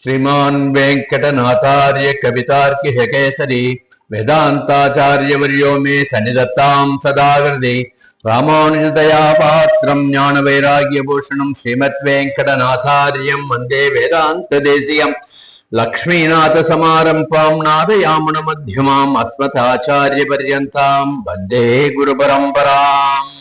श्रीमान् वेंकटनाथार्य कवितार्किक केसरी वेदांताचार्यवर्यो मे सन्निधत्तां सदा हृदि रामानुजदया पात्रं ज्ञानवैराग्यभूषणं श्रीमद्वेंकटनाथार्यं वन्दे वेदान्तदेशिकं लक्ष्मीनाथसमारम्भां नादयामुनमध्यमाम् अस्मदाचार्यपर्यन्तां वन्दे गुरुपरम्पराम्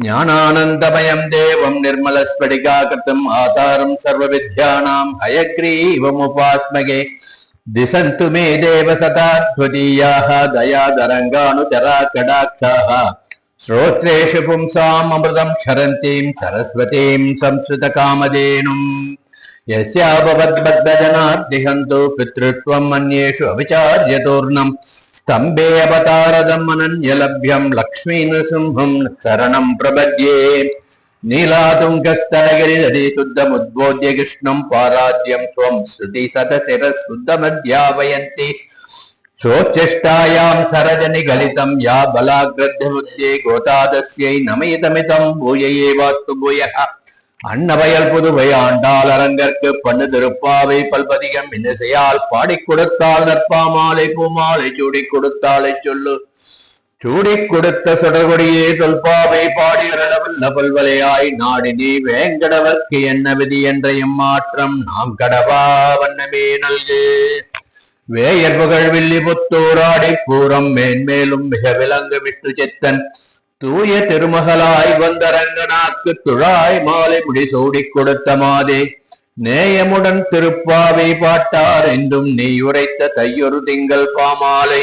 ज्ञानानन्दमयं देवं निर्मलस्फटिकाकृतिम् आधारं सर्वविद्यानां हयग्रीवमुपास्महे दिशन्तु मे देव सदा त्वदीयाः दयादरङ्गानुचरा कटाक्षाः श्रोत्रेषु पुंसाम् अमृतं क्षरन्तीं सरस्वतीं संस्कृतकामधेनुम् यस्यापवद्बद्धजनार्दिहन्तु पितृत्वम् अन्येषु अविचार्यतूर्णम् स्तम्भे अवतारदम् अनन्यलभ्यं लक्ष्मीनृसिंहं शरणं प्रपद्ये नीलातुङ्गस्तनगिरिधरे शुद्धमुद्बोध्य कृष्णं पाराद्यं त्वं श्रुति सतशिरःशुद्धमध्यापयन्ति सोच्चष्टायां सरजनिगलितं या बलाग्रद्धमुद्ये गोतादस्यै नमयितमितं भूयये वास्तु भूयः அன்னவயல் புதுவை ஆண்டாள் அரங்கற்கு பண்ணு திருப்பாவை பல்பதிகம் இன்னிசையால் பாடி கொடுத்தாள் நற்பாமாலை பூமாலை சூடி கொடுத்தாளை சொல்லு சூடி கொடுத்த சுடர்கொடியே தொல்பாவை பாடியளவல்ல பல்வலையாய் நாடி நீ வேங்கடவர்க்கு என்ன விதி என்ற எம்மாற்றம் நாம் கடவா வண்ணமே நல்கு வேயர் புகழ் வில்லி புத்தூராடி பூரம் மேன்மேலும் மிக விலங்கு விட்டு செத்தன் தூய திருமகளாய் வந்தரங்கனாக்கு துழாய் மாலை முடிசூடி கொடுத்த மாதே நேயமுடன் திருப்பாவை பாட்டார் என்றும் நீ உரைத்த தையொரு திங்கள் பாமாலை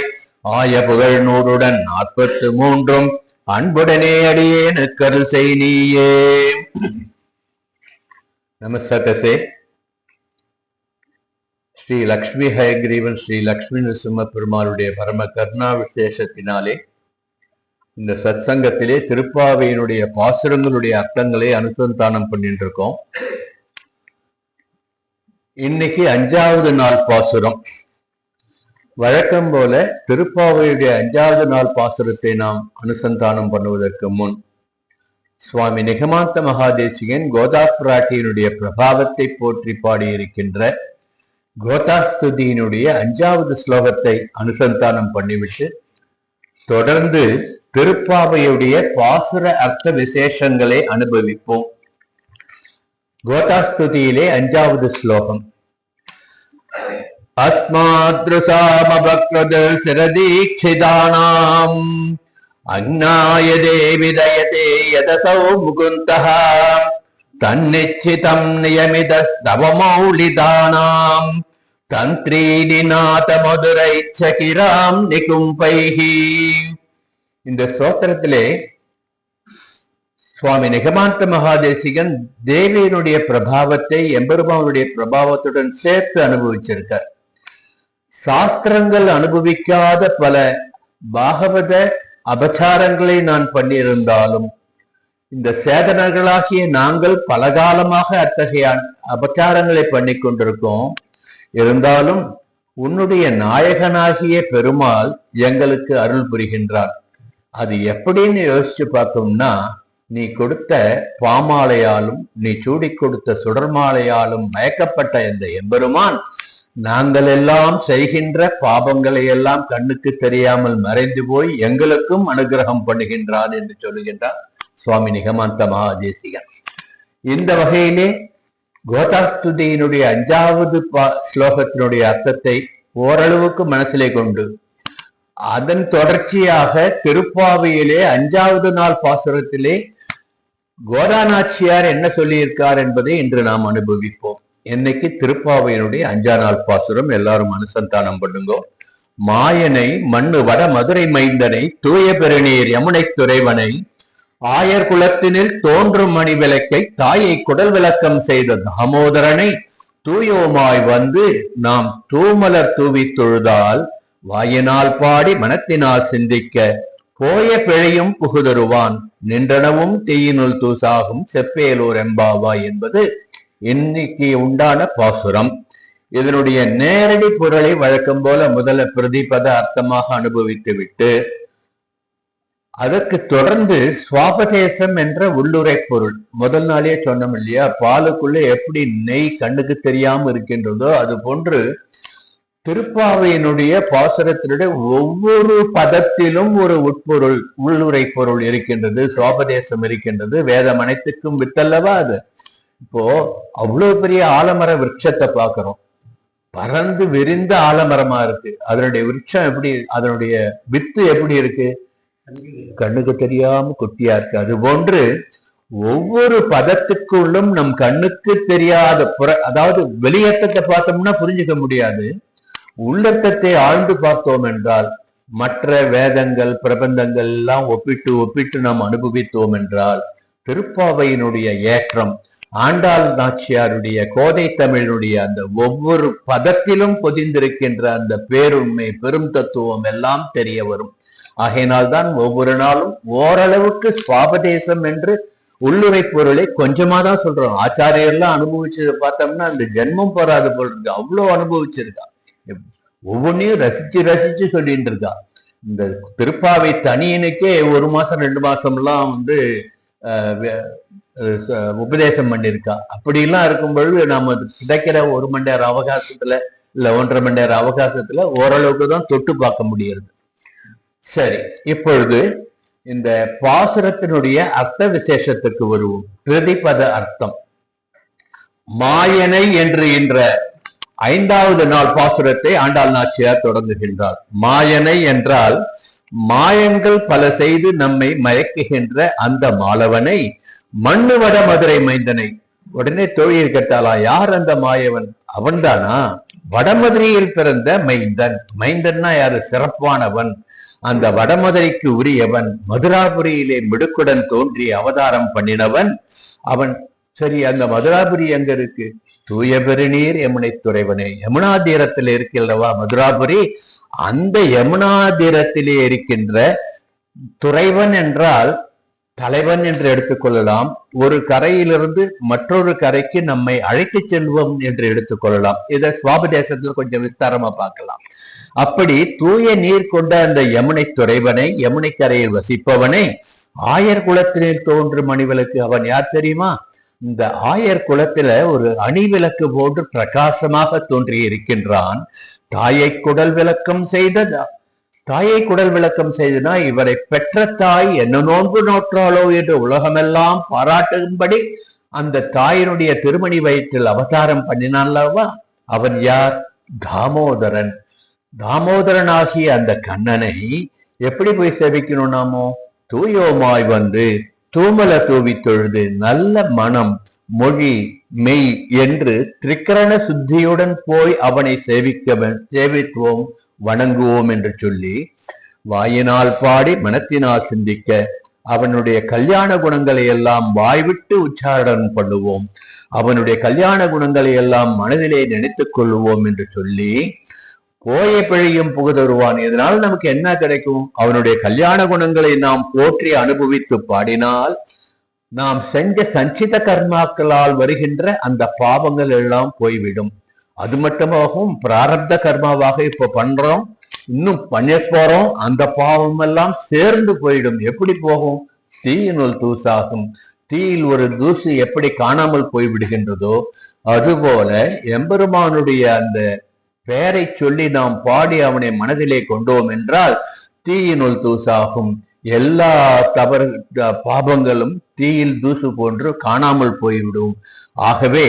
ஆய புகழ் 143 அன்புடனே அடியேனுக்கருள் செய் நீயே. நமஸ்தே. ஸ்ரீ லக்ஷ்மி ஹயக்ரீவன் ஸ்ரீ லக்ஷ்மி நரசிம்ம பெருமாளுடைய பரம கருணா விசேஷத்தினாலே இந்த சத்சங்கத்திலே திருப்பாவையினுடைய பாசுரங்களுடைய அர்த்தங்களை அனுசந்தானம் பண்ணிட்டு இருக்கோம். இன்னைக்கு 5வது நாள் பாசுரம். வழக்கம் போல திருப்பாவையுடைய 5வது நாள் பாசுரத்தை நாம் அனுசந்தானம் பண்ணுவதற்கு முன் சுவாமி நிகமாந்த மகாதேசிகன் கோதா பிராட்டியினுடைய பிரபாவத்தை போற்றி பாடியிருக்கின்ற கோதாஸ்துதியினுடைய 5வது ஸ்லோகத்தை அனுசந்தானம் பண்ணிவிட்டு தொடர்ந்து திருப்பாவையுடைய பாசுர அர்த்த விசேஷங்களை அனுபவிப்போம். கோதாஸ்துதியிலே 5வது ஸ்லோகம். அஸ்மாத்ருசாமபக்ரது சிரதீக்ஷிதானாம் அக்ஞாய தேவிதயதே யதசௌ முகுந்தஹ தன்னிச்சிதம் நியமிதஸ்தவமௌலிதானாம் தந்த்ரீனிநாத மதுரைச்சகிராம் நிகும்பைஹி. இந்த ஸ்தோத்திரத்திலே சுவாமி நிகமாந்த மகாதேசிகன் தேவியினுடைய பிரபாவத்தை எம்பெருமானுடைய பிரபாவத்துடன் சேர்த்து அனுபவிச்சிருக்கார். சாஸ்திரங்கள் அனுபவிக்காத பல பாகவத அபச்சாரங்களை நான் பண்ணியிருந்தாலும் இந்த சேதனர்களாகிய நாங்கள் பல காலமாக அத்தகைய அபச்சாரங்களை பண்ணி கொண்டிருக்கோம். இருந்தாலும் உன்னுடைய நாயகனாகிய பெருமாள் எங்களுக்கு அருள் புரிகின்றான். அது எப்படின்னு யோசிச்சு பார்த்தோம்னா, நீ கொடுத்த பாமாலையாலும் நீ சூடி கொடுத்த சுடர்மாலையாலும் மயக்கப்பட்ட இந்த எம்பெருமான் நாங்கள் எல்லாம் செய்கின்ற பாபங்களை எல்லாம் கண்ணுக்கு தெரியாமல் மறைந்து போய் எங்களுக்கும் அனுகிரகம் பண்ணுகின்றான் என்று சொல்லுகின்றார் சுவாமி நிகமாந்த மகாதேசிகன். இந்த வகையிலே கோதாஸ்துதியினுடைய 5வது ஸ்லோகத்தினுடைய அர்த்தத்தை ஓரளவுக்கு மனசிலே கொண்டு அதன் தொடர்ச்சியாக திருப்பாவையிலே 5வது நாள் பாசுரத்திலே கோதாநாச்சியார் என்ன சொல்லியிருக்கார் என்பதை இன்று நாம் அனுபவிப்போம். இன்னைக்கு திருப்பாவையினுடைய 5ஆம் நாள் பாசுரம் எல்லாரும் அனுசந்தானம் பண்ணுங்க. மாயனை மண்ணு வட மதுரை மைந்தனை தூய பெருநீர் யமுனை துறைவனை ஆயர் குலத்தினில் தோன்றும் மணி விளக்கை தாயை குடல் விளக்கம் செய்த தாமோதரனை தூயோமாய் வந்து நாம் தூமலர் தூவி தொழுதால் வாயினால் பாடி மனத்தினால் சிந்திக்க போய பிழையும் புகுதருவான் நின்றனவும் தீயினுள் தூசாகும் செப்பேலூர் எம்பாவாய் என்பது இன்னைக்கு உண்டான பாசுரம். இதனுடைய நேரடி பொருளை வழக்கம் போல முதல்ல பிரதிபத அர்த்தமாக அனுபவித்து விட்டு அதற்கு தொடர்ந்து சுவாபதேசம் என்ற உள்ளுரை பொருள் முதல் நாளே சொன்னோம் இல்லையா, பாலுக்குள்ள எப்படி நெய் கண்ணுக்கு தெரியாம இருக்கின்றதோ அது போன்று திருப்பாவையினுடைய பாசுரத்தினுடைய ஒவ்வொரு பதத்திலும் ஒரு உட்பொருள் உள்ளுரை பொருள் இருக்கின்றது, சுவாபதேசம் இருக்கின்றது. வேதம் அனைத்துக்கும் வித்தல்லவா அது. இப்போ அவ்வளவு பெரிய ஆலமர விருட்சத்தை பாக்குறோம், பறந்து விரிந்த ஆலமரமா இருக்கு. அதனுடைய விருட்சம் எப்படி, அதனுடைய வித்து எப்படி இருக்கு, கண்ணுக்கு தெரியாம குட்டியா இருக்கு. அது போன்று ஒவ்வொரு பதத்துக்குள்ளும் நம் கண்ணுக்கு தெரியாத அதாவது வெளியேற்றத்தை பார்த்தோம்னா புரிஞ்சுக்க முடியாது. உள்ளர்த்தத்தை ஆழ்ந்து பார்த்தோம் என்றால், மற்ற வேதங்கள் பிரபந்தங்கள் எல்லாம் ஒப்பிட்டு ஒப்பிட்டு நாம் அனுபவித்தோம் என்றால், திருப்பாவையினுடைய ஏற்றம், ஆண்டாள் நாச்சியாருடைய கோதை தமிழினுடைய அந்த ஒவ்வொரு பதத்திலும் பொதிந்திருக்கின்ற அந்த பேருண்மை பெரும் தத்துவம் எல்லாம் தெரிய வரும். ஆகையினால்தான் ஒவ்வொரு நாளும் ஓரளவுக்கு சுவாபதேசம் என்று உள்ளுரை பொருளை கொஞ்சமா தான் சொல்றோம். ஆச்சாரியர்லாம் அனுபவிச்சதை பார்த்தோம்னா அந்த ஜென்மம் போறாது போல் இருக்கு, அவ்வளவு அனுபவிச்சிருக்கா. ஒவ்வொன்னையும் ரசிச்சு ரசிச்சு சொல்லிட்டு இருக்கா. இந்த திருப்பாவை தனியனுக்கே 1 மாசம் 2 மாசம்லாம் உபதேசம் பண்ணியிருக்கா. அப்படிலாம் இருக்கும் பொழுது நம்ம கிடைக்கிற 1 மணி நேரம் அவகாசத்துல இல்ல 1.5 மணி நேரம் அவகாசத்துல ஓரளவுக்கு தான் தொட்டு பார்க்க முடியுது. சரி, இப்பொழுது இந்த பாசுரத்தினுடைய அர்த்த விசேஷத்துக்கு வருவோம். பிரதிபத அர்த்தம். மாயனை என்று என்ற 5வது நாள் பாசுரத்தை ஆண்டாள் நாச்சியார் தொடங்குகின்றார். மாயனை என்றால் மாயங்கள் பல செய்து நம்மை மயக்குகின்ற அந்த மாலவனை, மண்ணு வட மதுரை மைந்தனை. உடனே தோழியர் கேட்டாளா, யார் அந்த மாயவன்? அவன்தானா? வடமதுரையில் பிறந்த மைந்தன். மைந்தன்னா யாரு? சிறப்பானவன், அந்த வடமதுரைக்கு உரியவன், மதுராபுரியிலே மிடுக்குடன் தோன்றி அவதாரம் பண்ணினவன் அவன். சரி, அந்த மதுராபுரி எங்க இருக்கு? தூய பெருநீர் யமுனை துறைவனே. யமுனா தீரத்தில் இருக்கின்றவா மதுராபுரி. அந்த யமுனா தீரத்திலே இருக்கின்ற துறைவன் என்றால் தலைவன் என்று எடுத்துக்கொள்ளலாம். ஒரு கரையிலிருந்து மற்றொரு கரைக்கு நம்மை அழைத்து செல்வோம் என்று எடுத்துக்கொள்ளலாம். இதை சுவாபதேசத்தில் கொஞ்சம் விஸ்தாரமா பார்க்கலாம். அப்படி தூய நீர் கொண்ட அந்த யமுனை துறைவனை, யமுனை கரையில் வசிப்பவனை, ஆயர் குலத்தினில் தோன்றும் அணிவிளக்கு. அவன் யார் தெரியுமா? இந்த ஆயர் குலத்துல ஒரு அணிவிளக்கு போன்று பிரகாசமாக தோன்றி இருக்கின்றான். தாயை குடல் விளக்கம் செய்த தாயை குடல் விளக்கம் செய்தனா, இவரை பெற்ற தாய் என்ன நோன்பு நோற்றாளோ என்று உலகமெல்லாம் பாராட்டும்படி அந்த தாயினுடைய திருமணி வயிற்றில் அவதாரம் பண்ணினான்லவா. அவன் யார்? தாமோதரன். தாமோதரனாகிய அந்த கண்ணனை எப்படி போய் சேவிக்கணும்? நாமோ தூயோமாய் வந்து தூமல தூவி தொழுது நல்ல மனம் மொழி மெய் என்று திரிகரண சுத்தியுடன் போய் அவனை சேவித்துவோம் வணங்குவோம் என்று சொல்லி, வாயினால் பாடி மனத்தினால் சிந்திக்க அவனுடைய கல்யாண குணங்களை எல்லாம் வாய்விட்டு உச்சாரணம் பண்ணுவோம், அவனுடைய கல்யாண குணங்களை எல்லாம் மனதிலே நினைத்துக் கொள்ளுவோம் என்று சொல்லி, போய பிழையும் புகுதருவான். இதனால் நமக்கு என்ன கிடைக்கும்? அவனுடைய கல்யாண குணங்களை நாம் போற்றி அனுபவித்து பாடினால் நாம் செஞ்ச சஞ்சித கர்மாக்களால் வருகின்ற அந்த பாவங்கள் எல்லாம் போய்விடும். அது மட்டுமாகவும் பிராரப்த கர்மாவாக இப்ப பண்றோம், இன்னும் பண்ண போறோம், அந்த பாவம் எல்லாம் சேர்ந்து போயிடும். எப்படி போகும்? தீயினுள் தூசாகும். தீயில் ஒரு தூசு எப்படி காணாமல் போய்விடுகின்றதோ அதுபோல எம்பெருமானுடைய அந்த பெயரை சொல்லி நாம் பாடி அவனை மனதிலே கொண்டோம் என்றால் தீயினுள் தூசாகும். எல்லா தவறு பாபங்களும் தீயில் தூசு போன்று காணாமல் போய்விடும். ஆகவே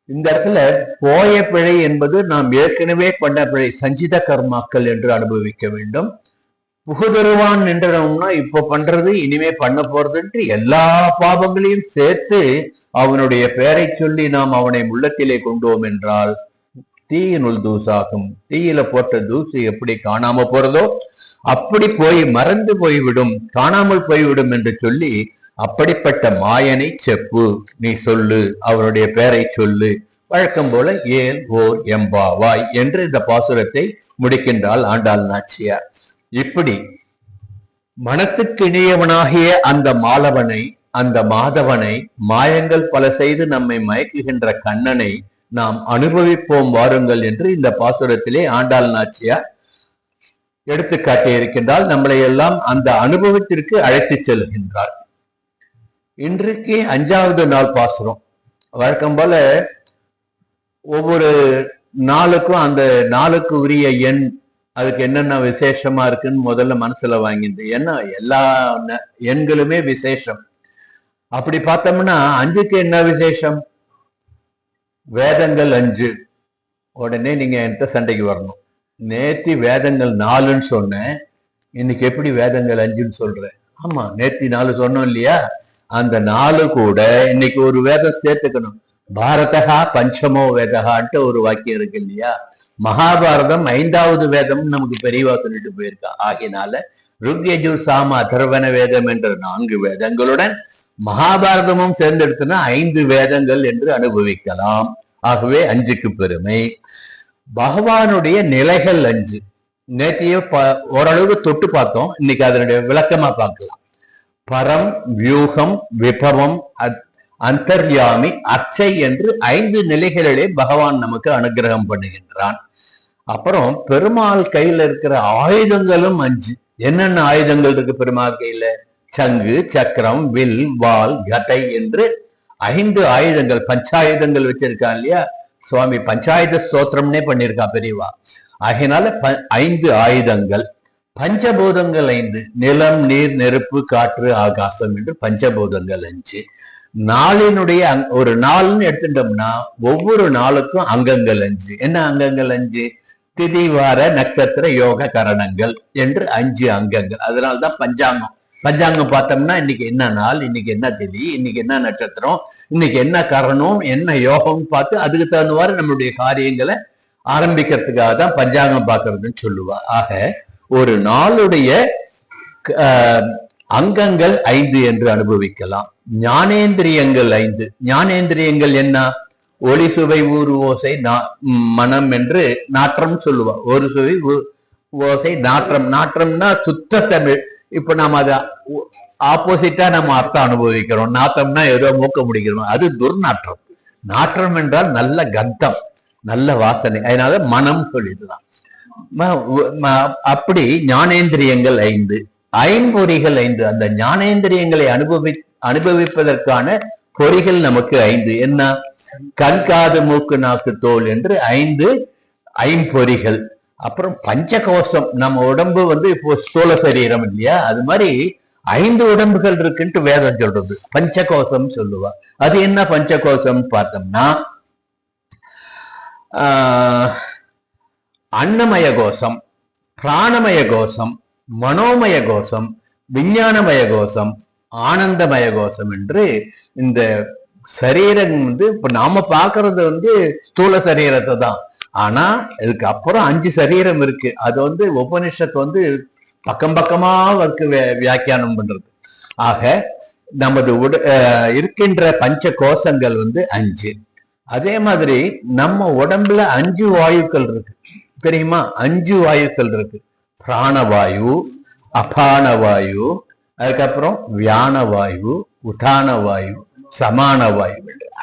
இந்த இடத்துல போய பிழை என்பது நாம் ஏற்கனவே பண்ண பிழை, சஞ்சித கர்மாக்கள் என்று அனுபவிக்க வேண்டும். புகுதருவான் என்றோம்னா இப்ப பண்றது இனிமே பண்ண போறதுன்று எல்லா பாபங்களையும் சேர்த்து அவனுடைய பெயரை சொல்லி நாம் அவனை உள்ளத்திலே கொண்டோம் என்றால் தீயினுள் தூசாகும். தீயில போட்ட தூசு எப்படி காணாம போறதோ அப்படி போய் மறந்து போய்விடும், காணாமல் போய்விடும் என்று சொல்லி, அப்படிப்பட்ட மாயனை செப்பு, நீ சொல்லு, அவனுடைய பெயரை சொல்லு. வழக்கம் போல ஏல் ஓர் எம்பாவாய் என்று இந்த பாசுரத்தை முடிக்கின்றாள் ஆண்டாள் நாச்சியார். இப்படி மனத்துக்கு இணையவனாகிய அந்த மாலவனை, அந்த மாதவனை, மாயங்கள் பல செய்து நம்மை மயக்குகின்ற கண்ணனை நாம் அனுபவிப்போம் வாருங்கள் என்று இந்த பாசுரத்திலே ஆண்டாள் நாச்சியார் எடுத்துக்காட்டி இருக்கின்றால் நம்மளை எல்லாம் அந்த அனுபவத்திற்கு அழைத்து செல்கின்றார். இன்றைக்கு 5வது நாள் பாசுரம். வழக்கம் போல ஒவ்வொரு நாளுக்கும் அந்த நாளுக்கு உரிய எண், அதுக்கு என்னென்ன விசேஷமா இருக்குன்னு முதல்ல மனசுல வாங்கிட்டு, ஏன்னா எல்லா எண்களுமே விசேஷம். அப்படி பார்த்தோம்னா 5க்கு என்ன விசேஷம்? வேதங்கள் 5. உடனே நீங்க என்கிட்ட சண்டைக்கு வரணும். நேத்தி வேதங்கள் 4ன்னு சொன்னேன், இன்னைக்கு எப்படி வேதங்கள் 5ன்னு சொல்றேன்? ஆமா, நேத்தி 4 சொன்னோம் இல்லையா? அந்த 4 கூட இன்னைக்கு ஒரு வேதம் சேர்த்துக்கணும். பாரதகா பஞ்சமோ வேதகான்ட்டு ஒரு வாக்கியம் இருக்கு இல்லையா? மகாபாரதம் 5வது வேதம் நமக்கு பெரியவா சொல்லிட்டு போயிருக்கா. ஆகினால ருக்யஜுர் சாம அதர்வன வேதம் என்ற 4 வேதங்களுடன் மகாபாரதமும் சேர்ந்தெடுத்துனா 5 வேதங்கள் என்று அனுபவிக்கலாம். ஆகவே 5க்கு பெருமை. பகவானுடைய நிலைகள் 5. நேற்றைய ஓரளவு தொட்டு பார்த்தோம், இன்னைக்கு அதனுடைய விளக்கமா பார்க்கலாம். பரம், வியூகம், விபவம், அந்தர்யாமி, அர்ச்சை என்று 5 நிலைகளிலே பகவான் நமக்கு அனுகிரகம் பண்ணுகின்றான். அப்புறம் பெருமாள் கையில இருக்கிற ஆயுதங்களும் 5. என்னென்ன ஆயுதங்கள் இருக்கு பெருமாள் கையில? சங்கு, சக்கரம், வில், வால், கதை என்று 5 ஆயுதங்கள், பஞ்சாயுதங்கள் வச்சிருக்கான் இல்லையா? சுவாமி பஞ்சாயுத ஸ்தோத்திரம்னே பண்ணியிருக்கா பெரியவா. ஆகையினால 5 ஆயுதங்கள். பஞ்சபூதங்கள் 5. நிலம், நீர், நெருப்பு, காற்று, ஆகாசம் என்று பஞ்சபூதங்கள் 5. நாளினுடைய ஒரு நாள்னு எடுத்துட்டோம்னா ஒவ்வொரு நாளுக்கும் அங்கங்கள் 5. என்ன அங்கங்கள் 5? திதி, வார, நட்சத்திர, யோக, கரணங்கள் என்று 5 அங்கங்கள். அதனால்தான் பஞ்சாங்கம். பஞ்சாங்கம் பார்த்தோம்னா இன்னைக்கு என்ன நாள், இன்னைக்கு என்ன திதி, இன்னைக்கு என்ன நட்சத்திரம், இன்னைக்கு என்ன கரணம், என்ன யோகம் பார்த்து அதுக்கு தகுந்தவாறு நம்மளுடைய காரியங்களை ஆரம்பிக்கிறதுக்காக தான் பஞ்சாங்கம் பார்க்கறதுன்னு சொல்லுவா. ஆக ஒரு நாளுடைய அங்கங்கள் 5 என்று அனுபவிக்கலாம். ஞானேந்திரியங்கள் 5. ஞானேந்திரியங்கள் என்ன? ஒளி, சுவை, ஊறு, ஓசை, மனம் என்று நாற்றம் சொல்லுவா. ஒரு சுவை, ஓசை, நாற்றம். நாற்றம்னா சுத்த தமிழ். இப்ப நாம அதை ஆப்போசிட்டா நம்ம அர்த்தம் அனுபவிக்கிறோம். நாத்தம்னா ஏதோ மூக்க முடிக்கிறோம், அது துர்நாற்றம். நாற்றம் என்றால் நல்ல கந்தம், நல்ல வாசனை. அதனால மனம் சொல்லிடலாம். அப்படி ஞானேந்திரியங்கள் 5. ஐம்பொறிகள் 5. அந்த ஞானேந்திரியங்களை அனுபவிப்பதற்கான பொறிகள் நமக்கு 5. என்ன? கண், காது, மூக்கு, நாக்கு, தோல் என்று 5 ஐம்பொறிகள். அப்புறம் பஞ்சகோஷம். நம்ம உடம்பு இப்போ ஸ்தூல சரீரம் இல்லையா? அது மாதிரி 5 உடம்புகள் இருக்குன்ட்டு வேதம் சொல்றது. பஞ்சகோஷம் சொல்லுவா. அது என்ன பஞ்சகோஷம் பார்த்தோம்னா, அன்னமய கோஷம், பிராணமய கோஷம், மனோமய கோஷம், விஞ்ஞானமய கோஷம், ஆனந்தமய கோஷம் என்று இந்த சரீரம் இப்ப நாம பாக்குறது ஸ்தூல சரீரத்தை தான். ஆனா இதுக்கு அப்புறம் 5 சரீரம் இருக்கு. அது உபனிஷத்து பக்கம் பக்கமா வியாக்கியானம் பண்றது. ஆக நமது இருக்கின்ற பஞ்ச கோஷங்கள் 5. அதே மாதிரி நம்ம உடம்புல 5 வாயுக்கள் இருக்கு, தெரியுமா? 5 வாயுக்கள் இருக்கு. பிராணவாயு, அபான வாயு, அதுக்கப்புறம் வியான வாயு, உதான வாயு, சமான வாயு.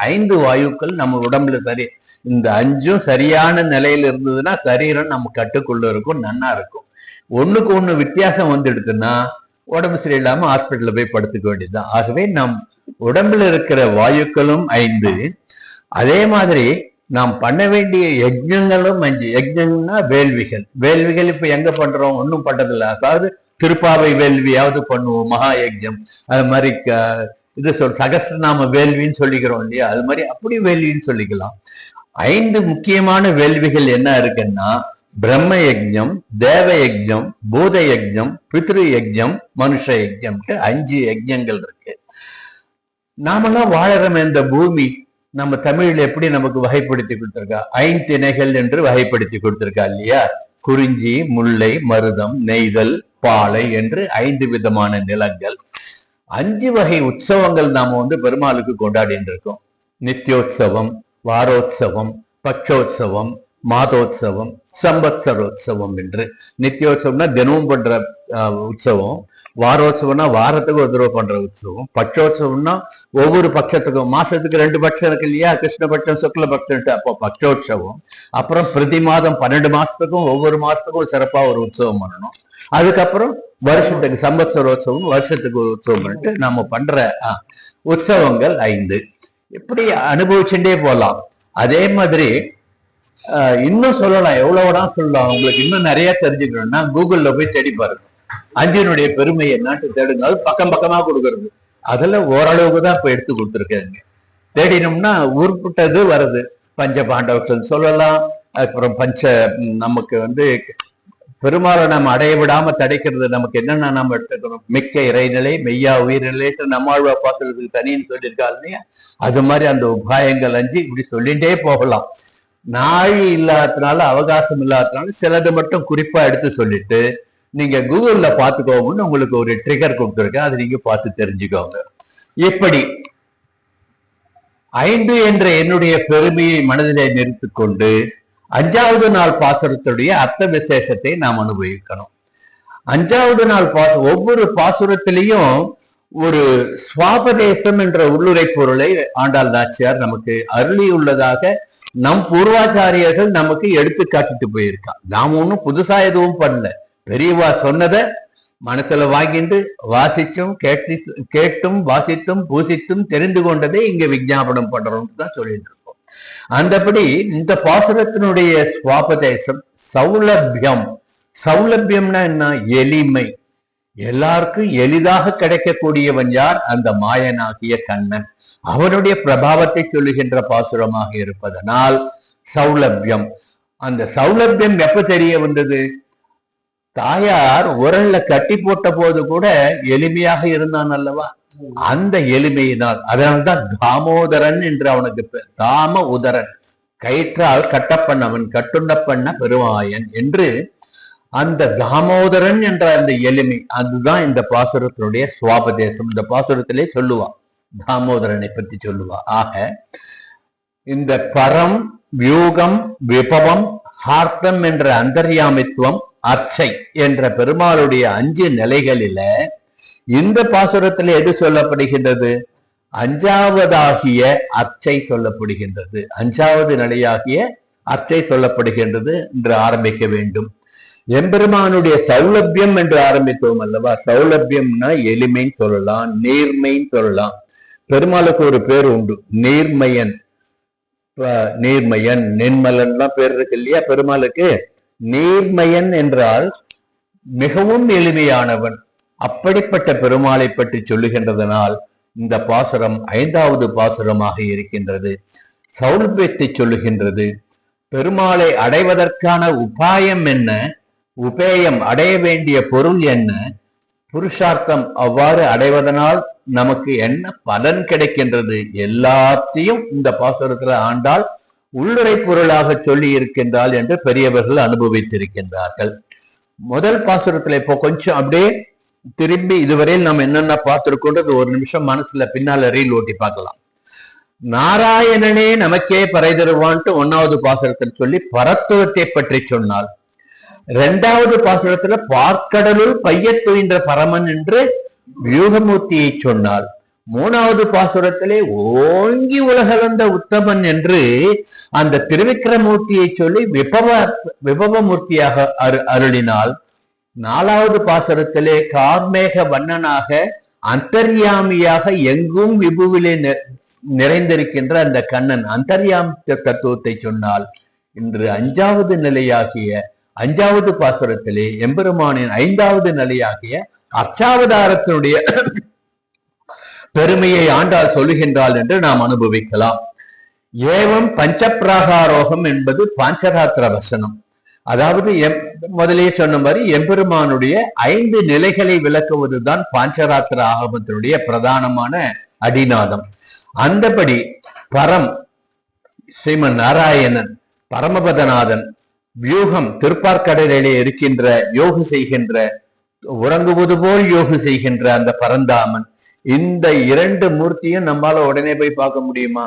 5 வாயுக்கள் நம்ம உடம்புல. சரி, இந்த 5ம் சரியான நிலையில இருந்ததுன்னா சரீரம் நம்ம கட்டுக்குள்ள இருக்கும், நன்னா இருக்கும். ஒண்ணுக்கு ஒண்ணு வித்தியாசம் வந்துடுதுன்னா உடம்பு சரியில்லாம ஹாஸ்பிட்டல்ல போய் படுத்துக்க வேண்டியதுதான். ஆகவே நம் உடம்புல இருக்கிற வாயுக்களும் 5. அதே மாதிரி நாம் பண்ண வேண்டிய யஜ்ஞங்களும் 5. யஜ்ஞம்னா வேள்விகள். வேள்விகள் இப்ப எங்க பண்றோம்? ஒன்னும் பண்றதில்ல. அதாவது திருப்பாவை வேள்வியாவது பண்ணுவோம், மகா யஜ்ஞம். அது மாதிரி சகஸ்ரநாம வேள்வின்னு சொல்லிக்கிறோம் இல்லையா? அது மாதிரி அப்படி வேள்வின்னு சொல்லிக்கலாம். 5 முக்கியமான வேள்விகள் என்ன இருக்குன்னா, பிரம்ம யஜ்ஞம், தேவ யஜ்ஞம், பூத யஜ்ஞம், பித்ரு யஜ்ஞம், மனுஷ யஜ்ஞம்ட்டு 5 யஜ்ஞங்கள் இருக்கு. நாமெல்லாம் வாழறோம் இந்த பூமி நம்ம தமிழ்ல எப்படி நமக்கு வகைப்படுத்தி கொடுத்திருக்கா? 5 திணைகள் என்று வகைப்படுத்தி கொடுத்திருக்கா இல்லையா? குறிஞ்சி, முல்லை, மருதம், நெய்தல், பாலை என்று 5 விதமான நிலங்கள். 5 வகை உற்சவங்கள் நாம பெருமாளுக்கு கொண்டாடிட்டு இருக்கோம். நித்தியோத்சவம், வாரோத்சவம், பட்சோத்சவம், மாதோத்சவம், சம்பத்சரோத்சவம் என்று. நித்தியோத்சவம்னா தினமும் பண்ற உற்சவம், வாரோத்சவம்னா வாரத்துக்கு ஒரு தடவை பண்ற உற்சவம், பட்சோத்சவம்னா ஒவ்வொரு பட்சத்துக்கும், மாசத்துக்கு 2 பட்சம் இருக்கு இல்லையா, கிருஷ்ணபட்சம் சுக்லபட்சம், அப்போ பட்சோற்சவம். அப்புறம் பிரதி மாதம் 12 மாசத்துக்கும் ஒவ்வொரு மாசத்துக்கும் சிறப்பா ஒரு உற்சவம் பண்ணணும். அதுக்கப்புறம் வருஷத்துக்கு சம்பத்சரோத்சவம், வருஷத்துக்கு ஒரு உற்சவம் பண்ணிட்டு நம்ம பண்ற உற்சவங்கள் 5. இப்படி அனுபவிச்சுட்டே போகலாம். அதே மாதிரி இன்னும் சொல்லலாம், எவ்வளவுனா சொல்லலாம். உங்களுக்கு இன்னும் நிறைய தெரிஞ்சுக்கணும்னா கூகுள்ல போய் தேடி பாருங்க. அஞ்சினுடைய பெருமை என்னாட்டு தேடுங்க. அது பக்கம் பக்கமா கொடுக்கறது, அதுல ஓரளவுக்கு தான் இப்ப எடுத்து கொடுத்துருக்காங்க. தேடினோம்னா உருப்பிட்டது வருது. பஞ்ச பாண்டவர்கள் சொல்லலாம். அதுக்கப்புறம் நமக்கு பெருமாளை நம்ம அடைய விடாம தடைக்கிறது நமக்கு என்னென்ன நம்ம எடுத்துக்கணும். மிக்க இறைநிலை, மெய்யா உயிர்நிலை, நம்மாழ்வா பாக்குறதுக்கு தனின்னு சொல்லியிருக்கா இல்லையா, அது மாதிரி அந்த உபாயங்கள் 5 இப்படி சொல்லிட்டே போகலாம். நாழி இல்லாததுனால, அவகாசம் இல்லாததுனால சிலது மட்டும் குறிப்பா எடுத்து சொல்லிட்டு நீங்க கூகுள்ல பாத்துக்கோங்கன்னு உங்களுக்கு ஒரு ட்ரிகர் கொடுத்துருக்கேன். அதை நீங்க பார்த்து தெரிஞ்சுக்கோங்க. இப்படி 5 என்ற என்னுடைய பெருமையை மனதிலே நிறுத்தி கொண்டு 5வது நாள் பாசுரத்துடைய அர்த்த விசேஷத்தை நாம் அனுபவிக்கணும். 5வது நாள் ஒவ்வொரு பாசுரத்திலையும் ஒரு சுவாபதேசம் என்ற உள்ளுரை பொருளை ஆண்டாள் நாச்சியார் நமக்கு அருளியுள்ளதாக நம் பூர்வாச்சாரியர்கள் நமக்கு எடுத்து காட்டிட்டு போயிருக்கா. நாம ஒன்னும் புதுசா எதுவும் பண்ணல. பெரியவா சொன்னதை மனசுல வாங்கிட்டு வாசிச்சும் கேட்டும் வாசித்தும் பூசித்தும் தெரிந்து கொண்டதை இங்க விஞ்ஞாபனம் பண்றோம்னு தான் சொல்லிட்டு இருக்கோம். அந்தபடி இந்த பாசுரத்தினுடைய சுவாபதேசம் சௌலபியம். சௌலபியம்னா என்ன? எளிமை. எல்லாருக்கும் எளிதாக கிடைக்கக்கூடியவன் யார்? அந்த மாயனாகிய கண்ணன். அவனுடைய பிரபாவத்தை சொல்லுகின்ற பாசுரமாக இருப்பதனால் சௌலபியம். அந்த சௌலபியம் எப்ப தெரிய வந்தது? தாயார் உரல்ல கட்டி போட்ட போது கூட எளிமையாக இருந்தான் அல்லவா? அந்த எளிமையினால், அதனால்தான் தாமோதரன் என்று அவனுக்கு பேர். தாம உதரன், கயிற்றால் கட்டப்பண்ணவன், கட்டுண்ட பண்ண பெருமாயன் என்று அந்த தாமோதரன் என்ற அந்த எளிமை, அதுதான் இந்த பாசுரத்தினுடைய சுவாபதேசம். இந்த பாசுரத்திலே சொல்லுவான், தாமோதரனை பற்றி சொல்லுவா. ஆக இந்த பரம், வியூகம், விபவம், ஹார்த்தம் என்ற அந்தர்யாமித்துவம், அர்ச்சை என்ற பெருமாளுடைய 5 நிலைகளில இந்த பாசுரத்தில் எது சொல்லப்படுகின்றது? 5வதாகிய அர்ச்சை சொல்லப்படுகின்றது. 5வது நிலையாகிய அர்ச்சை சொல்லப்படுகின்றது என்று ஆரம்பிக்க வேண்டும். எம்பெருமானுடைய சௌலபியம் என்று ஆரம்பித்தோம் அல்லவா? சௌலபியம்னா எளிமைன்னு சொல்லலாம், நேர்மைன்னு சொல்லலாம். பெருமாளுக்கு ஒரு பேர் உண்டு, நீர்மையன். நீர்மையன், நென்மலன்லாம் பேர் இருக்கு இல்லையா பெருமாளுக்கு. நீர்மையன் என்றால் மிகவும் எளிமையானவன். அப்படிப்பட்ட பெருமாளை பற்றி சொல்லுகின்றதனால் இந்த பாசுரம் 5வது பாசுரமாக இருக்கின்றது. சௌலபியத்தை சொல்லுகின்றது. பெருமாளை அடைவதற்கான உபாயம் என்ன? உபேயம், அடைய வேண்டிய பொருள் என்ன? புருஷார்த்தம், அவ்வாறு அடைவதனால் நமக்கு என்ன பலன் கிடைக்கின்றது? எல்லாத்தையும் இந்த பாசுரத்துல ஆண்டாள் உள்ளுரை பொருளாக சொல்லி இருக்கின்றாள் என்று பெரியவர்கள் அனுபவித்திருக்கின்றார்கள். முதல் பாசுரத்துல இப்போ கொஞ்சம் அப்படியே திரும்பி இதுவரையில் நம்ம என்னென்ன பார்த்திருக்கோன்றது ஒரு நிமிஷம் மனசுல பின்னால ரீல் ஓட்டி பார்க்கலாம். நாராயணனே நமக்கே பறை தருவான்ட்டு 1வது பாசுரத்தில் சொல்லி பரத்துவத்தை பற்றி சொன்னால், 2வது பாசுரத்துல பார்க்கடலுள் பைய துயின்ற பரமன் என்று வியூகமூர்த்தியை சொன்னால், 3வது பாசுரத்திலே ஓங்கி உலகளந்த உத்தமன் என்று அந்த திருவிக்கிரமூர்த்தியை சொல்லி விபவமூர்த்தியாக அருளினால், 4வது பாசுரத்திலே கார்மேக வண்ணனாக அந்தர்யாமியாக எங்கும் விபுவிலே நிறைந்திருக்கின்ற அந்த கண்ணன் அந்தர்யாமி தத்துவத்தை சொன்னால், இன்று 5வது நிலையாகிய 5வது பாசுரத்திலே எம்பெருமானின் 5வது நிலையாகிய அர்ச்சாவதாரத்தினுடைய பெருமையை ஆண்டாள் சொல்லுகின்றாள் என்று நாம் அனுபவிக்கலாம். ஏவம் பஞ்சப்பிராகாரோகம் என்பது பாஞ்சராத்திர வசனம். அதாவது முதலே சொன்ன மாதிரி எம்பெருமானுடைய 5 நிலைகளை விளக்குவதுதான் பாஞ்சராத்திர ஆகமத்தினுடைய பிரதானமான அடிநாதம். அந்தபடி பரம் ஸ்ரீமன் நாராயணன், பரமபதநாதன், வியூகம் திருப்பார்கடலிலே இருக்கின்ற யோகு செய்கின்ற, உறங்குவது போல் யோகு செய்கின்ற அந்த பரந்தாமன். இந்த 2 மூர்த்தியும் நம்மால உடனே போய் பார்க்க முடியுமா?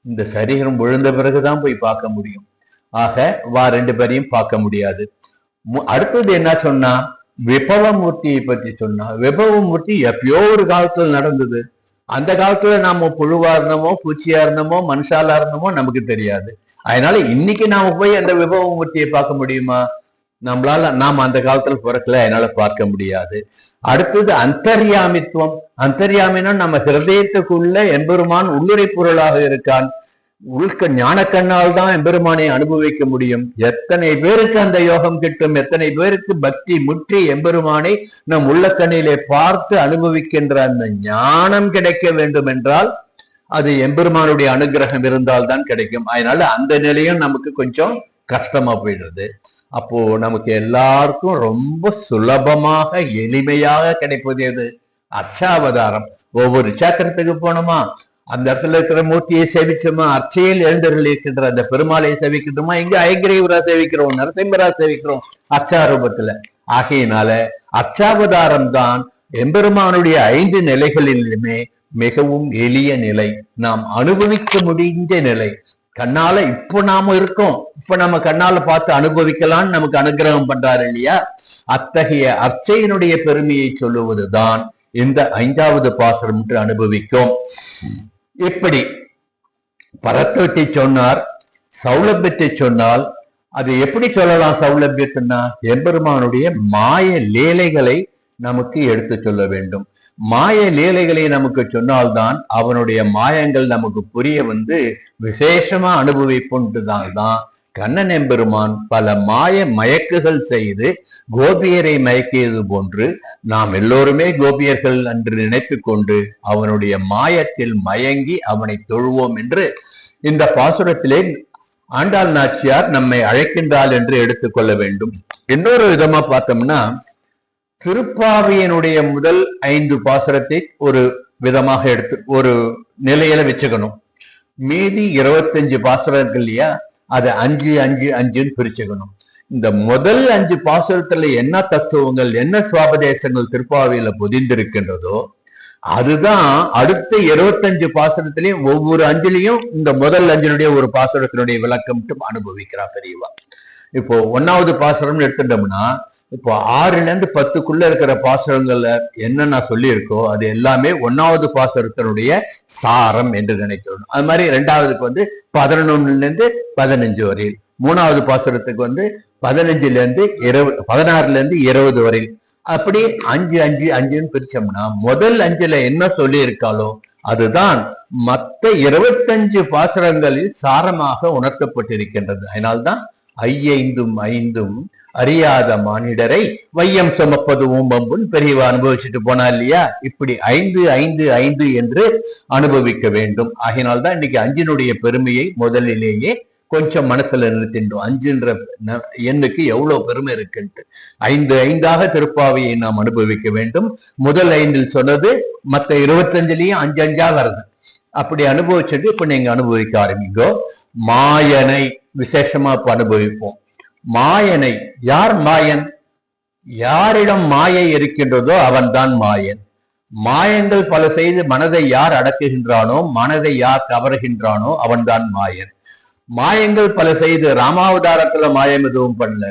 இந்த சரீரம் விழுந்த பிறகுதான் போய் பார்க்க முடியும். ஆக வா ரெண்டு பேரையும் பார்க்க முடியாது. அடுத்தது என்ன சொன்னா, விபவமூர்த்தியை பற்றி சொன்னா. விபவமூர்த்தி எப்பயோ ஒரு காலத்துல நடந்தது. அந்த காலத்துல நாம புழுவா இருந்தோமோ, பூச்சியா இருந்தோமோ, மனுஷாலா இருந்தோமோ நமக்கு தெரியாது. அதனால இன்னைக்கு நாம போய் அந்த விபவமூர்த்தியை பார்க்க முடியுமா? நாம அந்த காலத்துல பிறக்கல, அதனால பார்க்க முடியாது. அடுத்தது அந்தர்யாமித்துவம். அந்தர்யாமினா நம்ம ஹிருதயத்துக்குள்ள எம்பெருமான் உள்ளுரை பொருளாக இருக்கான். உள்க ஞான கண்ணால் தான் எம்பெருமானை அனுபவிக்க முடியும். எத்தனை பேருக்கு அந்த யோகம் கிட்டும்? எத்தனை பேருக்கு பக்தி முற்றி எம்பெருமானை நம் உள்ளக்கண்ணிலே பார்த்து அனுபவிக்கின்ற அந்த ஞானம் கிடைக்க வேண்டும் என்றால் அது எம்பெருமானுடைய அனுகிரகம் இருந்தால் தான் கிடைக்கும். அதனால அந்த நிலையும் நமக்கு கொஞ்சம் கஷ்டமா போயிடுறது. அப்போ நமக்கு எல்லாருக்கும் ரொம்ப சுலபமாக எளிமையாக கிடைப்பது எது? அர்ச்சாவதாரம். ஒவ்வொரு சேத்திரத்துக்கு போனோமா, அந்த இடத்துல இருக்கிற மூர்த்தியை சேவிச்சோமா, அர்ச்சையில் எழுந்தருள் இருக்கின்ற அந்த பெருமாளை சேவிக்கிட்டோமா, இங்க ஐக்கிரீவரா சேவிக்கிறோம், நரசிம்மரா சேவிக்கிறோம் அர்ச்சாரூபத்துல. ஆகையினால அர்ச்சாவதாரம் தான் எம்பெருமானுடைய 5 நிலைகளிலுமே மிகவும் எளிய நிலை, நாம் அனுபவிக்க முடிஞ்ச நிலை. கண்ணால இப்ப நாம இருக்கோம், இப்ப நம்ம கண்ணால பார்த்து அனுபவிக்கலாம்னு நமக்கு அனுகிரகம் பண்றாரு இல்லையா? அத்தகைய அர்ச்சையினுடைய பெருமையை சொல்லுவதுதான் இந்த 5வது பாசுரம் என்று அனுபவிக்கும். இப்படி பரத்துவத்தை சொன்னார், சௌலபியத்தை சொன்னால் அது எப்படி சொல்லலாம்? சௌலபியத்துன்னா எம்பெருமானுடைய மாய லீலைகளை நமக்கு எடுத்து சொல்ல வேண்டும். மாய லீலைகளை நமக்கு சொன்னால்தான் அவனுடைய மாயங்கள் நமக்கு புரிய விசேஷமா அனுபவிப்புன்றதால்தான் கண்ணன் எம்பெருமான் பல மாய மயக்குகள் செய்து கோபியரை மயக்கியது போன்று நாம் எல்லோருமே கோபியர்கள் என்று நினைத்து கொண்டு அவனுடைய மாயத்தில் மயங்கி அவனை தொழுவோம் என்று இந்த பாசுரத்திலே ஆண்டாள் நாச்சியார் நம்மை அழைக்கின்றாள் என்று எடுத்துக்கொள்ள வேண்டும். இன்னொரு விதமா பார்த்தோம்னா, திருப்பாவியனுடைய முதல் 5 பாசுரத்தை ஒரு விதமாக எடுத்து ஒரு நிலையில வச்சுக்கணும். மீதி 25 பாசுரங்கள் இல்லையா, அதை 5 5 5ன்னு பிரிச்சுக்கணும். இந்த முதல் 5 பாசுரத்துல என்ன தத்துவங்கள், என்ன சுவாபதேசங்கள் திருப்பாவியில பொதிந்திருக்கின்றதோ அதுதான் அடுத்த 25 பாசுரத்திலையும் ஒவ்வொரு 5லையும் இந்த முதல் 5னுடைய ஒரு பாசுரத்தினுடைய விளக்கம் அனுபவிக்கிறா பெரியவா. இப்போ 1வது பாசுரம்னு எடுத்துட்டோம்னா, இப்போ 6ல இருந்து 10க்குள்ள இருக்கிற பாசுரங்கள்ல என்னென்ன சொல்லியிருக்கோ அது எல்லாமே 1வது பாசுரத்தினுடைய சாரம் என்று நினைக்கணும். அது மாதிரி 2வதுக்கு 11ல இருந்து 15 வரையில், 3வது பாசுரத்துக்கு 15ல இருந்து 20, 16ல இருந்து 20 வரையில், அப்படி 5 5 5ன்னு பிரிச்சோம்னா முதல் 5ல என்ன சொல்லி இருக்காளோ அதுதான் மற்ற 25 பாசுரங்களில் சாரமாக உணர்த்தப்பட்டிருக்கின்றது. அதனால்தான் 5 5 அறியாத மானிடரை வையம் சுமப்பது ஊம்பம்புன்னு பெரியவா அனுபவிச்சுட்டு போனா இல்லையா? இப்படி 5 5 5 என்று அனுபவிக்க வேண்டும். ஆகினால்தான் இன்னைக்கு 5னுடைய பெருமையை முதலிலேயே கொஞ்சம் மனசுல நிறுத்தின்றோம். 5ன்ற எண்ணுக்கு எவ்வளவு பெருமை இருக்குன்ட்டு 5 5ஆக திருப்பாவையை நாம் அனுபவிக்க வேண்டும். முதல் 5ல் சொன்னது மற்ற 25லயும் 5 5ஆ வருது. அப்படி அனுபவிச்சுட்டு இப்ப நீங்க அனுபவிக்க ஆரம்பிங்கோ. மாயனை விசேஷமா இப்ப அனுபவிப்போம். மாயனை, யார் மாயன்? யாரிடம் மாயை இருக்கின்றதோ அவன்தான் மாயன். மாயங்கள் பல செய்து மனதை யார் அடக்குகின்றானோ, மனதை யார் கவர்கின்றானோ அவன்தான் மாயன். மாயங்கள் பல செய்து ராமாவதாரத்துல மாயம் எதுவும் பண்ணல.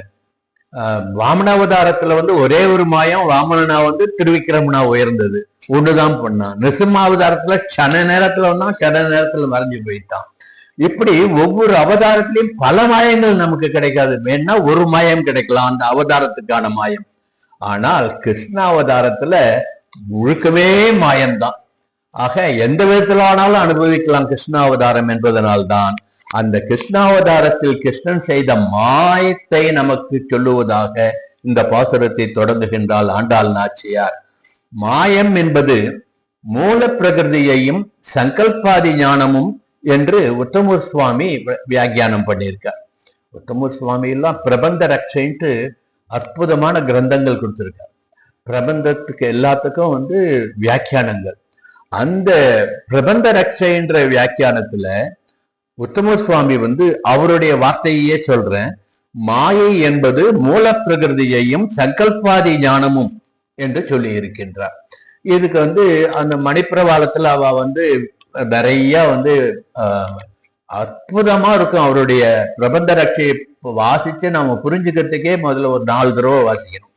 வாமனாவதாரத்துல ஒரே ஒரு மாயம், வாமனா திருவிக்கிரமனா உயர்ந்தது ஒண்ணுதான் பண்ணான். நிருசிம்மாவதாரத்துல சன நேரத்துல வந்தான், சன நேரத்துல மறைஞ்சு போயிட்டான். இப்படி ஒவ்வொரு அவதாரத்திலையும் பல மாயங்கள் நமக்கு கிடைக்காது. வேணா ஒரு மாயம் கிடைக்கலாம், அந்த அவதாரத்துக்கான மாயம். ஆனால் கிருஷ்ணாவதாரத்துல முழுக்கவே மாயம்தான். ஆக எந்த விதத்துல ஆனாலும் அனுபவிக்கலாம் கிருஷ்ணாவதாரம் என்பதனால்தான் அந்த கிருஷ்ணாவதாரத்தில் கிருஷ்ணன் செய்த மாயத்தை நமக்கு சொல்லுவதாக இந்த பாசுரத்தை தொடங்குகின்றாள் ஆண்டாள் நாச்சியார். மாயம் என்பது மூல பிரகிருதியையும் சங்கல்பாதி ஞானமும் என்று உத்தமூர் சுவாமி வியாக்கியானம் பண்ணியிருக்கார். உத்தமூர் சுவாமி எல்லாம் பிரபந்த ரட்சைன்ட்டு அற்புதமான கிரந்தங்கள் கொடுத்திருக்கார். பிரபந்தத்துக்கு எல்லாத்துக்கும் வியாக்கியானங்கள். அந்த பிரபந்த ரட்சைன்ற வியாக்கியானத்துல உத்தமூர் சுவாமி அவருடைய வார்த்தையே சொல்றேன், மாயை என்பது மூல பிரகிருதியையும் சங்கல்பாதி ஞானமும் என்று சொல்லி இருக்கின்றார். இதுக்கு அந்த மணிப்பிரவாளத்துல அவ நிறைய அற்புதமா இருக்கும். அவருடைய பிரபந்த ரட்சையை வாசிச்சு நாம புரிஞ்சுக்கிறதுக்கே முதல்ல ஒரு 4 தடவை வாசிக்கணும்.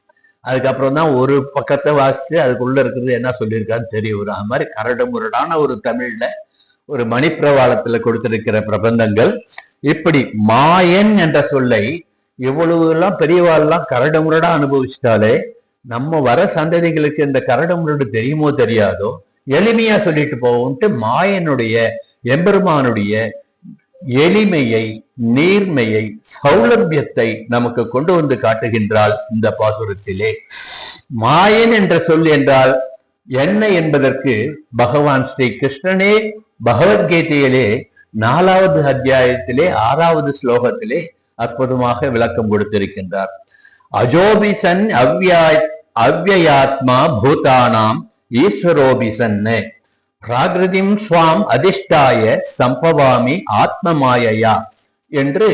அதுக்கப்புறம் தான் ஒரு பக்கத்தை வாசிச்சு அதுக்குள்ள இருக்கிறது என்ன சொல்லியிருக்கான்னு தெரிய வரும். அது மாதிரி கரடு முரடான ஒரு தமிழ்ல ஒரு மணிப்பிரவாளத்துல கொடுத்திருக்கிற பிரபந்தங்கள். இப்படி மாயன் என்ற சொல்லை இவ்வளவு எல்லாம் பெரியவாள்லாம் கரடு முரடா அனுபவிச்சிட்டாலே நம்ம வர சந்ததிகளுக்கு இந்த கரடு முரடு தெரியுமோ தெரியாதோ எளிமையா சொல்லிட்டு போவோம்ட்டு மாயனுடைய எம்பெருமானுடைய எளிமையை, நீர்மையை, சௌலபியத்தை நமக்கு கொண்டு வந்து காட்டுகின்றாள் இந்த பாசுரத்திலே. மாயன் என்ற சொல் என்றால் என்ன என்பதற்கு பகவான் ஸ்ரீ கிருஷ்ணனே பகவத்கீதையிலே 4வது அத்தியாயத்திலே 6வது ஸ்லோகத்திலே அற்புதமாக விளக்கம் கொடுத்திருக்கின்றார். அஜோபிசன் அவ்யயாத்மா பூதானாம் ஈஸ்வரோபிசன் பிராகிருதிம் ஸ்வாம் அதிஷ்டாய சம்பவாமி ஆத்மமாயையா என்று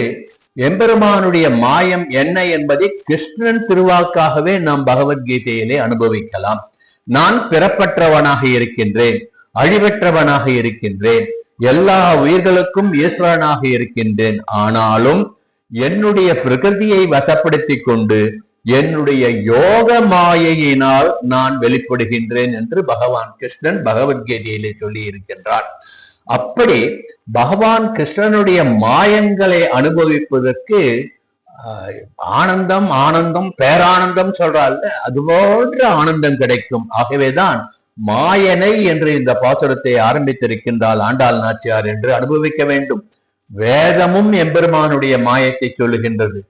எம்பெருமானுடைய மாயம் என்ன என்பதை கிருஷ்ணன் திருவாக்காகவே நாம் பகவத்கீதையிலே அனுபவிக்கலாம். நான் பிறப்பற்றவனாக இருக்கின்றேன், அழிவற்றவனாக இருக்கின்றேன், எல்லா உயிர்களுக்கும் ஈஸ்வரனாக இருக்கின்றேன். ஆனாலும் என்னுடைய பிரகிருதியை வசப்படுத்தி கொண்டு என்னுடைய யோக மாயையினால் நான் வெளிப்படுகின்றேன் என்று பகவான் கிருஷ்ணன் பகவத்கீதையிலே சொல்லி இருக்கின்றார். அப்படி பகவான் கிருஷ்ணனுடைய மாயங்களை அனுபவிப்பதற்கு ஆனந்தம் ஆனந்தம் பேரானந்தம் சொல்றாள், அது போன்ற ஆனந்தம் கிடைக்கும். ஆகவேதான் மாயனை என்று இந்த பாசுரத்தை ஆரம்பித்திருக்கின்றால் ஆண்டாள் நாச்சியார் என்று அனுபவிக்க வேண்டும். வேதமும் எம்பெருமானுடைய மாயத்தை சொல்லுகின்றது.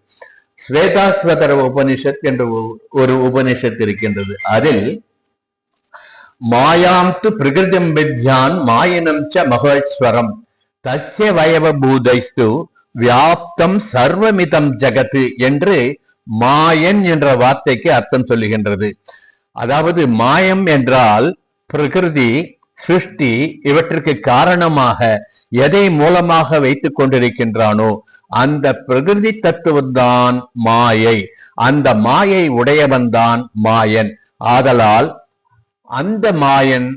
ஸ்வேதாஸ்வதர உபனிஷத் என்ற ஒரு உபனிஷத் இருக்கின்றது. அதில் மாயாம் து பிரகிருதம் வித்யான் மாயனம் ச மகேஸ்வரம் தஸ்ய வயவபூதைஸ்து வியாப்தம் சர்வமிதம் ஜகத்து என்று மாயன் என்ற வார்த்தைக்கு அர்த்தம் சொல்லுகின்றது. அதாவது மாயம் என்றால் பிரகிருதி, சிருஷ்டி இவற்றிற்கு காரணமாக எதை மூலமாக வைத்துக் கொண்டிருக்கின்றானோ அந்த பிரகிருதி தத்துவம்தான் மாயை. அந்த மாயை உடையவன்தான் மாயன். ஆதலால் அந்த மாயன்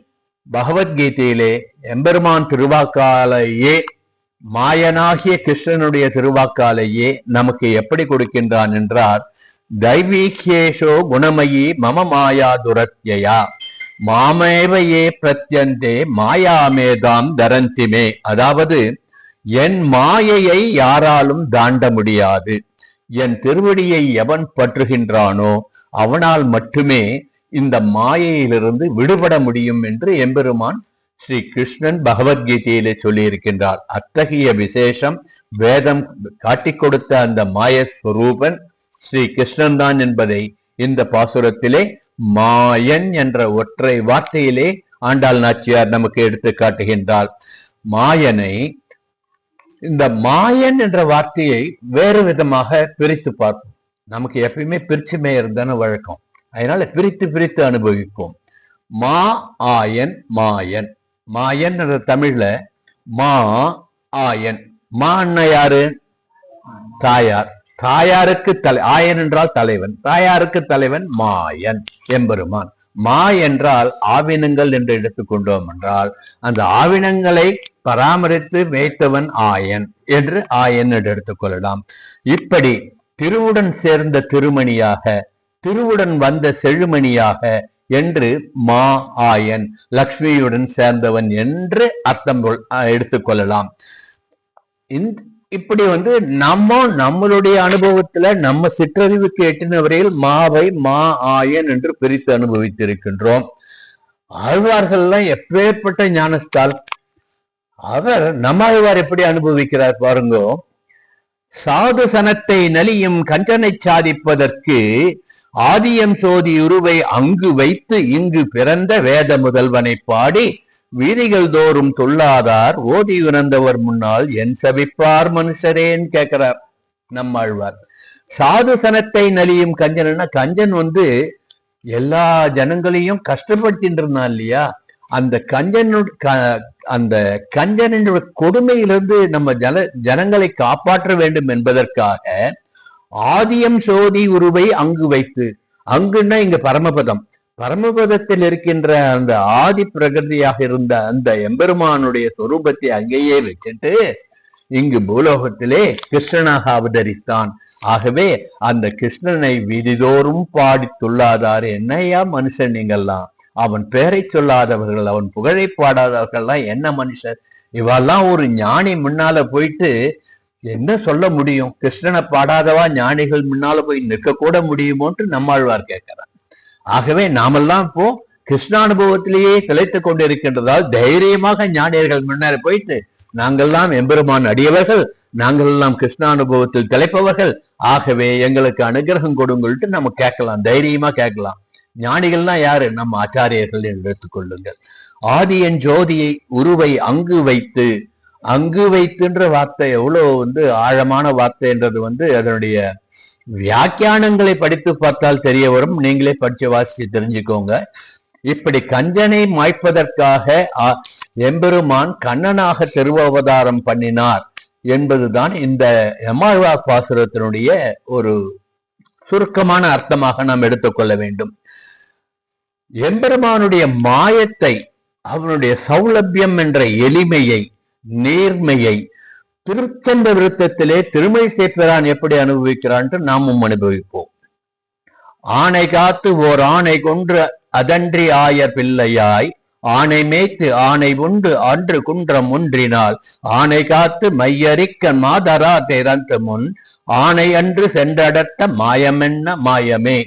பகவத்கீதையிலே எம்பெருமான் திருவாக்காலேயே, மாயனாகிய கிருஷ்ணனுடைய திருவாக்காலேயே நமக்கு எப்படி கொடுக்கின்றான் என்றார், தைவீகேஷோ குணமயி மம மாயா துரத்யா மாமேவையே பிரத்யந்தே மாயாமேதாம் தரந்திமே. அதாவது என் மாயையை யாராலும் தாண்ட முடியாது. என் திருவடியை எவன் பற்றுகின்றானோ அவனால் மட்டுமே இந்த மாயையிலிருந்து விடுபட முடியும் என்று எம்பெருமான் ஸ்ரீ கிருஷ்ணன் பகவத்கீதையிலே சொல்லி இருக்கின்றார். அத்தகைய விசேஷம் வேதம் காட்டிக் கொடுத்த அந்த மாயஸ்வரூபன் ஸ்ரீ கிருஷ்ணன் தான் என்பதை இந்த பாசுரத்திலே மாயன் என்ற ஒற்றை வார்த்தையிலே ஆண்டாள் நாச்சியார் நமக்கு எடுத்து காட்டுகின்றாள். மாயனை, இந்த மாயன் என்ற வார்த்தையை வேறு விதமாக பிரித்து பார்ப்போம். நமக்கு எப்பயுமே பிரிச்சு மேயர்தான வழக்கம். அதனால பிரித்து பிரித்து அனுபவிப்போம். மா ஆயன் மாயன். மாயன் என்ற தமிழ்ல மா ஆயன். மா அண்ணா யாரு? தாயார். தாயாருக்கு ஆயன் என்றால் தலைவன், தாயாருக்கு தலைவன் மாயன் எம்பெருமான். மா என்றால் ஆவினங்கள் என்று எடுத்துக்கொண்டோம் என்றால் அந்த ஆவினங்களை பராமரித்து வைத்தவன் ஆயன் என்று ஆயன் என்று எடுத்துக்கொள்ளலாம். இப்படி திருவுடன் சேர்ந்த திருமணியாக, திருவுடன் வந்த செழுமணியாக என்று மா ஆயன், லக்ஷ்மியுடன் சேர்ந்தவன் என்று அர்த்தம் எடுத்துக்கொள்ளலாம். இப்படி நம்மளுடைய அனுபவத்துல நம்ம சிற்றறிவுக்கு எட்டின வரையில் மாவை மா ஆயன் என்று பிரித்து அனுபவித்திருக்கின்றோம். ஆழ்வார்கள்லாம் எப்பேற்பட்ட ஞானஸ்தால். அவர் நம்மாழ்வார் எப்படி அனுபவிக்கிறார் பாருங்க. சாது சனத்தை நலியும் கஞ்சனை சாதிப்பதற்கு ஆதியம் சோதி உருவை அங்கு வைத்து இங்கு பிறந்த வேத முதல்வனை பாடி வீதிகள் தோறும் தொல்லாதார் ஓதி உணர்ந்தவர் முன்னால் என் சபிப்பார் மனுஷரேன்னு கேட்கிறார் நம்மாழ்வார். சாது சனத்தை நலியும் கஞ்சனா, கஞ்சன் எல்லா ஜனங்களையும் கஷ்டப்படுத்திட்டு இருந்தான் இல்லையா? அந்த கஞ்சனுடைய கொடுமையிலிருந்து நம்ம ஜனங்களை காப்பாற்ற வேண்டும் என்பதற்காக ஆதியம் சோதி உருவை அங்கு வைத்து, அங்குன்னா இங்க பரமபதம், பரமபதத்தில் இருக்கின்ற அந்த ஆதி பிரகிருதியாக இருந்த அந்த எம்பெருமானுடைய சொரூபத்தை அங்கேயே வச்சுட்டு இங்கு பூலோகத்திலே கிருஷ்ணனாக அவதரித்தான். ஆகவே அந்த கிருஷ்ணனை வீதிதோறும் பாடி துள்ளாதாரு. என்னையா மனுஷன் நீங்கள்லாம், அவன் பெயரை சொல்லாதவர்கள், அவன் புகழை பாடாதவர்கள்லாம் என்ன மனுஷர்? இவெல்லாம் ஒரு ஞானி முன்னால போயிட்டு என்ன சொல்ல முடியும்? கிருஷ்ணனை பாடாதவா ஞானிகள் முன்னால போய் நிற்க கூட முடியுமோன்ட்டு நம்மாழ்வார் கேட்கிறார். ஆகவே நாமெல்லாம் இப்போ கிருஷ்ணானுபவத்திலேயே திளைத்து கொண்டிருக்கின்றதால் தைரியமாக ஞானியர்கள் முன்னாடி போயிட்டு நாங்கள்லாம் எம்பெருமான் அடியவர்கள், நாங்கள் எல்லாம் கிருஷ்ணானுபவத்தில் திளைப்பவர்கள், ஆகவே எங்களுக்கு அனுகிரகம் கொடுங்கள்ட்டு நம்ம கேட்கலாம், தைரியமா கேட்கலாம். ஞானிகள்லாம் யாரு? நம்ம ஆச்சாரியர்கள் என்று எடுத்துக்கொள்ளுங்கள். ஆதியன் ஜோதியை உருவை அங்கு வைத்து, அங்கு வைத்துன்ற வார்த்தை எவ்வளவு ஆழமான வார்த்தைன்றது அதனுடைய வியாக்கியானங்களை படித்து பார்த்தால் தெரிய வரும். நீங்களே படிச்சு வாசிச்சு தெரிஞ்சுக்கோங்க. இப்படி கஞ்சனை மாய்ப்பதற்காக எம்பெருமான் கண்ணனாக திருவவதாரம் பண்ணினார் என்பதுதான் இந்த எம்மாழ்வார் பாசுரத்தினுடைய ஒரு சுருக்கமான அர்த்தமாக நாம் எடுத்துக்கொள்ள வேண்டும். எம்பெருமானுடைய மாயத்தை, அவனுடைய சௌலபியம் என்ற எளிமையை, நேர்மையை திருச்சந்த விருத்தத்திலே திருமழி சேப்பிரான் எப்படி அனுபவிக்கிறான் நாமும் அனுபவிப்போம். ஆணை காத்து ஓர் ஆணை கொன்று அதன்றி ஆயர் பிள்ளையாய், ஆணை மேய்த்து ஆணை உண்டு அன்று குன்றம் ஒன்றினால், ஆணை காத்து மையரிக்க மாதரா திறந்த முன், ஆணை அன்று சென்றடத்த மாயமென்ன மாயமே.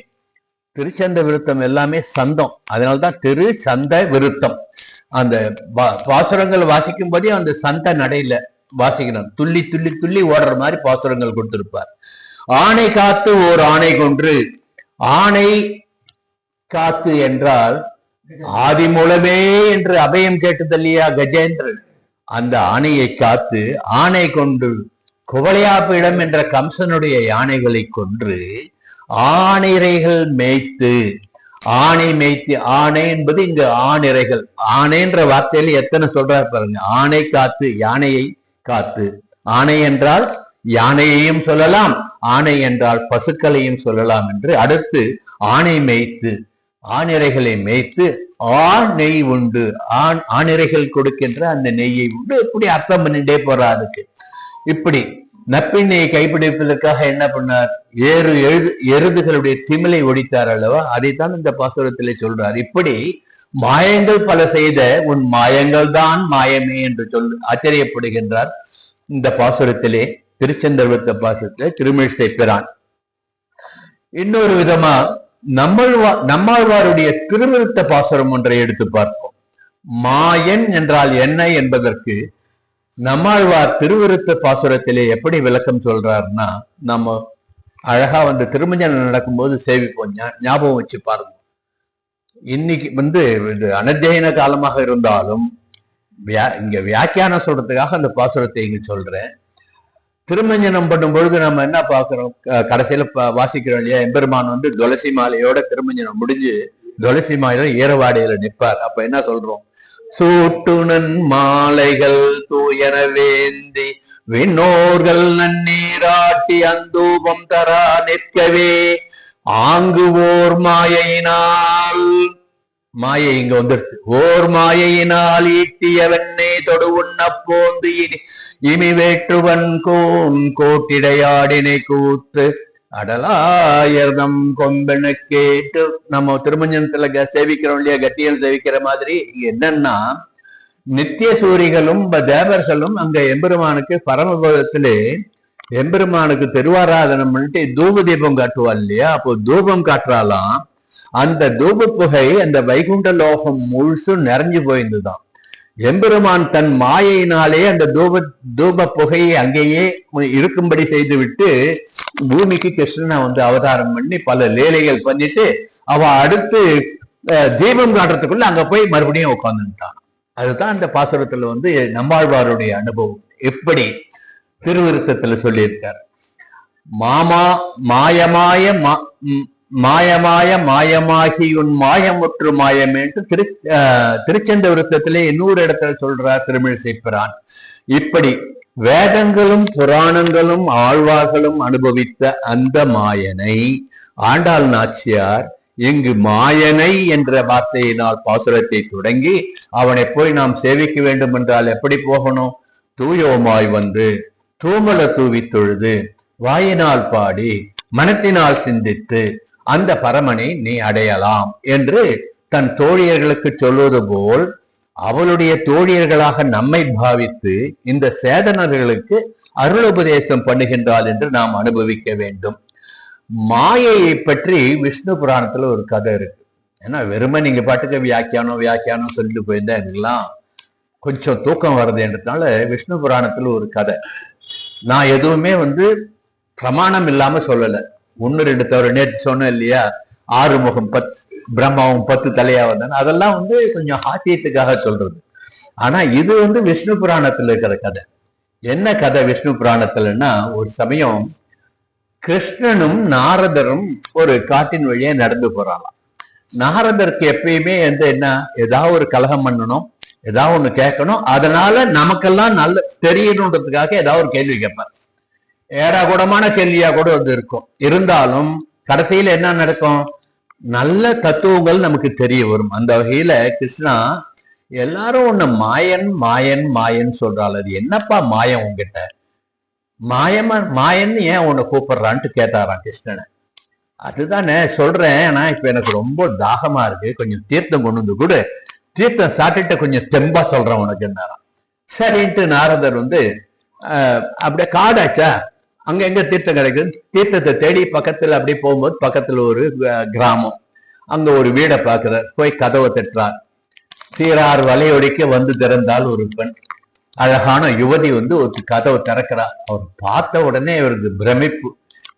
திருச்சந்த விருத்தம் எல்லாமே சந்தம், அதனால்தான் திரு சந்த விருத்தம். அந்த பாசுரங்கள் வாசிக்கும் போதே அந்த சந்த நடையில வாசிக்கணும். துள்ளி துள்ளி துள்ளி ஓடுற மாதிரி பாசுரங்கள் கொடுத்திருப்பார். ஆணை காத்து ஓர் ஆணை கொன்று, ஆணை காத்து என்றால் ஆதி மூலமே என்று அபயம் கேட்டதில்லையா கஜேந்திரன்? அந்த ஆணையை காத்து ஆணை கொண்டு குவளையாப்பிடம் என்ற கம்சனுடைய யானைகளை கொன்று ஆணிரைகள் மேய்த்து, ஆணை மேய்த்து, ஆணை என்பது இங்கு ஆணிரைகள். ஆணைன்ற வார்த்தையில எத்தனை சொல்றாரு பாருங்க. ஆணை காத்து, யானையை காத்து. ஆணை என்றால் யானையையும் சொல்லலாம், ஆணை என்றால் பசுக்களையும் சொல்லலாம் என்று. அடுத்து ஆணை மேய்த்து, ஆணிரைகளை மேய்த்து நெய் உண்டு, ஆணிரைகள் கொடுக்கின்ற அந்த நெய்யை உண்டு. இப்படி அர்த்தம் பண்ணிட்டே போறா. அதுக்கு இப்படி நப்பிண்ணையை கைப்பிடிப்பதற்காக என்ன பண்ணார்? எருதுகளுடைய திமிலை ஒடித்தார் அல்லவா? அதைத்தான் இந்த பாசுரத்திலே சொல்றார். இப்படி மாயங்கள் பல செய்த உன் மாயங்கள் தான் மாயமே என்று ஆச்சரியப்படுகின்றார் இந்த பாசுரத்திலே, திருச்செந்தவிருத்த பாசுரத்திலே திருமிழ் சேப்பிரான். இன்னொரு விதமா நம்மாழ்வாருடைய திருவிருத்த பாசுரம் ஒன்றை எடுத்து பார்ப்போம். மாயன் என்றால் என்ன என்பதற்கு நம்மாழ்வார் திருவிருத்த பாசுரத்திலே எப்படி விளக்கம் சொல்றாருன்னா, நம்ம அழகா திருமஞ்சனம் நடக்கும்போது சேவிப்போம். ஞாபகம் வச்சு பாருங்க. இன்னைக்கு இது அனத்தியன காலமாக இருந்தாலும் இங்க வியாக்கியானம் சொல்றதுக்காக அந்த பாசுரத்தை இங்க சொல்றேன். திருமஞ்சனம் பண்ணும் பொழுது நம்ம என்ன பாக்குறோம்? கடைசியில வாசிக்கிறோம் இல்லையா? எம்பெருமான் துளசி மாலையோட திருமஞ்சனம் முடிஞ்சு துளசி மாலையில ஈரவாடையில நிற்பார். அப்ப என்ன சொல்றோம்? சூட்டுனன் மாலைகள் தூயன வேந்தி விண்ணோர்கள் நன்னீராட்டி அந்தூபம் தரா நிற்கவே, ஆங்குவோர் மாயையினால், மாயை இங்க வந்துருச்சு, ஓர் மாயையினால் ஈட்டிய வெண்ணை தொடு உண்ண போந்து இமி வேற்றுவன் கோட்டிடையாடினை கூத்து அடலாயர்தம் கொம்பென கேட்டு. நம்ம திருமஞ்சனத்துல சேவிக்கிறோம் இல்லையா? கட்டியல் சேவிக்கிற மாதிரி. என்னன்னா, நித்திய சூரிகளும் தேவர்களும் அங்க எம்பெருமானுக்கு பரமபதத்திலே எம்பெருமானுக்கு திருவாராதனம் பண்ணிட்டு தூப தீபம் காட்டுவாள் இல்லையா? அப்போ தூபம் காட்டுறாலாம். அந்த தூப புகை அந்த வைகுண்ட லோகம் முழுசும் நிறைஞ்சு போயிருந்துதான். எம்பெருமான் தன் மாயையினாலே அந்த தூப புகையை அங்கேயே இருக்கும்படி செய்து விட்டு பூமிக்கு கிருஷ்ணனை அவதாரம் பண்ணி பல லீலைகள் பண்ணிட்டு அவ அடுத்து தீபம் காட்டுறதுக்குள்ள அங்க போய் மறுபடியும் உட்கார்ந்துட்டான். அதுதான் அந்த பாசுரத்துல நம்மாழ்வாருடைய அனுபவம். எப்படி திருவிருத்தத்துல சொல்லியிருக்கார். மாயமாய மாயமாகி உன் மாயமுற்று மாயமேன்ட்டு திருச்செந்த விருத்தத்திலே இன்னொரு இடத்துல சொல்றார் திருமிழ் சேப்பிரான். இப்படி வேதங்களும் புராணங்களும் ஆழ்வார்களும் அனுபவித்த அந்த மாயனை ஆண்டாள் நாச்சியார் இங்கு மாயனை என்ற வார்த்தையினால் பாசுரத்தை தொடங்கி அவனை போய் நாம் சேவிக்க வேண்டும் என்றால் எப்படி போகணும்? தூயோமாய் வந்து தூமல தூவி தொழுது வாயினால் பாடி மனத்தினால் சிந்தித்து அந்த பரமனை நீ அடையலாம் என்று தன் தோழியர்களுக்கு சொல்வது போல் அவளுடைய தோழியர்களாக நம்மை பாவித்து இந்த சேதனர்களுக்கு அருளுபதேசம் பண்ணுகின்றாள் என்று நாம் அனுபவிக்க வேண்டும். மாயையை பற்றி விஷ்ணு புராணத்துல ஒரு கதை இருக்கு. ஏன்னா வெறுமை நீங்க பாட்டுக்கு வியாக்கியானம் சொல்லிட்டு போயிருந்தா எனக்குலாம் கொஞ்சம் தூக்கம் வருதுன்றதுனால விஷ்ணு புராணத்துல ஒரு கதை. நான் எதுவுமே பிரமாணம் இல்லாம சொல்லல. 1-2 தவிர நேற்று சொன்னேன் இல்லையா, 6 முகம் 10 பிரம்மாவும் 10 தலையா வந்தாங்க. அதெல்லாம் கொஞ்சம் ஹாத்தியத்துக்காக சொல்றது. ஆனா இது விஷ்ணு புராணத்துல இருக்கிற கதை. என்ன கதை விஷ்ணு புராணத்துலன்னா, ஒரு சமயம் கிருஷ்ணனும் நாரதரும் ஒரு காட்டின் வழியா நடந்து போறாங்களாம். நாரதருக்கு எப்பயுமே என்ன ஏதாவது ஒரு கலகம் பண்ணணும், ஏதாவது ஒண்ணு கேட்கணும், அதனால நமக்கெல்லாம் நல்ல தெரியணுன்றதுக்காக ஏதாவது ஒரு கேள்வி கேட்பார். ஏடா கூடமான கேள்வியா கூட இருக்கும். இருந்தாலும் கடைசியில என்ன நடக்கும், நல்ல தத்துவங்கள் நமக்கு தெரிய வரும். அந்த வகையில கிருஷ்ணா எல்லாரும் உன்னை மாயன் மாயன் மாயன் சொல்றாள். அது என்னப்பா மாயம் உங்ககிட்ட? மாயன்னு ஏன் உன்னை கூப்பிடுறான்ட்டு கேட்டாராம் கிருஷ்ணனை. அதுதானே சொல்றேன், ஆனா இப்ப எனக்கு ரொம்ப தாகமா இருக்கு, கொஞ்சம் தீர்த்தம் கொண்டு வந்து கூட, தீர்த்தம் சாப்பிட்டுட்டு கொஞ்சம் தெம்பா சொல்றேன் உனக்குன்னாராம். சரின்ட்டு நாரதர் அப்படியே காடாச்சா, அங்க எங்க தீர்த்தம் கிடைக்குது, தீர்த்தத்தை தேடி பக்கத்துல அப்படியே போகும்போது பக்கத்துல ஒரு கிராமம், அங்க ஒரு வீடை பாக்குறார். போய் கதவை தட்டுறார். சீரார் வலையொடிக்க வந்து திறந்தால் ஒரு பெண், அழகான யுவதி ஒரு கதவை திறக்கிறார். அவர் பார்த்த உடனே அவருக்கு பிரமிப்பு.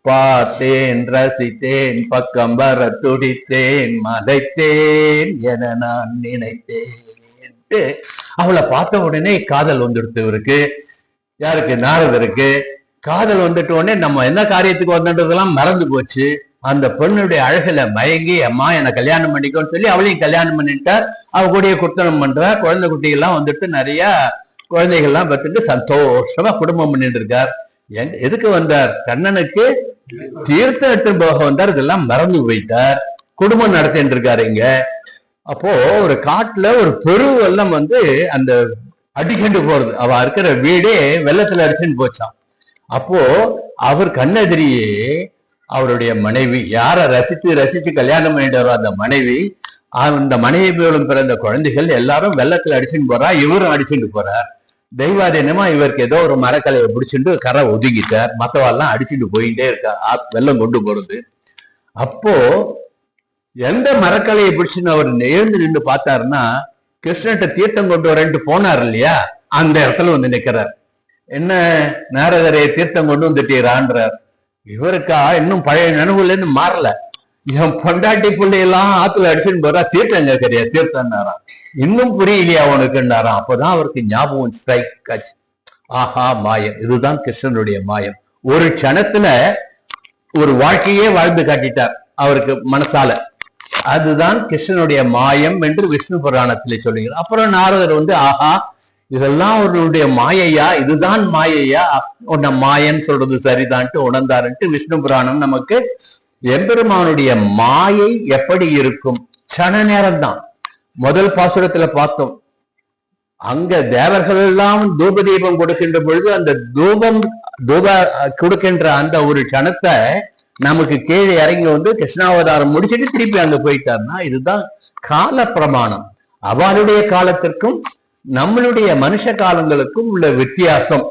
பார்த்தேன், ரசித்தேன், பக்கம் வர துடித்தேன், மதைத்தேன் என நான் நினைத்தேன். அவளை பார்த்த உடனே காதல் வந்துடுத்து இவருக்கு. யாருக்கு? நாரதருக்கு. காதல் வந்துட்ட உடனே நம்ம என்ன காரியத்துக்கு வந்ததுலாம் மறந்து போச்சு. அந்த பெண்ணுடைய அழகுல மயங்கி, அம்மா என்னை கல்யாணம் பண்ணிக்கோன்னு சொல்லி அவளையும் கல்யாணம் பண்ணிட்டார். அவ கூடிய குர்த்தனம் பண்றார். குழந்தை குட்டிகள்லாம் நிறைய குழந்தைகள்லாம் பார்த்துட்டு சந்தோஷமா குடும்பம் பண்ணிட்டு இருக்கார். எதுக்கு வந்தார்? கண்ணனுக்கு தீர்த்தம் எடுத்து போக வந்தார். இதெல்லாம் மறந்து போயிட்டார். குடும்பம் நடத்திட்டு இருக்காரு இங்க. அப்போ ஒரு காட்டுல ஒரு பெருவெல்லாம் அந்த அடிச்சுட்டு போறது. அவ இருக்கிற வீடே வெள்ளத்துல அடிச்சுட்டு போச்சான். அப்போ அவர் கண்ணெதிரியே அவருடைய மனைவி, யார ரசிச்சு ரசிச்சு கல்யாணம் பண்ணிட்டு வர அந்த மனைவி, அந்த மனைவி மூலம் பிறந்த குழந்தைகள் எல்லாரும் வெள்ளத்துல அடிச்சுட்டு போறா. இவரும் அடிச்சுட்டு போறார். தெய்வாதீனமா இவருக்கு ஏதோ ஒரு மரக்கலையை பிடிச்சிட்டு கரை ஒதுங்கிட்டார். மத்தவாள்லாம் அடிச்சுட்டு போயிட்டே இருக்கா, வெள்ளம் கொண்டு போறது. அப்போ எந்த மரக்கலையை பிடிச்சுன்னு அவர் எழுந்து நின்று பார்த்தாருன்னா, கிருஷ்ணன்ட்ட தீர்த்தம் கொண்டு வரேன்ட்டு போனார் இல்லையா, அந்த இடத்துல நிக்கிறார். என்ன நாரதரை தீர்த்தம் கொண்டு வந்துட்டீரான்றார். இவருக்கா இன்னும் பழைய நினைவுல இருந்து மாறல. என் பொண்டாட்டி பிள்ளையெல்லாம் ஆத்துல அடிச்சுன்னு போறா, தீர்த்தம் கேட்கறியா? தீர்த்தம்னாராம். இன்னும் புரியலையா உனக்குன்னாராம். அப்பதான் அவருக்கு ஞாபகம் ஸ்ட்ரைக் ஆச்சு. ஆஹா, மாயம். இதுதான் கிருஷ்ணனுடைய மாயம். ஒரு க்ஷணத்துல ஒரு வாழ்க்கையே வாழ்ந்து காட்டிட்டார் அவருக்கு மனசால. அதுதான் கிருஷ்ணனுடைய மாயம் என்று விஷ்ணு புராணத்திலே சொல்லுகிறார். அப்புறம் நாரதர் ஆஹா, இதெல்லாம் அவர்களுடைய மாயையா, இதுதான் மாயையா, உன்ன மாயன்னு சொல்றது சரிதான்ட்டு உணர்ந்தாருன்ட்டு விஷ்ணு புராணம் நமக்கு எம்பெருமானுடைய மாயை எப்படி இருக்கும் சன நேரம்தான். முதல் பாசுரத்துல பார்த்தோம். அங்க தேவர்கள் எல்லாம் தூப தீபம் கொடுக்கின்ற பொழுது அந்த தூப கொடுக்கின்ற அந்த ஒரு கணத்தை நமக்கு கீழே இறங்கி கிருஷ்ணாவதாரம் முடிச்சுட்டு திருப்பி அங்க போயிட்டாருன்னா இதுதான் கால பிரமாணம். அவளுடைய காலத்திற்கும் நம்மளுடைய மனுஷ காலங்களுக்கும் உள்ள வித்தியாசம்.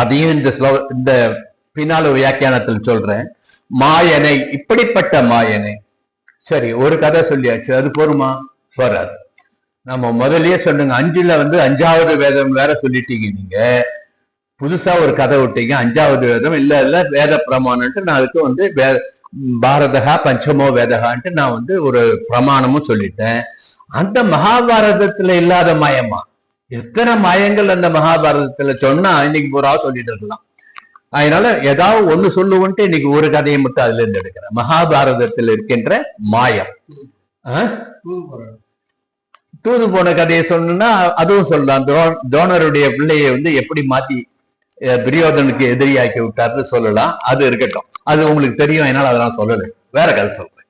அதையும் இந்த பின்னால வியாக்கியானத்தில் சொல்றேன். மாயனை, இப்படிப்பட்ட மாயனை. சரி, ஒரு கதை சொல்லியாச்சு, அது போருமா? போறாது. நம்ம முதல்லயே சொன்னங்க, 5ல 5வது வேதம் வேற சொல்லிட்டீங்க. நீங்க புதுசா ஒரு கதை விட்டீங்க, 5வது வேதம் இல்ல வேத பிரமாணம்ட்டு. நான் அதுக்கு பாரதகா பஞ்சமோ வேதகான்ட்டு நான் ஒரு பிரமாணமும் சொல்லிட்டேன். அந்த மகாபாரதத்துல இல்லாத மாயமா? எத்தனை மாயங்கள் அந்த மகாபாரதத்துல சொன்னா இன்னைக்கு பூரா சொல்லிட்டு இருக்கலாம். அதனால ஏதாவது ஒண்ணு சொல்லுவோன்ட்டு இன்னைக்கு ஒரு கதையை மட்டும் அதுல இருந்து எடுக்கிறேன். மகாபாரதத்தில் இருக்கின்ற மாயம். தூது போன கதையை சொன்னா அதுவும் சொல்லலாம். துரோணருடைய பிள்ளையை எப்படி மாத்தி துரியோதனுக்கு எதிரியாக்கி விட்டார்னு சொல்லலாம். அது இருக்கட்டும், அது உங்களுக்கு தெரியும். அதனால அதெல்லாம் சொல்லலை. வேற கதை சொல்றேன்.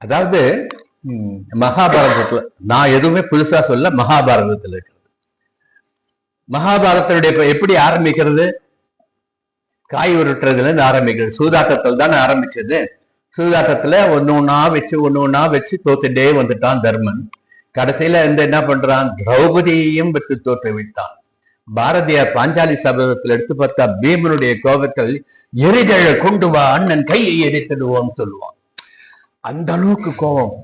அதாவது மகாபாரதத்துல, நான் எதுவுமே புதுசா சொல்ல, மகாபாரதத்துல இருக்கிறது. மகாபாரதத்துடைய எப்படி ஆரம்பிக்கிறது? காய் உருட்டுறதுல இருந்து ஆரம்பிக்கிறது. சூதாட்டத்தில் தானே ஆரம்பிச்சது. சூதாட்டத்துல ஒன்னு ஒன்னா வச்சு தோத்துட்டே வந்துட்டான் தர்மன். கடைசியில என்ன பண்றான்? திரௌபதியையும் வச்சு தோற்று விட்டான். பாரதியார் பாஞ்சாலி சபதத்தில் எடுத்து பார்த்தா பீமனுடைய கோபத்தில் எரிதழ கொண்டு வா, அண்ணன் கையை எரித்திடுவோம் சொல்லுவான். அந்த அளவுக்கு கோபம்.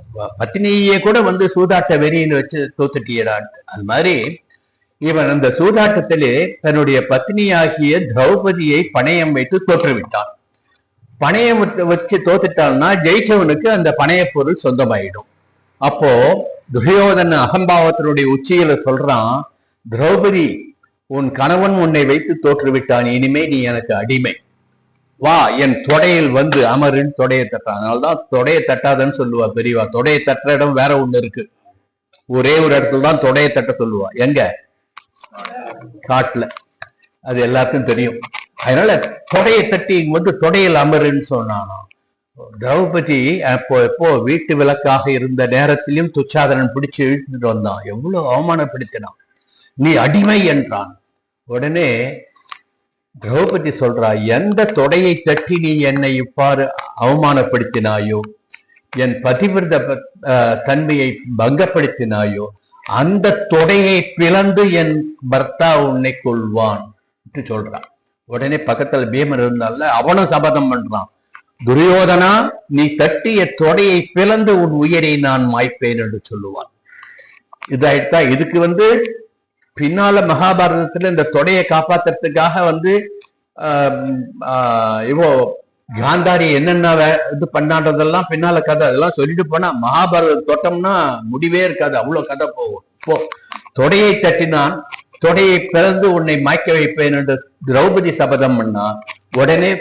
பத்தினியே கூட சூதாட்ட வெறியின்னு வச்சு தோத்துட்டியடான். அது மாதிரி இவன் அந்த சூதாட்டத்திலே தன்னுடைய பத்னியாகிய திரௌபதியை பணயம் வைத்து தோற்றுவிட்டான். பணையம் வச்சு தோத்துட்டான்னா ஜெயிச்சவனுக்கு அந்த பணைய பொருள் சொந்தமாயிடும். அப்போ துரியோதன அகம்பாவத்தினுடைய உச்சியில சொல்றான், திரௌபதி, உன் கணவன் உன்னை வைத்து தோற்றுவிட்டான், இனிமே நீ எனக்கு அடிமை, வா என் தொடையில் அமருன்னு தொடையை தட்டான். அதனால்தான் தொடையை தட்டாதன்னு சொல்லுவா பெரியவா. தொடையை தட்டுற இடம் வேற ஒண்ணு இருக்கு. ஒரே ஒரு இடத்துல தான் தொடையை தட்ட சொல்லுவா. எங்க? காட்டுல. அது எல்லாருக்கும் தெரியும். அதனால தொடையை தட்டி தொடையில் அமருன்னு சொன்னானோ. திரௌபதி எப்போ வீட்டு விளக்காக இருந்த நேரத்திலும் துச்சாதனன் பிடிச்சு இழுத்துட்டு வந்தான். எவ்வளவு அவமானப்படுத்தினான். நீ அடிமை என்றான். உடனே திரௌபதி சொல்றா, எந்த தொடையை தட்டி நீ என்னை இவ்வாறு அவமானப்படுத்தினாயோ, என் பதிவிரத தன்மையை பங்கப்படுத்தினாயோ, அந்த தொடையை பிளந்து என் பர்த்தா உன்னை கொள்வான் என்று சொல்றான். உடனே பக்கத்துல பீமன் இருந்தால அவனும் சபதம் பண்றான், துரியோதனா, நீ தட்டிய தொடையை பிளந்து உன் உயிரை நான் மாய்ப்பேன் என்று சொல்லுவான். இதாயிட்டா. இதுக்கு பின்னால மகாபாரதத்துல இந்த தொடையை காப்பாத்துறதுக்காக இவோ காந்தாரி என்னென்ன இது பண்ணான்றதெல்லாம் பின்னால கதை. அதெல்லாம் சொல்லிட்டு போனா மகாபாரதம் தொட்டோம்னா முடிவே இருக்காது. அவ்வளவு கதை போகும். இப்போ தொடையை தட்டினான், தொடையை பிறந்து உன்னை மாய்க்க வைப்பேன் என்று திரௌபதி சபதம் பண்ணா. உடனே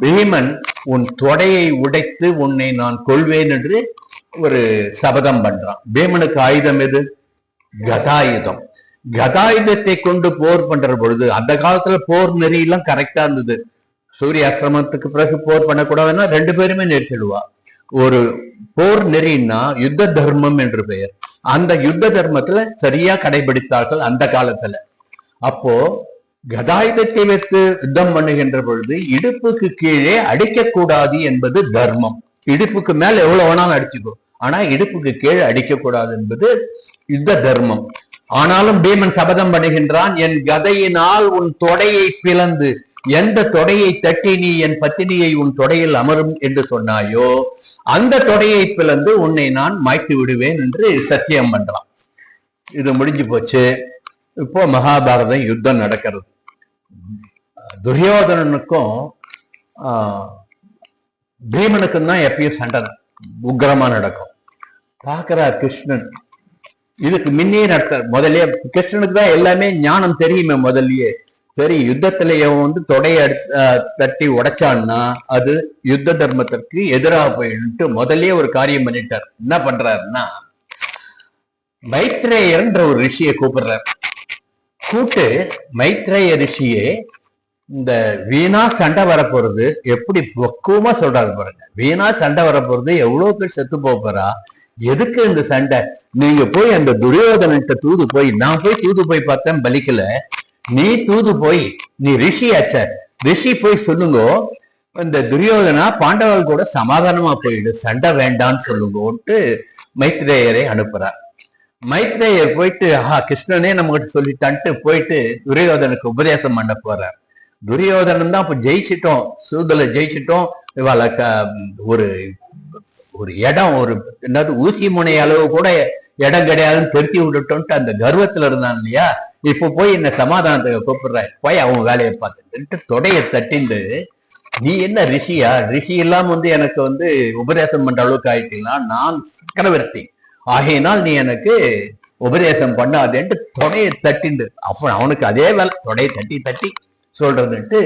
பீமன், உன் தொடையை உடைத்து உன்னை நான் கொள்வேன் என்று ஒரு சபதம் பண்றான். பீமனுக்கு ஆயுதம் எது? கதாயுதம். கதாயுதத்தை கொண்டு போர் பண்ற பொழுது, அந்த காலத்துல போர் நெறியெல்லாம் கரெக்டா இருந்தது. சூரிய அஸ்திரமத்துக்கு பிறகு போர் பண்ணக்கூடாதுன்னா 2 பேருமே நிறுத்திடுவா. ஒரு போர் நெறின்னா யுத்த தர்மம் என்று பெயர். அந்த யுத்த தர்மத்துல சரியா கடைபிடித்தார்கள் அந்த காலத்துல. அப்போ கதாயுதத்தை வைத்து யுத்தம் பண்ணுகின்ற பொழுது இடுப்புக்கு கீழே அடிக்கக்கூடாது என்பது தர்மம். இடுப்புக்கு மேல எவ்வளவு வேணாலும் அடிச்சுக்கோ, ஆனா இடுப்புக்கு கீழே அடிக்கக்கூடாது என்பது யுத்த தர்மம். ஆனாலும் பீமன் சபதம் பண்ணுகின்றான், என் கதையினால் உன் தொடையை பிளந்து, எந்த தொடையை தட்டி நீ என் பத்தினியை உன் தொடையில் அமரும் என்று சொன்னாயோ, அந்த தொடையை பிளந்து உன்னை நான் மாய்த்து விடுவேன் என்று சத்தியம் பண்றான். இது முடிஞ்சு போச்சு. இப்போ மகாபாரதம் யுத்தம் நடக்கிறது. துரியோதனனுக்கும் பீமனுக்கும் தான் எப்பயும் சண்டை உக்கிரமா நடக்கும். பாக்குறார் கிருஷ்ணன். இதுக்கு முன்னே நடத்த முதல்ல கிருஷ்ணனுக்கு தான் எல்லாமே ஞானம் தெரியுமே முதல்லயே. சரி, யுத்தத்துல தொடைய தட்டி உடைச்சான்னா அது யுத்த தர்மத்திற்கு எதிராக போயிட்டு முதல்லயே ஒரு காரியம் பண்ணிட்டார். என்ன பண்றாருன்னா, மைத்ரேயர்ன்ற ஒரு ரிஷியை கூப்பிடுறார். கூட்டு மைத்ரேய ரிஷியே, இந்த வீணா சண்டை வரப்போறது எப்படி பக்குவமா சொல்றாரு பாருங்க. வீணா சண்டை வரப்போறது, எவ்வளவு பேர் செத்து போறா, எதுக்கு இந்த சண்டை? நீங்க போய் அந்த துரியோதனன்ட்ட தூது போய், நான் போய் தூது போய் பார்த்தேன் பலிக்கல, நீ தூது போய், நீ ரிஷி ஆச்ச, ரிஷி போய் சொல்லுங்க, இந்த துரியோதனா பாண்டவர்கள் கூட சமாதானமா போயிடு, சண்டை வேண்டான்னு சொல்லுங்கன்ட்டு மைத்ரேயரை அனுப்புறார். மைத்ரேயர் போயிட்டு, கிருஷ்ணனே நம்ம கிட்ட சொல்லிட்டான்ட்டு போயிட்டு துரியோதனுக்கு உபதேசம் பண்ண போறார். துரியோதனன் தான் இப்ப ஜெயிச்சிட்டோம், சூதலை ஜெயிச்சிட்டோம், இவாள ஒரு ஒரு இடம், ஒரு என்னது ஊசி முனை அளவு கூட இடம் கிடையாதுன்னு திருத்தி விட்டுட்டோன்ட்டு அந்த கர்வத்துல இருந்தான் இல்லையா. இப்ப போய் என்ன சமாதானத்துக்கு கூப்பிடுறாய், போய் அவன் வேலையை பார்த்துட்டு தொடைய தட்டிண்டு, நீ என்ன ரிஷியா, ரிஷி எல்லாம் எனக்கு உபதேசம் பண்ற அளவுக்கு ஆயிட்டீங்கன்னா, நான் சக்கரவர்த்தி ஆகையினால் நீ எனக்கு உபதேசம் பண்ணாதேன்ட்டு தொடையை தட்டிண்டு, அப்ப அவனுக்கு அதே வேலை, தொடையை தட்டி தட்டி சொல்றதுன்ட்டு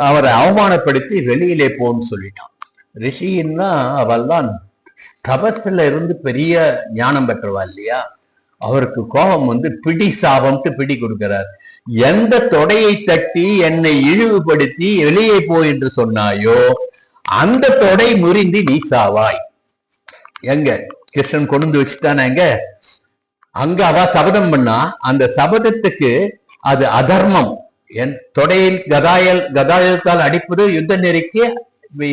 அவரை அவமானப்படுத்தி வெளியிலே போன்னு சொல்லிட்டான். ரிஷின்னா அவள் தான் தபஸ்ல இருந்து பெரிய ஞானம் பெற்றவா இல்லையா. அவருக்கு கோபம் பிடி சாபம்ட்டு பிடி கொடுக்கிறார். எந்த தொடையை தட்டி என்னை இழிவுபடுத்தி வெளியே போ என்று சொன்னாயோ, அந்த தொடை முறிந்து நீ சாவாய். எங்க கிருஷ்ணன் கொண்டு வச்சுட்டானாங்க. அங்க அவ சபதம் பண்ணா, அந்த சபதத்துக்கு அது அதர்மம். என் தொடையில் கதாயத்தால் அடிப்பது யுத்த நெறிக்கு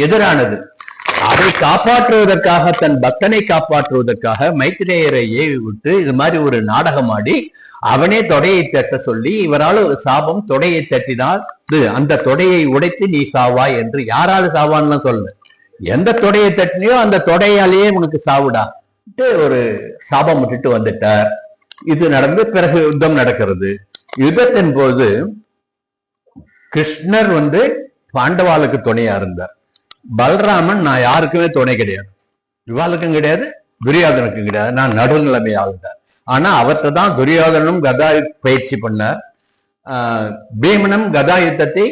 எதிரானது. அதை காப்பாற்றுவதற்காக, தன் பக்தனை காப்பாற்றுவதற்காக மைத்ரேயரை ஏவி விட்டு இது மாதிரி ஒரு நாடகம் ஆடி அவனே தொடையை தட்ட சொல்லி, இவரால் ஒரு சாபம், தொடையை தட்டினால் அந்த தொடையை உடைத்து நீ சாவாய் என்று. யாரால சாவான்னு சொல்லு, எந்த தொடையை தட்டினியோ அந்த தொடையாலேயே உனக்கு சாவுடா ஒரு சாபம் விட்டுட்டு வந்துட்டார். இது நடந்து பிறகு யுத்தம் நடக்கிறது. யுத்தத்தின் போது கிருஷ்ணர் பாண்டவாளுக்கு துணையா இருந்தார். பல்ராமன் நான் யாருக்குமே துணை கிடையாது, இவாளுக்கும் கிடையாது, துரியோதனுக்கும் கிடையாது, நான் நடுநிலைமை ஆளுந்தார். ஆனா அவர்கிட்ட தான் துரியோதனும் கதா பயிற்சி பண்ணார். பீமனும் கதா யுத்தத்தை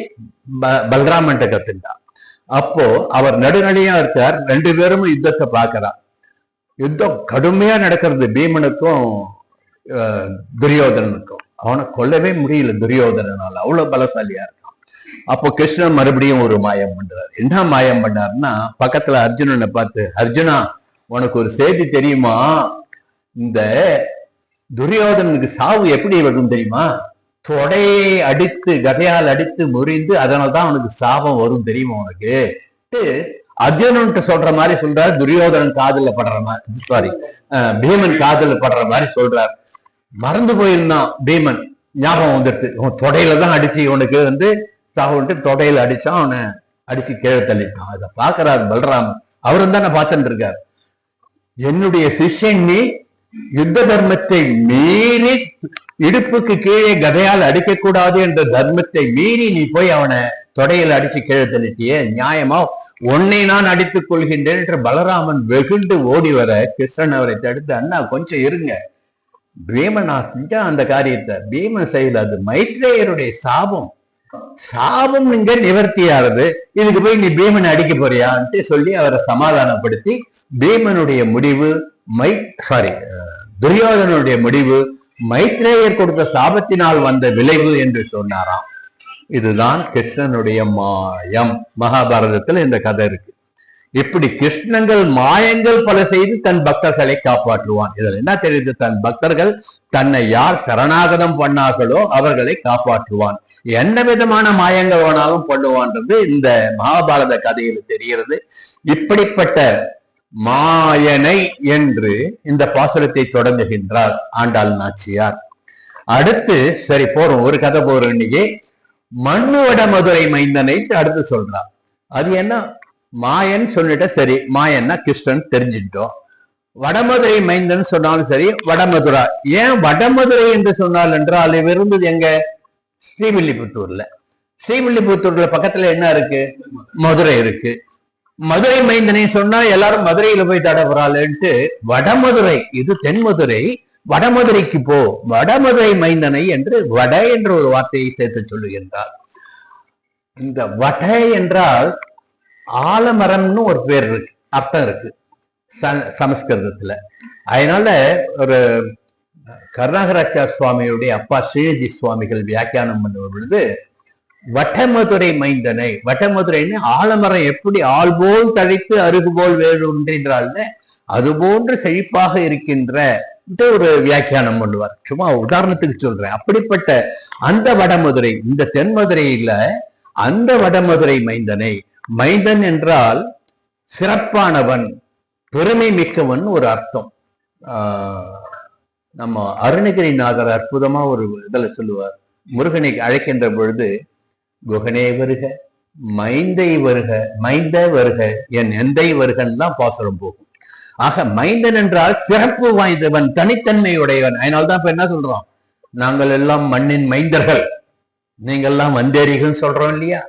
பல்ராமன் கத்துட்டார். அப்போ அவர் நடுநிலையா இருக்கார். ரெண்டு பேரும் யுத்தத்தை பார்க்கிறார். யுத்தம் கடுமையா நடக்கிறது பீமனுக்கும் துரியோதனனுக்கும். அவனை கொல்லவே முடியல துரியோதனால, அவ்வளவு பலசாலியா இருக்கான். அப்போ கிருஷ்ணன் மறுபடியும் ஒரு மாயம் பண்றாரு. என்ன மாயம் பண்ணாருன்னா, பக்கத்துல அர்ஜுனனை பார்த்து, அர்ஜுனா உனக்கு ஒரு செய்தி தெரியுமா, இந்த துரியோதனனுக்கு சாவு எப்படி வரும் தெரியுமா, தொடையை அடித்து கதையால் அடித்து முறிந்து, அதனால்தான் அவனுக்கு சாபம் வரும் தெரியுமா உனக்கு. அர்ஜுனன் சொல்ற மாதிரி சொல்றாரு, துரியோதனன் காதல படுற மாதிரி, சாரி பீமன் காதல படுற மாதிரி சொல்றார். மறந்து போயிருந்தான் பீமன், ஞாபகம் வந்துடுது, உன் தொடையில தான் அடிச்சு உனக்கு சாவுன்ட்டு தொடையில அடிச்சான், அவனை அடிச்சு கீழே தள்ளிட்டான். அதை பாக்குறாரு பல்ராமன். அவரும் தானே பார்த்துட்டு இருக்காரு. என்னுடைய சிஷ்யன் நீ யுத்த தர்மத்தை மீறி, இடுப்புக்கு கீழே கதையால் அடிக்கக்கூடாது என்ற தர்மத்தை மீறி நீ போய் அவனை தொடையில அடிச்சு கீழே தள்ளிட்டியே, நியாயமா உன்னை நான் அடித்துக் கொள்கின்றேன் என்று பலராமன் வெகுண்டு ஓடி வர கிருஷ்ணன் அவரை தடுத்து, அண்ணா கொஞ்சம் இருங்க, பீமனா செஞ்சா அந்த காரியத்தை பீமன் செய்யல, அது மைத்ரேயருடைய சாபம், சாபம் இங்க நிவர்த்தியாகிறது, இதுக்கு போய் நீ பீமனை அடிக்க போறியான்ட்டு சொல்லி அவரை சமாதானப்படுத்தி, பீமனுடைய முடிவு துரியோதனுடைய முடிவு மைத்ரேயர் கொடுத்த சாபத்தினால் வந்த விளைவு என்று சொன்னாராம். இதுதான் கிருஷ்ணனுடைய மாயம். மகாபாரதத்துல இந்த கதை இருக்கு. இப்படி கிருஷ்ணங்கள் மாயங்கள் பல செய்து தன் பக்தர்களை காப்பாற்றுவான். இதுல என்ன தெரியுது, தன் பக்தர்கள் தன்னை யார் சரணாகதம் பண்ணார்களோ அவர்களை காப்பாற்றுவான். என்ன விதமான மாயங்கள் வேணாலும் பண்ணுவான்றது இந்த மகாபாரத கதையில் தெரிகிறது. இப்படிப்பட்ட மாயனை என்று இந்த பாசுரத்தை தொடங்குகின்றார் ஆண்டாள் நாச்சியார். அடுத்து சரி போறோம், ஒரு கதை போறோம் இன்னைக்கு. மண்ணு வட மதுரை மைந்தனை அடுத்து சொல்றார். அது என்ன மாயன் சொல்லிட்ட, சரி மாயன்னா கிருஷ்ணன் தெரிஞ்சுட்டோம். வடமதுரை மைந்தன் சொன்னாலும் சரி, வடமதுரா. ஏன் வடமதுரை என்று சொன்னால் என்றால் இவ இருந்தது எங்க, ஸ்ரீவில்லிபுத்தூர்ல. ஸ்ரீவில்லிபுத்தூர்ல பக்கத்துல என்ன இருக்கு, மதுரை இருக்கு. மதுரை மைந்தனை சொன்னா எல்லாரும் மதுரையில போய் தடவுறாள்ன்ட்டு வடமதுரை, இது தென்மதுரை, வடமதுரைக்கு போ, வடமதுரை மைந்தனை என்று வட என்ற ஒரு வார்த்தையை சேர்த்து சொல்லுகின்றார். இந்த வட என்றால் ஆலமரம்னு ஒரு பேர் இருக்கு, அர்த்தம் இருக்கு சமஸ்கிருதத்துல. அதனால ஒரு கருணாகராச்சார் சுவாமியுடைய அப்பா ஸ்ரீநிதி சுவாமிகள் வியாக்கியானம் பண்ணும் பொழுது, வட்டமதுரை மைந்தனை, வட்டமதுரைன்னு ஆலமரம் எப்படி ஆள் போல் தழைத்து அருகு போல் வேறுன்றால் அது போன்று செழிப்பாக இருக்கின்ற ஒரு வியாக்கியானம் பண்ணுவார். சும்மா உதாரணத்துக்கு சொல்றேன். அப்படிப்பட்ட அந்த வடமதுரை, இந்த தென்மதுரையில அந்த வடமதுரை மைந்தனை, மைந்தன் என்றால் சிறப்பானவன், பெருமை மிக்கவன் ஒரு அர்த்தம். நம்ம அருணகிரிநாதர் அற்புதமா ஒரு இதுல சொல்லுவார், முருகனை அழைக்கின்ற பொழுது குகனே வருக, மைந்தை வருக, மைந்த வருக, என் எந்தை வருகன் தான் பாசுரம் போகும். ஆக மைந்தன் என்றால் சிறப்பு வாய்ந்தவன், தனித்தன்மை உடையவன். அதனால்தான் இப்ப என்ன சொல்றோம், நாங்கள் எல்லாம் மண்ணின் மைந்தர்கள், நீங்கள்லாம் வந்தேரிகள் சொல்றோம் இல்லையா.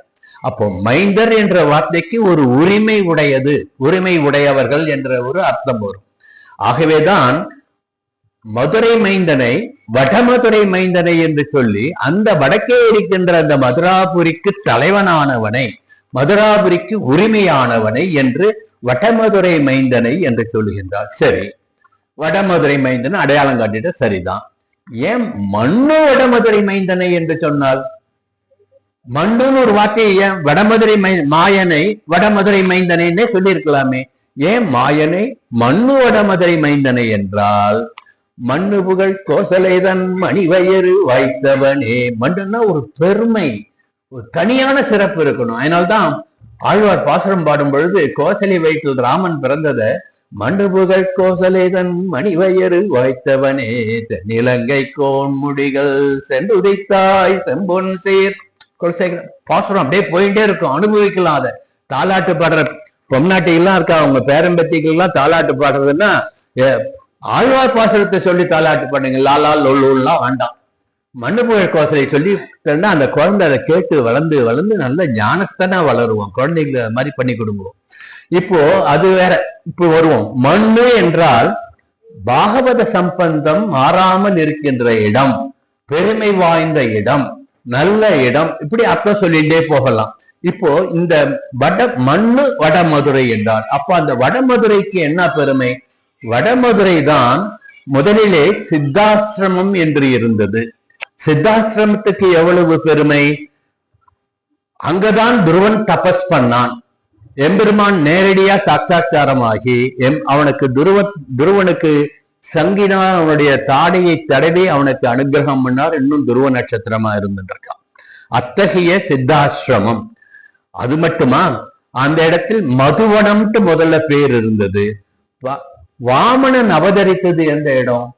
அப்போ மைந்தர் என்ற வார்த்தைக்கு ஒரு உரிமை உடையது, உரிமை உடையவர்கள் என்ற ஒரு அர்த்தம் வரும். ஆகவேதான் மதுரை மைந்தனை வடமதுரை மைந்தனை என்று சொல்லி அந்த வடக்கே இருக்கின்ற அந்த மதுராபுரிக்கு தலைவனானவனை, மதுராபுரிக்கு உரிமையானவனை என்று வடமதுரை மைந்தனை என்று சொல்லுகின்றார். சரி, வடமதுரை மைந்தனை அடையாளம் காட்டிட்டு சரிதான். ஏன் மண்ணு வடமதுரை மைந்தனை என்று சொன்னால், மண்ணுன்னு ஒரு வார்த்தையை ஏன் வடமதுரை மாயனை வடமதுரை மைந்தனைன்னே சொல்லியிருக்கலாமே. ஏன் மாயனை மண்ணு வடமதுரை மைந்தனை என்றால், மண்ணு புகழ் கோசலைதன் மணிவயறு வாய்த்தவனே. மண்ணுன்னா ஒரு பெருமை, ஒரு தனியான சிறப்பு இருக்கணும். அதனால்தான் ஆழ்வார் பாசுரம் பாடும் பொழுது கோசலை வயிற்றில் ராமன் பிறந்தத மண்டு புகழ் கோசலேதன் மணிவயறு வாய்த்தவனே நிலங்கை கோன்முடிகள் சென்றுதைத்தாய் செம்பொன் சேர் பாசுரம் அப்படியே போயிட்டே இருக்கும். அனுபவிக்கலாம். அதை தாலாட்டு பாடுற பொம்நாட்டிகள்லாம் இருக்கா, அவங்க பேரம்பத்திகள்லாம் தாலாட்டு பாடுறதுன்னா ஆழ்வார் பாசுரத்தை சொல்லி தாலாட்டு பாடுங்க. லாலா லொல்லாம் வேண்டாம். மண்ணு புகழ் கோசலை சொல்லி அந்த குழந்தை அதை கேட்டு வளர்ந்து வளர்ந்து நல்ல ஞானஸ்தானா வளருவோம். குழந்தைங்களை மாதிரி பண்ணி கொடுங்குவோம். இப்போ அது வேற. இப்போ வருவோம். மண்ணு என்றால் பாகவத சம்பந்தம் மாறாமல் இருக்கின்ற இடம், பெருமை வாய்ந்த இடம், நல்ல இடம், இப்படி அர்த்தம் சொல்லிட்டே போகலாம். இப்போ இந்த மண்ணு வடமதுரை என்றால், அப்ப அந்த வடமதுரைக்கு என்ன பெருமை? வடமதுரை தான் முதலிலே சித்தாசிரமம் என்று இருந்தது. சித்தாசிரமத்துக்கு எவ்வளவு பெருமை! அங்கதான் துருவன் தபஸ் பண்ணான். எம்பெருமான் நேரடியா சாட்சா்காரமாகி அவனுக்கு துருவனுக்கு சங்கினார் அவனுடைய தாடையை தடவி அவனுக்கு அனுகிரகம் பண்ணார். இன்னும் துருவ நட்சத்திரமா இருந்துருக்கான். அத்தகைய சித்தாசிரமம். அது மட்டுமா, அந்த இடத்தில் மதுவனம்ட்டு முதல்ல பேர் இருந்தது. வாமனன் அவதரித்தது எந்த இடம்?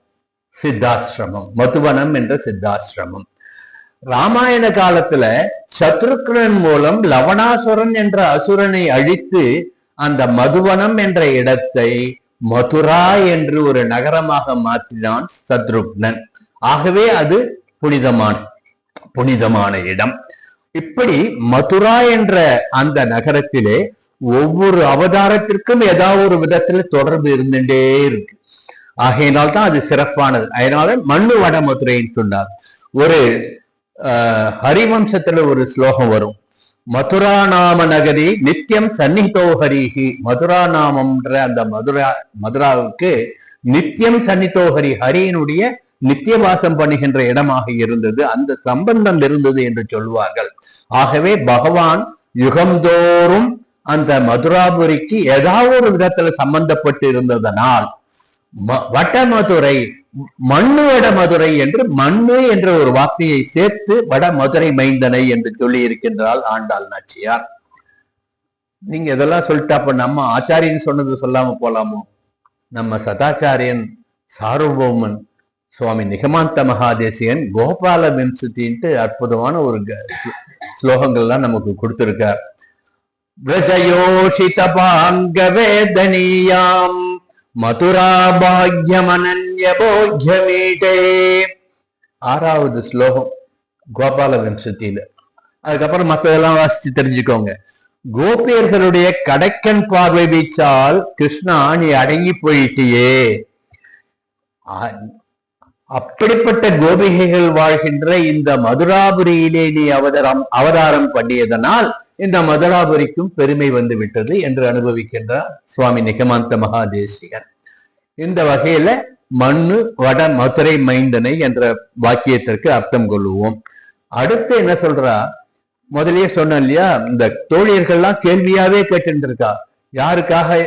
சித்தாசிரமம், மதுவனம் என்ற சித்தாசிரமம். ராமாயண காலத்துல சத்ருக்னன் மூலம் லவணாசுரன் என்ற அசுரனை அழித்து அந்த மதுவனம் என்ற இடத்தை மதுரா என்று ஒரு நகரமாக மாற்றினான் சத்ருக்னன். ஆகவே அது புனிதமான இடம். இப்படி மதுரா என்ற அந்த நகரத்திலே ஒவ்வொரு அவதாரத்திற்கும் ஏதாவது ஒரு விதத்துல தொடர்பு இருந்துட்டே இருக்கு. ஆகையினால்தான் அது சிறப்பானது. அதனால மண்ணு வடமதுரைன்னு சொன்னார். ஒரு ஹரிவம்சத்துல ஒரு ஸ்லோகம் வரும். மதுரா நாம நகரி நித்தியம் சந்நிதோ ஹரிஹி. மதுரா நாமம்ன்ற அந்த மதுராவுக்கு நித்தியம் சந்நிதோ ஹரி, ஹரியினுடைய நித்தியவாசம் பண்ணுகின்ற இடமாக இருந்தது. அந்த சம்பந்தம் இருந்தது என்று சொல்வார்கள். ஆகவே பகவான் யுகந்தோறும் அந்த மதுராபுரிக்கு ஏதாவது ஒரு விதத்துல சம்பந்தப்பட்டு இருந்ததனால் வடமதுரை, மண்ணு வடமதுரை என்று மண்ணு என்ற ஒரு வார்த்தையை சேர்த்து வடமதுரை மைந்தனை என்று சொல்லி இருக்கின்றாள் ஆண்டாள் நாச்சியார். நீங்க இதெல்லாம் சொல்லிட்டா அப்ப நம்ம ஆச்சாரியன் சொன்னது சொல்லாம போலாமோ? நம்ம சதாச்சாரியன் சார்வபௌமன் சுவாமி நிகமாந்த மகாதேசியன் கோபால விம்சத்தின்ட்டு அற்புதமான ஒரு ஸ்லோகங்கள்லாம் நமக்கு கொடுத்திருக்கார். விரஜயோஷித பாங்க வேதனியாம் மதுரா பாக்யமனன்ய போக்யமீட்டே. 6வது ஸ்லோகம் கோபால விம்சத்தியில. அதுக்கப்புறம் மற்றதெல்லாம் வாசிச்சு தெரிஞ்சுக்கோங்க. கோபியர்களுடைய கடைக்கன் பார்வை வீச்சால் கிருஷ்ணா நீ அடங்கி போயிட்டியே. அப்படிப்பட்ட கோபிகைகள் வாழ்கின்ற இந்த மதுராபுரியிலே நீ அவதாரம் பண்ணியதனால் இந்த மதுராபுரிக்கும் பெருமை வந்து விட்டது என்று அனுபவிக்கின்றார் சுவாமி நிகமாந்த மகாதேசிகன். இந்த வகையில மண்ணு வட மதுரை மைந்தனை என்ற வாக்கியத்திற்கு அர்த்தம் கொள்ளுவோம். அடுத்து என்ன சொல்றா? முதலியே சொன்ன இல்லையா, இந்த தோழியர்கள்லாம் கேள்வியாவே கேட்டு இருக்கா. யாருக்காக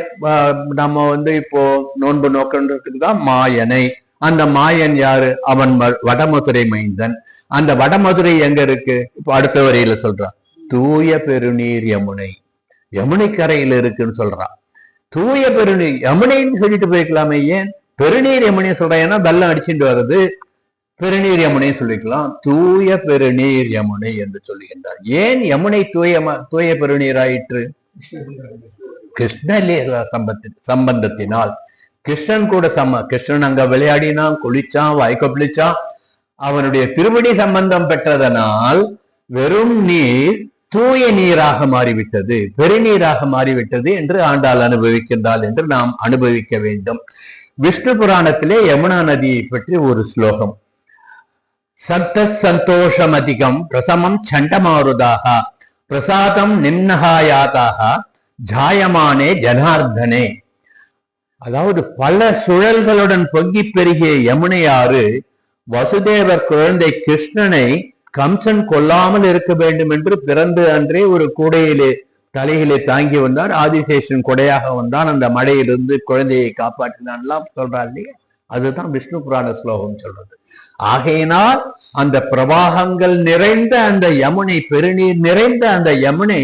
நம்ம இப்போ நோன்பு நோக்கன்றதுக்கு தான் மாயனை. அந்த மாயன் யாரு? அவன் வடமதுரை மைந்தன். அந்த வடமதுரை எங்க இருக்கு? இப்போ அடுத்த வரியில சொல்றான், தூய பெருநீர் யமுனை, யமுனை கரையில இருக்குன்னு சொல்றான். தூய பெருநீர் யமுனைன்னு சொல்லிட்டு போய்க்கலாமே, ஏன் பெருநீர் யமுனை சொல்றேன்? ஏன்னா வெள்ளம் அடிச்சுட்டு வருது, பெருநீர் யமுனை சொல்லிக்கலாம். தூய பெருநீர் யமுனை என்று சொல்லுகின்றார். ஏன் யமுனை தூய பெருநீர் ஆயிற்று? கிருஷ்ணலீலா சம்பந்தத்தினால். கிருஷ்ணன் கூட கிருஷ்ணன் அங்க விளையாடினான், குளிச்சான், வாய்க்கொப்பளிச்சான். அவனுடைய திருவடி சம்பந்தம் பெற்றதனால் வெறும் நீர் தூய நீராக மாறிவிட்டது, பெருநீராக மாறிவிட்டது என்று ஆண்டாள் அனுபவிக்கின்றாள் என்று நாம் அனுபவிக்க வேண்டும். விஷ்ணு புராணத்திலே யமுனா நதியை பற்றி ஒரு ஸ்லோகம். சத்த சந்தோஷம் அதிகம் பிரசமம் சண்டமாருதாக பிரசாதம் நிம்னகாயாதாக ஜாயமானே ஜனார்தனே. அதாவது பல சுழல்களுடன் பொங்கி பெருகிய யமுனையாறு வசுதேவர் குழந்தை கிருஷ்ணனை கம்சன் கொல்லாமல் இருக்க வேண்டும் என்று பிறந்து அன்றே ஒரு கூடையிலே தலையிலே தாங்கி வந்தார், ஆதிசேஷன் கொடையாக வந்தான், அந்த மழையிலிருந்து குழந்தையை காப்பாற்றினான்லாம் சொல்றாள் இல்லையா? அதுதான் விஷ்ணு புராண ஸ்லோகம் சொல்றது. ஆகையினால் அந்த பிரவாகங்கள் நிறைந்த அந்த யமுனை, பெருநீர் நிறைந்த அந்த யமுனை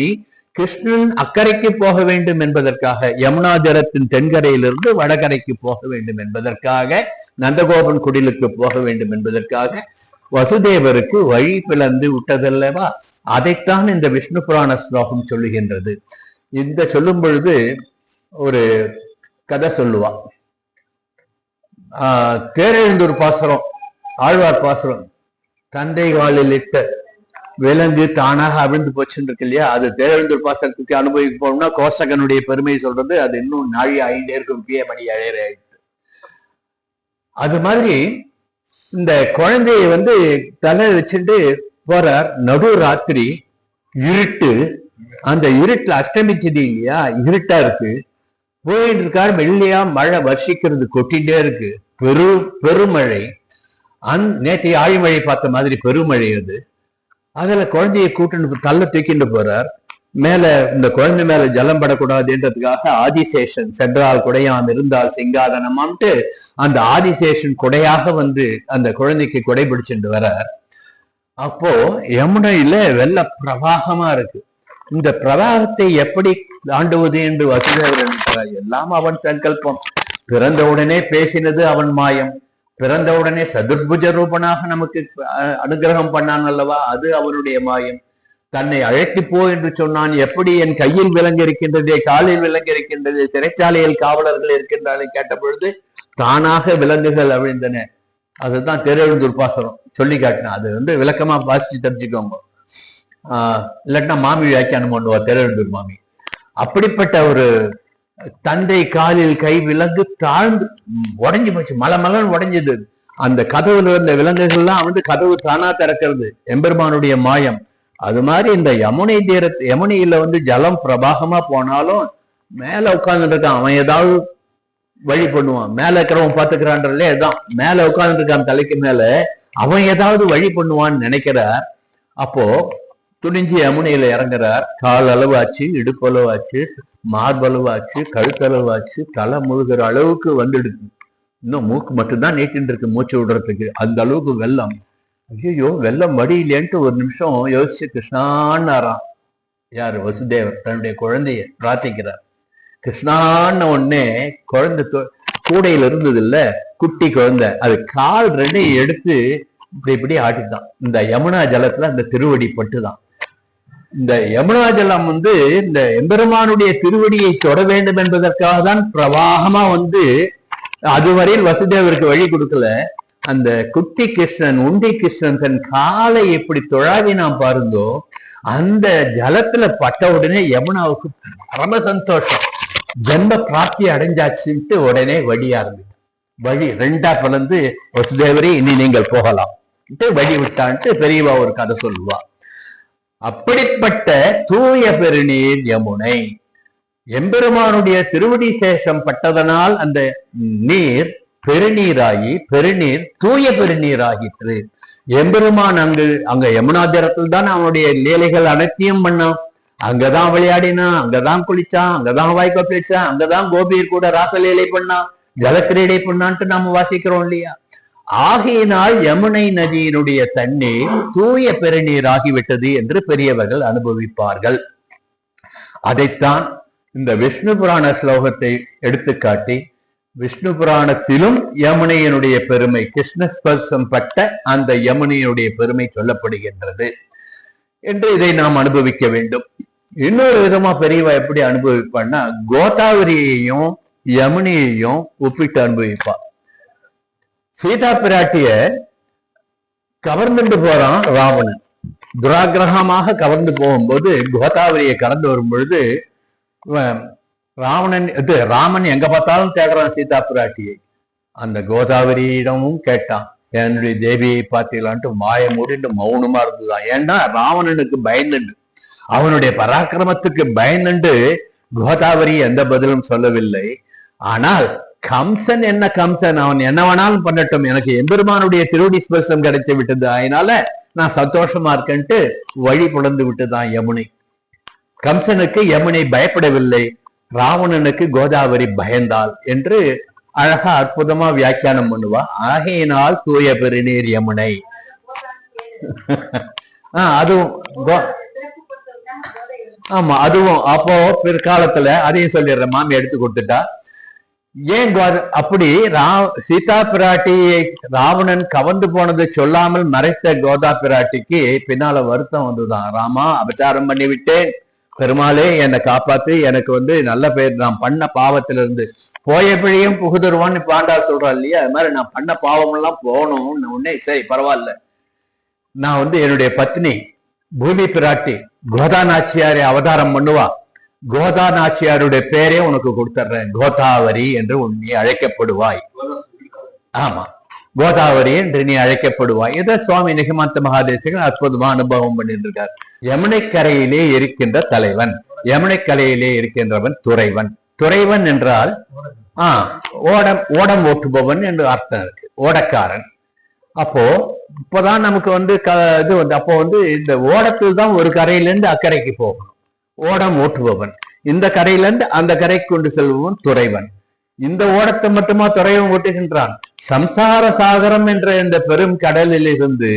கிருஷ்ணன் அக்கறைக்கு போக வேண்டும் என்பதற்காக, யமுனா ஜலத்தின் தென்கரையிலிருந்து வடகரைக்கு போக வேண்டும் என்பதற்காக, நந்தகோபன் குடிலுக்கு போக வேண்டும் என்பதற்காக வசுதேவருக்கு வழி பிளந்து விட்டதல்லவா? அதைத்தான் இந்த விஷ்ணு புராண ஸ்லோகம் சொல்லுகின்றது. இந்த சொல்லும் பொழுது ஒரு கதை சொல்லுவா. தேரெழுந்தூர் பாசுரம், ஆழ்வார் பாசுரம், தந்தை காலில் இட்ட விலங்கு தானாக அவிழ்ந்து போச்சுன்னு இருக்கு இல்லையா? அது தேரெழுந்தூர் பாசுரத்துக்கு அனுபவிக்க போனோம்னா கோசகனுடைய பெருமை சொல்றது, அது இன்னும் நாழி ஆயிட்டே இருக்கும், பிய மணி அழையிற ஆயிடுச்சு. அது மாதிரி இந்த குழந்தைய தலை வச்சுட்டு போறார். நடு ராத்திரி இருட்டு, அந்த இருட்டுல அஷ்டமி திதி இல்லையா, இருட்டா இருக்கு, போயிட்டு இருக்காரு. வெள்ளையா மழை வர்ஷிக்கிறது, கொட்டிகிட்டே இருக்கு, பெருமழை. நேற்று ஆழிமழை பார்த்த மாதிரி பெருமழை அது. அதுல குழந்தைய கூட்டுன்னு தள்ள தூக்கிட்டு போறார். மேல இந்த குழந்தை மேல ஜலம் படக்கூடாதுன்றதுக்காக ஆதிசேஷன் சென்றால் குடையாம் இருந்தால் சிங்காதனமான்ட்டு அந்த ஆதிசேஷன் கொடையாக அந்த குழந்தைக்கு கொடை பிடிச்சிட்டு வர்றார். அப்போ யமுனையில வெள்ள பிரவாகமா இருக்கு. இந்த பிரவாகத்தை எப்படி தாண்டுவது என்று வசுதேவர் நினைக்கிறார். எல்லாம் அவன் சங்கல்பம். பிறந்தவுடனே பேசினது அவன் மாயம். பிறந்தவுடனே சதுர்புஜ ரூபனாக நமக்கு அனுகிரகம் பண்ணான் அல்லவா, அது அவனுடைய மாயம். தன்னை அழைத்து போ என்று சொன்னான். எப்படி என் கையில் விலங்கு இருக்கின்றதே, காலில் விலங்கு இருக்கின்றது, சிறைச்சாலையில் காவலர்கள் இருக்கின்றார்கள் கேட்ட பொழுது தானாக விலங்குகள் அவிழ்ந்தன. அதுதான் தேரெழுந்தூர் பாசுரம் சொல்லி காட்டினா. அது விளக்கமா வாசிச்சு தெரிஞ்சுக்கோங்க. இல்லாட்டினா மாமி வியாக்கியானம் பண்ணுவா தேரெழுந்தூர் மாமி. அப்படிப்பட்ட ஒரு தந்தை காலில் கை விலங்கு தாழ்ந்து உடைஞ்சு போச்சு, மலன்னு உடைஞ்சது. அந்த கதவுல இருந்த விலங்குகள்லாம் கதவு தானா திறக்கிறது, எம்பெருமானுடைய மாயம். அது மாதிரி இந்த யமுனையில ஜலம் பிரபாகமா போனாலும் மேல உட்கார்ந்துட்டு இருக்கான், அவன் ஏதாவது வழி பண்ணுவான். மேல இருக்கிறவன் பாத்துக்கிறான்றே அதுதான், மேல உட்கார்ந்துட்டு இருக்கான் தலைக்கு மேல, அவன் ஏதாவது வழி பண்ணுவான்னு நினைக்கிறார். அப்போ துணிஞ்சு யமுனையில இறங்குறார். கால் அளவாச்சு, இடுப்பளவாச்சு, மார்பளவாச்சு, கழுத்தளவாச்சு, தலை முழுகிற அளவுக்கு வந்துடுது. இன்னும் மூக்கு மட்டும்தான் நீட்டின்னு இருக்கு மூச்சு விடுறதுக்கு, அந்த அளவுக்கு வெள்ளம். ஐயோ வெள்ளம் வடியிலேன்ட்டு ஒரு நிமிஷம் யோசிச்சு கிருஷ்ணான்னாராம். யாரு? வசுதேவர் தன்னுடைய குழந்தைய பிரார்த்திக்கிறார். கிருஷ்ணான்னு உடனே குழந்தை கூடையில இருந்தது இல்ல, குட்டி குழந்தை, அது கால் ரெண்டையும் எடுத்து இப்படி ஆட்டிதான். இந்த யமுனா ஜலத்துல அந்த திருவடி பட்டுதான். இந்த யமுனா ஜலம் இந்த எம்பெருமானுடைய திருவடியை தொட வேண்டும் என்பதற்காக தான் பிரவாகமா அதுவரையில் வசுதேவருக்கு வழி கொடுக்கல. அந்த குட்டி கிருஷ்ணன், உண்டி கிருஷ்ணன் தன் காலை எப்படி தொழாவினான் பாருங்கோ. அந்த ஜலத்துல பட்ட உடனே யமுனாவுக்கு பரம சந்தோஷம், ஜென்ம பிராப்தி அடைஞ்சாச்சுன்ட்டு உடனே வழி ஆரம்பிக்கும். வழி ரெண்டா பிளந்து வசுதேவரே இனி நீங்கள் போகலாம் வழி விட்டான்ட்டு பெரியவா ஒரு கதை சொல்லுவா. அப்படிப்பட்ட தூய பெருநீர் யமுனை, எம்பெருமானுடைய திருவடி சேஷம் பட்டதனால் அந்த நீர் பெருநீராகி, பெருநீர் தூய பெருநீராகிற்று. எம்பெருமான் அங்க யமுனா தீரத்தில் தான் அவனுடைய லீலைகள் அனைத்தையும் பண்ணான். அங்கதான் விளையாடினான், அங்கதான் குளிச்சான், அங்கதான் வாய்க்கோ பேச்சான், அங்கதான் கோபியர் கூட ராசலீலை பண்ணான், ஜலக்கிரீடை பண்ணான்ட்டு நாம வாசிக்கிறோம் இல்லையா? ஆகையினால் யமுனை நதியினுடைய தண்ணீர் தூய பெருநீர் ஆகிவிட்டது என்று பெரியவர்கள் அனுபவிப்பார்கள். அதைத்தான் இந்த விஷ்ணு புராண ஸ்லோகத்தை எடுத்துக்காட்டி, விஷ்ணு புராணத்திலும் யமுனையினுடைய பெருமை, கிருஷ்ணஸ்பர்சம் பட்ட அந்த யமுனையினுடைய பெருமை சொல்லப்படுகின்றது என்று இதை நாம் அனுபவிக்க வேண்டும். இன்னொரு விதமா பெரியவா எப்படி அனுபவிப்பான்னா, கோதாவரியையும் யமுனையையும் ஒப்பிட்டு அனுபவிப்பா. சீதா பிராட்டிய கவர்ந்துட்டு போறான் ராவணன், துராகிரகமாக கவர்ந்து போகும்போது கோதாவரியை கடந்து வரும் பொழுது ராமன் எங்க பார்த்தாலும் தேடுறான் சீதா பிராட்டியை. அந்த கோதாவரியிடமும் கேட்டான், என்னுடைய தேவியை பார்த்தீங்களான்ட்டு மாய மூடிட்டு மௌனமா இருந்துதான். ஏன்னா ராவணனுக்கு பயந்துண்டு, அவனுடைய பராக்கிரமத்துக்கு பயந்துண்டு கோதாவரி எந்த பதிலும் சொல்லவில்லை. ஆனால் கம்சன் என்ன கம்சன், அவன் என்ன வேணாலும் பண்ணட்டும், எனக்கு எம்பெருமானுடைய திருவடி ஸ்பர்சம் கிடைச்சு விட்டது, அதனால நான் சந்தோஷமா இருக்கேன்ட்டு வழி புலந்து விட்டுதான் யமுனை. கம்சனுக்கு யமுனை பயப்படவில்லை, ராவணனுக்கு கோதாவரி பயந்தாள் என்று அழகா அற்புதமா வியாக்கியானம் பண்ணுவா. ஆகையினால் தூய பெருநீர் யமுனை. அதுவும் ஆமா, அதுவும் அப்போ பிற்காலத்துல அதையும் சொல்லிடுறேன், மாமி எடுத்து கொடுத்துட்டா. ஏன் அப்படி சீதா பிராட்டியை ராவணன் கவர்ந்து போனது சொல்லாமல் மறைத்த கோதா பிராட்டிக்கு பின்னால வருத்தம் வந்துதான். ராமா, அபச்சாரம் பண்ணி விட்டேன், பெருமாளே என்னை காப்பாத்து, எனக்கு நல்ல பேர், நான் பண்ண பாவத்திலிருந்து போய பிழையும் புகுதருவான்னு பாண்டார் சொல்றா இல்லையா, அது மாதிரி நான் பண்ண பாவம் எல்லாம் போகணும் உடனே. சரி பரவாயில்ல, நான் என்னுடைய பத்னி பூமி பிராட்டி கோதா நாச்சியாரை அவதாரம் பண்ணுவா, கோதா நாச்சியாருடைய பேரே உனக்கு கொடுத்துட்றேன், கோதாவரி என்று நீ அழைக்கப்படுவாய். ஆமா, கோதாவரி என்று நீ அழைக்கப்படுவாய். இதை சுவாமி நிகமாந்த மகாதேசிகன் அற்புதமா அனுபவம் பண்ணிட்டு இருக்கார். யமுனை கரையிலே இருக்கின்ற தலைவன், யமுனை கரையிலே இருக்கின்றவன் துறைவன். துறைவன் என்றால் ஓடம் ஓட்டுபவன் என்று அர்த்தம் இருக்கு, ஓடக்காரன். அப்போ இப்பதான் நமக்கு அப்போ இந்த ஓடத்தில் தான் ஒரு கரையிலிருந்து அக்கறைக்கு போகணும், ஓடம் ஓட்டுபவன். இந்த கரையிலிருந்து அந்த கரைக்கு கொண்டு செல்பவன் துறைவன். இந்த ஓடத்தை மட்டுமா துறைவன் ஓட்டுகின்றான்? சம்சார சாகரம் என்ற இந்த பெரும் கடலில் இருந்து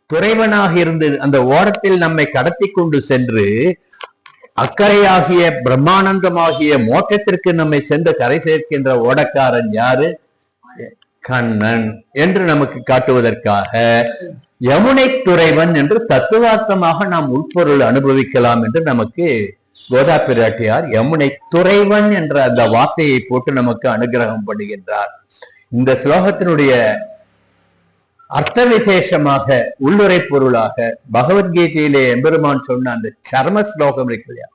துறைவனாக இருந்து அந்த ஓடத்தில் நம்மை கடத்தி கொண்டு சென்று அக்கறையாகிய பிரம்மானந்தமாகிய மோட்சத்திற்கு நம்மை சென்று கரை சேர்க்கின்ற ஓடக்காரன் யாரு? கண்ணன் என்று நமக்கு காட்டுவதற்காக யமுனை துறைவன் என்று தத்துவார்த்தமாக நாம் உட்பொருள் அனுபவிக்கலாம் என்று நமக்கு கோதா பிராட்டியார் யமுனை துறைவன் என்ற அந்த வார்த்தையை போட்டு நமக்கு அனுகிரகம் பண்ணுகின்றார். இந்த ஸ்லோகத்தினுடைய அர்த்த விசேஷமாக உள்ளுரை பொருளாக பகவத்கீதையிலே எம்பெருமான் சொன்ன அந்த சர்ம ஸ்லோகம் இருக்கு இல்லையா,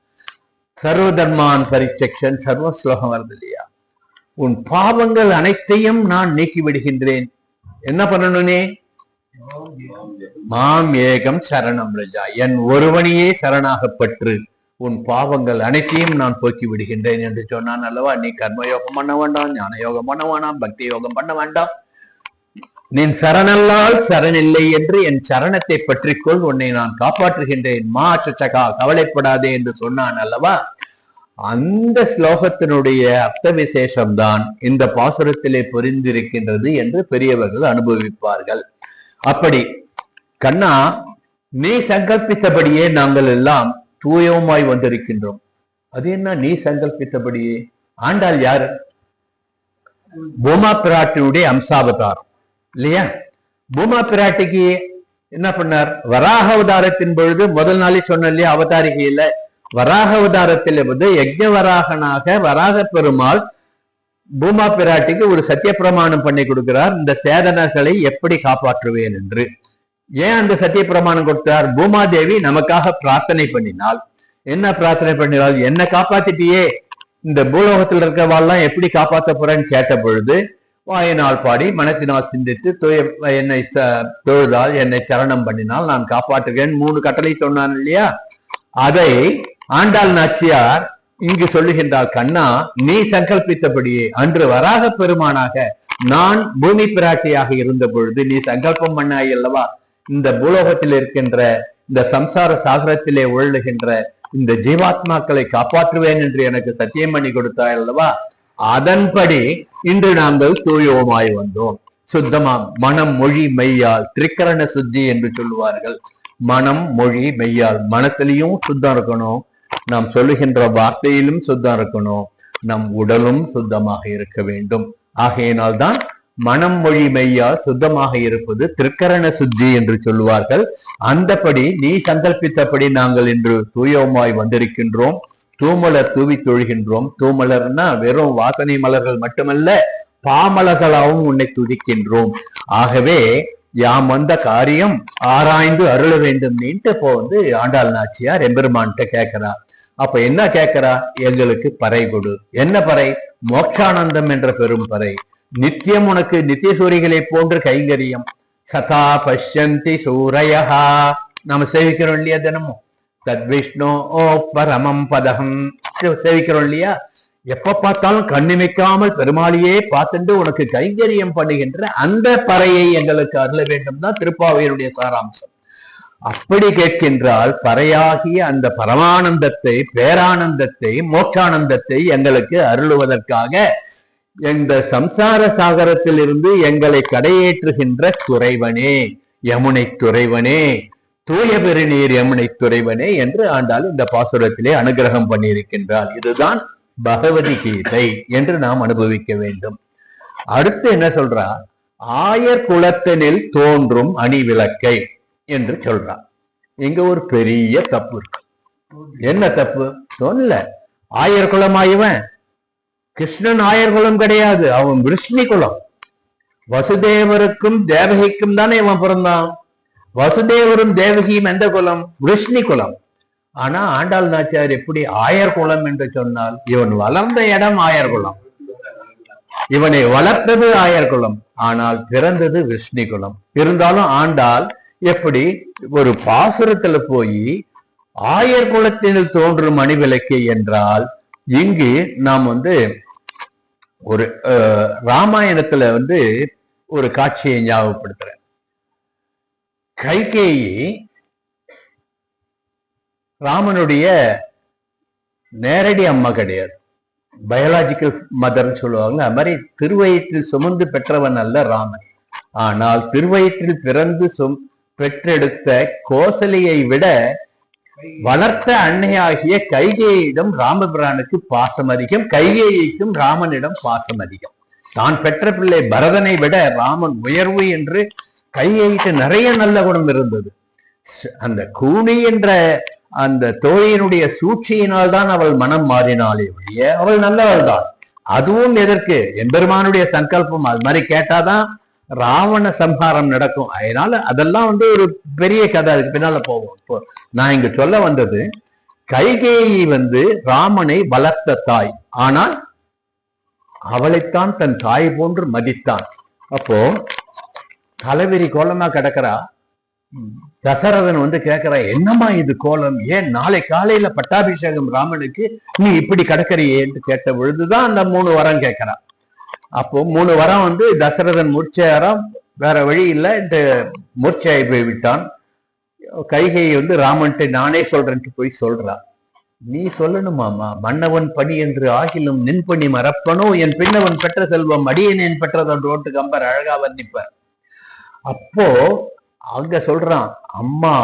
சர்வதர்மான் பரிச்சக்ஷன் சர்வ ஸ்லோகம் வருது இல்லையா, உன் பாவங்கள் அனைத்தையும் நான் நீக்கி விடுகின்றேன். என்ன பண்ணணும்னே? மாம் ஏகம் சரணம் ரஜா, என் ஒருவனையே சரணாகப்பற்று உன் பாவங்கள் அனைத்தையும் நான் போக்கி விடுகின்றேன் என்று சொன்னான் அல்லவா. நீ கர்மயோகம் பண்ண வேண்டாம், ஞான யோகம் பண்ண வேண்டாம், பக்தி யோகம் பண்ண வேண்டாம், நீ சரணல்லால் சரணில்லை என்று என் சரணத்தை பற்றிக்கொள், உன்னை நான் காப்பாற்றுகின்றேன், மா சச்சகா, கவலைப்படாதே என்று சொன்னான் அல்லவா. அந்த ஸ்லோகத்தினுடைய அர்த்த விசேஷம்தான் இந்த பாசுரத்திலே புரிந்திருக்கின்றது என்று பெரியவர்கள் அனுபவிப்பார்கள். அப்படி கண்ணா, நீ சங்கல்பித்தபடியே நாங்கள் எல்லாம் தூயமாய் வந்திருக்கின்றோம். அது என்ன நீ சங்கல்பித்தபடியே? ஆண்டாள் யாரு? பூமா பிராட்டியுடைய அம்சாவதாரம் இல்லையா. பூமா பிராட்டிக்கு என்ன பண்ணார்? வராக அவதாரத்தின் பொழுது முதல் நாளே சொன்ன இல்லையா, அவதாரிகையில வராக அவதாரத்தில் யஜ்ஞவராகனாக வராக பெருமாள் பூமா பிராட்டிக்கு ஒரு சத்திய பிரமாணம் பண்ணி கொடுக்கிறார், இந்த சேதனர்களை எப்படி காப்பாற்றுவேன் என்று. ஏன் அந்த சத்திய பிரமாணம் கொடுத்தார்? பூமாதேவி நமக்காக பிரார்த்தனை பண்ணினாள். என்ன பிரார்த்தனை பண்ணினாள்? என்ன காப்பாத்திட்டியே, இந்த பூலோகத்தில் இருக்கிறவாள்லாம் எப்படி காப்பாற்ற போறேன்னு கேட்ட பொழுது வாயினால் பாடி மனத்தினால் சிந்தித்து என்னை தொழுதால் என்னை சரணம் பண்ணினால் நான் காப்பாற்றுகிறேன் 3 கட்டளை சொன்னான் இல்லையா. அதை ஆண்டாள் நாச்சியார் இங்கு சொல்லுகின்றாள். கண்ணா, நீ சங்கல்பித்தபடியே அன்று வராக பெருமானாக நான் பூமி பிராட்டியாக இருந்த பொழுது நீ சங்கல்பம் பண்ணாய் அல்லவா, இந்த பூலோகத்தில் இருக்கின்ற இந்த சம்சார சாகரத்திலே உழலுகின்ற இந்த ஜீவாத்மாக்களை காப்பாற்றுவேன் என்று எனக்கு சத்தியம் பண்ணி கொடுத்தாய் அல்லவா. அதன்படி இன்று நாங்கள் தூயோமாய் வந்தோம். சுத்தமாம் மனம் மொழி மெய்யால் திரிகரண சுத்தி என்று சொல்லுவார்கள். மனம் மொழி மெய்யால், மனத்திலையும் சுத்தம் இருக்கணும், நாம் சொல்லுகின்ற வார்த்தையிலும் சுத்தம் இருக்கணும், நம் உடலும் சுத்தமாக இருக்க வேண்டும். ஆகையினால்தான் மனம் மொழி மெய்யால் சுத்தமாக இருப்பது திரிகரண சுத்தி என்று சொல்லுவார்கள். அந்தபடி நீ சங்கல்பித்தபடி நாங்கள் இன்று தூயமாய் வந்திருக்கின்றோம். தூமலர் தூவி தொழுகின்றோம். தூமலர்னா வெறும் வாசனை மலர்கள் மட்டுமல்ல, பாமலர்களாகவும் உன்னை துதிக்கின்றோம். ஆகவே யாம் வந்த காரியம் ஆராய்ந்து அருள வேண்டும் நீட்டு இப்போ ஆண்டாள் நாச்சியார் எம்பெருமான்கிட்ட கேட்கிறா. அப்ப என்ன கேட்கிறா? எங்களுக்கு பறை கொடு. என்ன பறை? மோட்சானந்தம் என்ற பெரும் பறை. நித்தியம் உனக்கு நித்திய சூரிகளை போன்று கைங்கரியம். சதா பஷ்யந்தி சூரையா, நாம சேவிக்கிறோம் இல்லையா தினமும். தத் விஷ்ணு ஓ பரமம் பதகம் சேவிக்கிறோம் இல்லையா. எப்ப பார்த்தாலும் கண்ணிமைக்காமல் பெருமாளியே பார்த்துட்டு உனக்கு கைங்கரியம் பண்ணுகின்ற அந்த பறையை எங்களுக்கு அருள வேண்டும் தான் திருப்பாவையருடைய சாராம்சம். அப்படி கேட்கின்றால் பறையாகிய அந்த பரமானந்தத்தை, பேரானந்தத்தை, மோட்சானந்தத்தை எங்களுக்கு அருளுவதற்காக இந்த சம்சார சாகரத்தில் இருந்து எங்களை கடையேற்றுகின்ற துறைவனே, யமுனை துறைவனே, தூய பெருநீர் யமுனை துறைவனே என்று ஆண்டாள் இந்த பாசுரத்திலே அனுகிரகம் பண்ணியிருக்கின்றார். இதுதான் பகவதி கீதை என்று நாம் அனுபவிக்க வேண்டும். அடுத்து என்ன சொல்றார்? ஆயர் குலத்தினில் தோன்றும் அணி விளக்கை என்று சொல்றார். இங்க ஒரு பெரிய தப்பு இருக்கு. என்ன தப்பு? சொல்ல ஆயர் குலமாயவன் கிருஷ்ணன் ஆயர் குலம் கிடையாது, அவன் விஷ்ணு குலம். வசுதேவருக்கும் தேவகிக்கும் தானே இவன் பிறந்தான். வசுதேவரும் தேவகியும் எந்த குலம்? விஷ்ணு குலம். ஆனா ஆண்டாள் நாச்சியார் எப்படி ஆயர் குலம் என்று சொன்னால், இவன் வளர்ந்த இடம் ஆயர் குலம், இவனை வளர்த்தது ஆயர் குலம், ஆனால் பிறந்தது விஷ்ணு குலம். இருந்தாலும் ஆண்டாள் எப்படி ஒரு பாசுரத்துல போய் ஆயர் குலத்தில் தோன்றும் அணிவிளக்கை என்றால், இங்கு நாம் ஒரு ராமாயணத்துல ஒரு காட்சியை ஞாபகப்படுத்துறேன். கைகேயி ராமனுடைய நேரடி அம்மா கிடையாது, பயாலஜிக்கல் மதர்ன்னு சொல்லுவாங்க. அது மாதிரி திருவயிற்றில் சுமந்து பெற்றவன் அல்ல ராமன். ஆனால் திருவயிற்றில் பிறந்து பெற்றெடுத்த கோசலையை விட வளர்த்த அன்னையாகிய கைகேயிடம் ராமபிரானுக்கு பாசம் அதிகம், கைகேயிக்கும் ராமனிடம் பாசம் அதிகம். தான் பெற்ற பிள்ளை பரதனை விட ராமன் உயர்வு என்று கைகேயிக்கு நிறைய நல்ல குணம் இருந்தது. அந்த கூனி என்ற அந்த தோழியினுடைய சூழ்ச்சியினால் தான் அவள் மனம் மாறினாலே ஒழிய அவள் நல்லவள் தான். அதுவும் எதற்கு? எம்பெருமானுடைய சங்கல்பம். அது மாதிரி கேட்டாதான் ராவண சம்ஹாரம் நடக்கும். அதனால அதெல்லாம் ஒரு பெரிய கதை, அதுக்கு பின்னால போவோம். இப்போ நான் இங்க சொல்ல வந்தது, கைகேயி ராமனை வளர்த்த தாய், ஆனால் அவளைத்தான் தன் தாய் போன்று மதித்தான். அப்போ தலைவிரி கோலமா கிடக்கிறா. தசரதன் கேட்கிறா, என்னம்மா இது கோலம், ஏன் நாளை காலையில பட்டாபிஷேகம் ராமனுக்கு, நீ இப்படி கிடக்கிறியே என்று கேட்ட பொழுதுதான் அந்த 3 வரம் கேட்கிறான். அப்போ 3 வரம் தசரதன் மூர்ச்சையாராம், வேற வழி இல்லை, இந்த மூர்ச்சையாய் போய் விட்டான். கைகை ராமன்ட்டு நானே சொல்றேன்ட்டு போய் சொல்றா. நீ சொல்லணுமாமா, மன்னவன் பணி என்று ஆகிலும் நின் பணி மறப்பனோ, என் பின்னவன் பெற்ற செல்வம் அடியனேன் பெற்றதன் ரோட்டு கம்பர் அழகா வர்ணிப்பார். அப்போ அங்க சொல்றான், அம்மா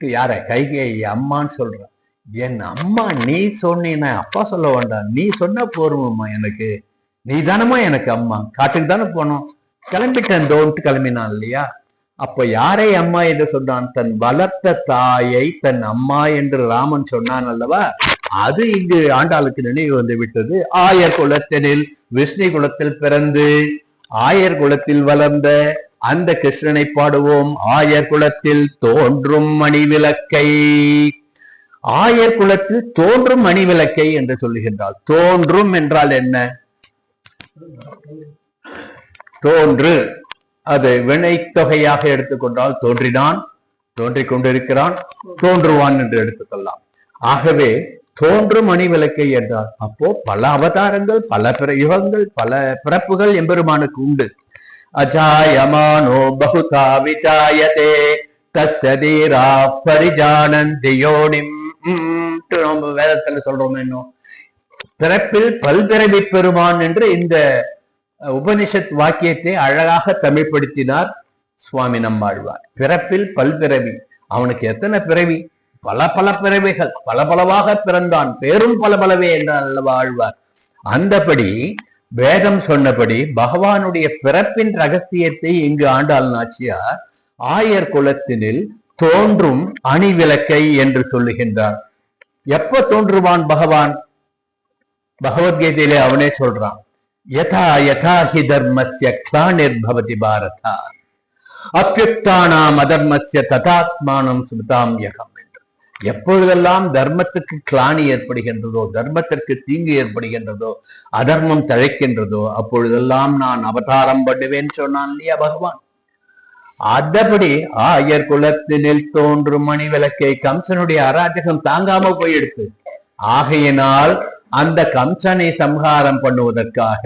யார? கைகேயி அம்மான்னு சொல்றான். என் அம்மா நீ சொன்ன, அப்பா சொல்ல வேண்டாம், நீ சொன்ன போருமம்மா, எனக்கு நீ தானமா எனக்கு அம்மா. காட்டுக்கு தானே போனோம், கிளம்பிட்டேன் தோன்ட்டு கிளம்பினான் இல்லையா? அப்ப யாரை அம்மா என்று சொன்னான்? தன் வளர்த்த தாயை தன் அம்மா என்று ராமன் சொன்னான் அல்லவா? அது இங்கு ஆண்டாளுக்கு நினைவு விட்டது. ஆயர் குலத்தினில் விஷ்ணு குலத்தில் பிறந்து ஆயர் குலத்தில் வளர்ந்த அந்த கிருஷ்ணனை பாடுவோம். ஆயர் குலத்தில் தோன்றும் மணிவிளக்கை, ஆயர் குலத்தில் தோன்றும் மணிவிளக்கை என்று சொல்லுகின்றால், தோன்றும் என்றால் என்ன? தோன்று, அது வினை தொகையாக எடுத்துக்கொண்டால் தோன்றினான், தோன்றிக் கொண்டிருக்கிறான், தோன்றுவான் என்று எடுத்துக்கொள்ளலாம். ஆகவே தோன்றும் மணிவிளக்கை என்றால், அப்போ பல அவதாரங்கள், பல யுகங்கள், பல பிறப்புகள் எம்பெருமானுக்கு உண்டு. அஜாயமானோ பகுதா விஜாயதே தஸ்ய தீரா பரிஜானந்தி யோனிம். நம்ம வேதத்துல சொல்றோம், இன்னும் பிறப்பில் பல்பிறவி பெருமான் என்று இந்த உபனிஷத் வாக்கியத்தை அழகாக தமிழ்படுத்தினார் சுவாமி நம்மாழ்வார். பிறப்பில் பல்பிறவி, அவனுக்கு எத்தனை பிறவி? பல பல பிறவிகள், பல பலவாக பிறந்தான், பேரும் பல பலவே என்றார் அல்லவா ஆழ்வார். அந்தபடி வேதம் சொன்னபடி பகவானுடைய பிறப்பின் ரகசியத்தை இங்கு ஆண்டாள் நாச்சியார் ஆயர் குலத்தினில் தோன்றும் அணிவிளக்கை என்று சொல்லுகின்றார். எப்ப தோன்றுவான் பகவான்? பகவத்கீதையிலே அவனே சொல்றான், யதா யதா ஹி தர்மஸ்ய க்ளானிர்பவதி பாரதா அப்யுக்தானாம் அதர்மஸ்ய ததாத்மானம் சுதாம் யகம் என்று. எப்பொழுதெல்லாம் தர்மத்துக்கு கிளானி ஏற்படுகின்றதோ, தர்மத்திற்கு தீங்கு ஏற்படுகின்றதோ, அதர்மம் தழைக்கின்றதோ, அப்பொழுதெல்லாம் நான் அவதாரம் பண்ணுவேன் சொன்னான் இல்லையா பகவான். அதபடி ஆயர் குலத்தினில் தோன்றும் மணி விளக்கை, கம்சனுடைய அராஜகம் தாங்காம போயிடுச்சு. ஆகையினால் அந்த கம்சனை சம்ஹாரம் பண்ணுவதற்காக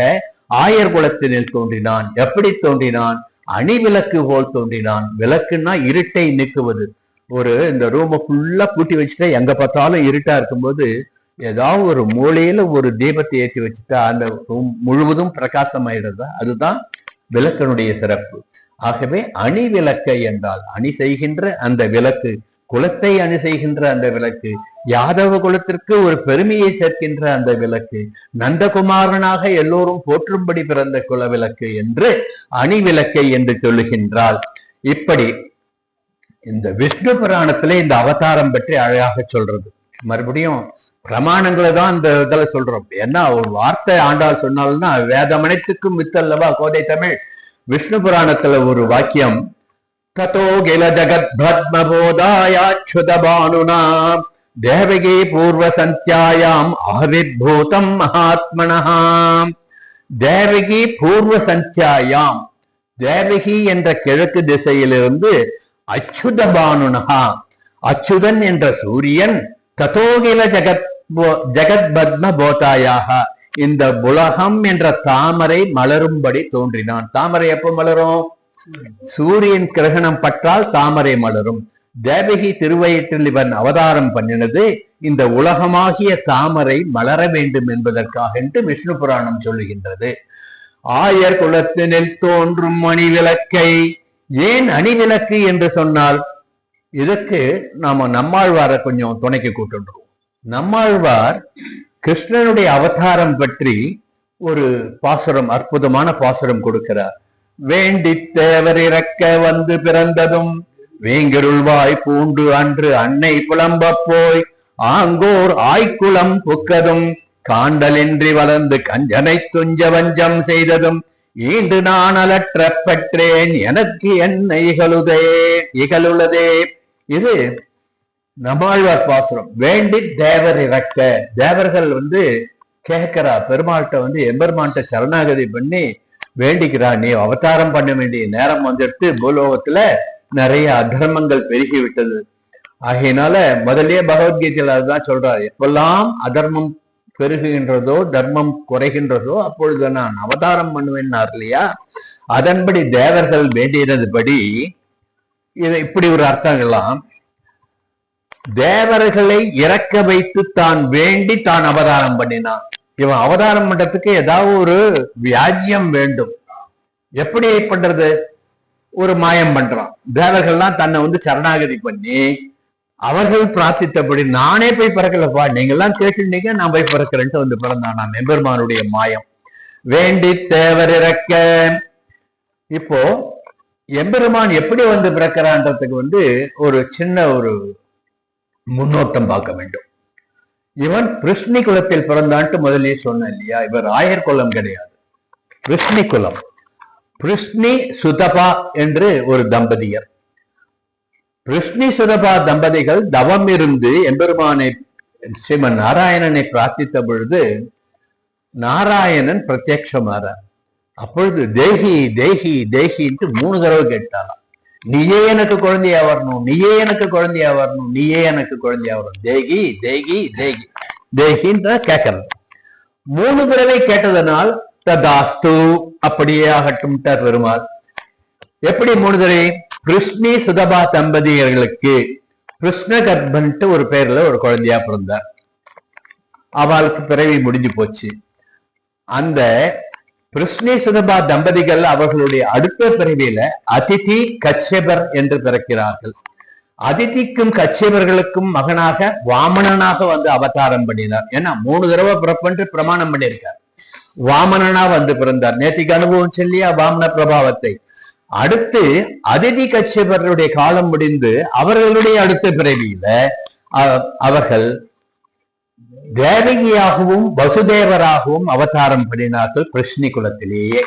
ஆயர் குலத்தினில் தோன்றினான். எப்படி தோன்றினான்? அணி விளக்கு போல் தோன்றினான். விளக்குன்னா இருட்டை நீக்குவது. இந்த ரூமை ஃபுல்லா பூட்டி வச்சுட்டா எங்க பார்த்தாலும் இருட்டா இருக்கும்போது ஏதாவது ஒரு மூலையில ஒரு தீபத்தை ஏற்றி வச்சுட்டா அந்த ரூம் முழுவதும் பிரகாசமாயிடுறதா? அதுதான் விளக்கனுடைய சிறப்பு. ஆகவே அணி விளக்கை என்றால் அணி செய்கின்ற அந்த விளக்கு, குலத்தை அணி செய்கின்ற அந்த விளக்கு, யாதவ குலத்திற்கு ஒரு பெருமையை சேர்க்கின்ற அந்த விளக்கு, நந்தகுமாரனாக எல்லோரும் போற்றும்படி பிறந்த குல விளக்கு என்று அணி விளக்கை என்று சொல்லுகின்றாள். இப்படி இந்த விஷ்ணு புராணத்திலே இந்த அவதாரம் பற்றி அழகாக சொல்றது. மறுபடியும் பிரமாணங்களை தான் இந்த இதுல சொல்றோம். ஏன்னா ஒரு வார்த்தை ஆண்டாள் சொன்னால்னா வேதமனைத்துக்கும் வித்தல்லவா கோதை தமிழ். விஷ்ணு புராணத்துல ஒரு வாக்கியம், ததோ கில ஜகத் பத்மபோதாயாச்சுத பானுனா தேவகி பூர்வ சந்தியாயாம் ஆவிர்பூதம் மகாத்மனஹாம். தேவகி பூர்வ சந்தியாயாம், தேவகி என்ற கிழக்கு திசையிலிருந்து அச்சுத பானுனஹா, அச்சுதன் என்ற சூரியன் ததோகில ஜகத் பத்ம போதாயாக, இந்த உலகம் என்ற தாமரை மலரும்படி தோன்றினான். தாமரை எப்போ மலரும்? சூரியன் கிரகணம் பற்றால் தாமரை மலரும். தேவகி திருவயிற்றில் இவன் அவதாரம் பண்ணினது இந்த உலகமாகிய தாமரை மலர வேண்டும் என்பதற்காக என்று விஷ்ணு புராணம் சொல்லுகின்றது. ஆயர் குலத்தினில் தோன்றும் அணிவிளக்கை, ஏன் அணிவிளக்கு என்று சொன்னால் இதற்கு நாம நம்மாழ்வாரை கொஞ்சம் துணைக்கு கூட்டுன்றோம். நம்மாழ்வார் கிருஷ்ணனுடைய அவதாரம் பற்றி ஒரு பாசுரம், அற்புதமான பாசுரம் கொடுக்கிறார். வேண்டி தேவர் இறக்க வந்து பிறந்ததும் வேங்கிருள்வாய் பூண்டு அன்று அன்னை புலம்ப போய் ஆங்கோர் ஆய்குளம் புக்கதும் காண்டலின்றி வளர்ந்து கஞ்சனை துஞ்ச வஞ்சம் செய்ததும் ஈண்டு நான் அலற்ற பெற்றேன் எனக்கு என்ன இகழுள்ளதே. இது நம்மாழ்வார் பாசுரம். வேண்டி தேவர் இறக்க, தேவர்கள் கேட்கிறா பெருமாள்கிட்ட எம்பெருமான்கிட்ட சரணாகதி பண்ணி வேண்டிக்கிறா, நீ அவதாரம் பண்ண வேண்டிய நேரம் வந்துட்டு பூலோகத்துல நிறைய அதர்மங்கள் பெருகி விட்டது. ஆகையினால முதல்லயே பகவத்கீதையில அதுதான் சொல்றாரு, எப்பெல்லாம் அதர்மம் பெருகுகின்றதோ தர்மம் குறைகின்றதோ அப்பொழுது நான் அவதாரம் பண்ணுவேன்னார் இல்லையா. அதன்படி தேவர்கள் வேண்டியதுபடி இது இப்படி ஒரு அர்த்தங்கள்லாம், தேவர்களை இறக்க வைத்து தான் வேண்டி தான் அவதாரம் பண்ணினான். இவன் அவதாரம் பண்றதுக்கு ஏதாவது ஒரு வியாஜ்யம் வேண்டும். எப்படி பண்றது? ஒரு மாயம் பண்றான். தேவர்கள்லாம் தன்னை சரணாகதி பண்ணி அவர்கள் பிரார்த்தித்தபடி, நானே போய் பிறக்கலப்பா, நீங்க எல்லாம் கேட்டுட்டீங்க, நான் போய் பிறக்கிறேன்ட்டு பிறந்தான். நான் எம்பெருமானுடைய மாயம். வேண்டி தேவர் இறக்க. இப்போ எம்பெருமான் எப்படி பிறக்கிறான்றதுக்கு ஒரு சின்ன ஒரு முன்னோட்டம் பார்க்க வேண்டும். இவன் பிருஷ்ணி குலத்தில் பிறந்தான்ட்டு முதலே சொன்னேன் இல்லையா. இவர் ஆயர் குலம் கிடையாது, பிருஷ்ணி குலம். பிருஷ்ணி சுதபா என்று ஒரு தம்பதியர். பிருஷ்ணி சுதபா தம்பதிகள் தவம் இருந்து எம்பெருமானை ஸ்ரீமன் நாராயணனை பிரார்த்தித்த பொழுது நாராயணன் பிரத்யட்சமாற. அப்பொழுது தேகி தேகி தேகின்ட்டு 3 தடவை கேட்டாலாம். நீயே எனக்கு குழந்தையா வரணும், நீயே எனக்கு குழந்தையா வரணும், நீயே எனக்கு குழந்தையா வரணும், தேகி தேகி தேகி தேகின்ற கேட்கறது. 3 தடவை கேட்டதனால் ததாஸ்து, அப்படியே ஆகட்டும் பெருமாள். எப்படி 3 தடவை? கிருஷ்ணி சுதபா தம்பதியர்களுக்கு கிருஷ்ண கர்ப்பன்ட்டு ஒரு பேர்ல ஒரு குழந்தையா பிறந்தார். அவளுக்கு பிறவி முடிஞ்சு போச்சு. அந்த கிருஷ்ணி சுதபா தம்பதிகள் அவர்களுடைய அடுத்த பிறவியில அதிதி கச்சபர் என்று பிறக்கிறார்கள். அதிதிக்கும் கச்சபர்களுக்கும் மகனாக வாமனனாக அவதாரம் பண்ணினார். ஏன்னா 3 தடவை பிறப்பன்று பிரமாணம் பண்ணியிருக்கார். வாமனனா பிறந்தார். நேற்றுக்கு அனுபவம் சொல்லியா வாமன பிரபாவத்தை. அடுத்து அதிதி கச்சபருடைய காலம் முடிந்து அவர்களுடைய அடுத்த பிறவியில அவர்கள் தேவகியாகவும் வசுதேவராகவும் அவதாரம் பண்ணினார்கள் கிருஷ்ணி குலத்திலேயே.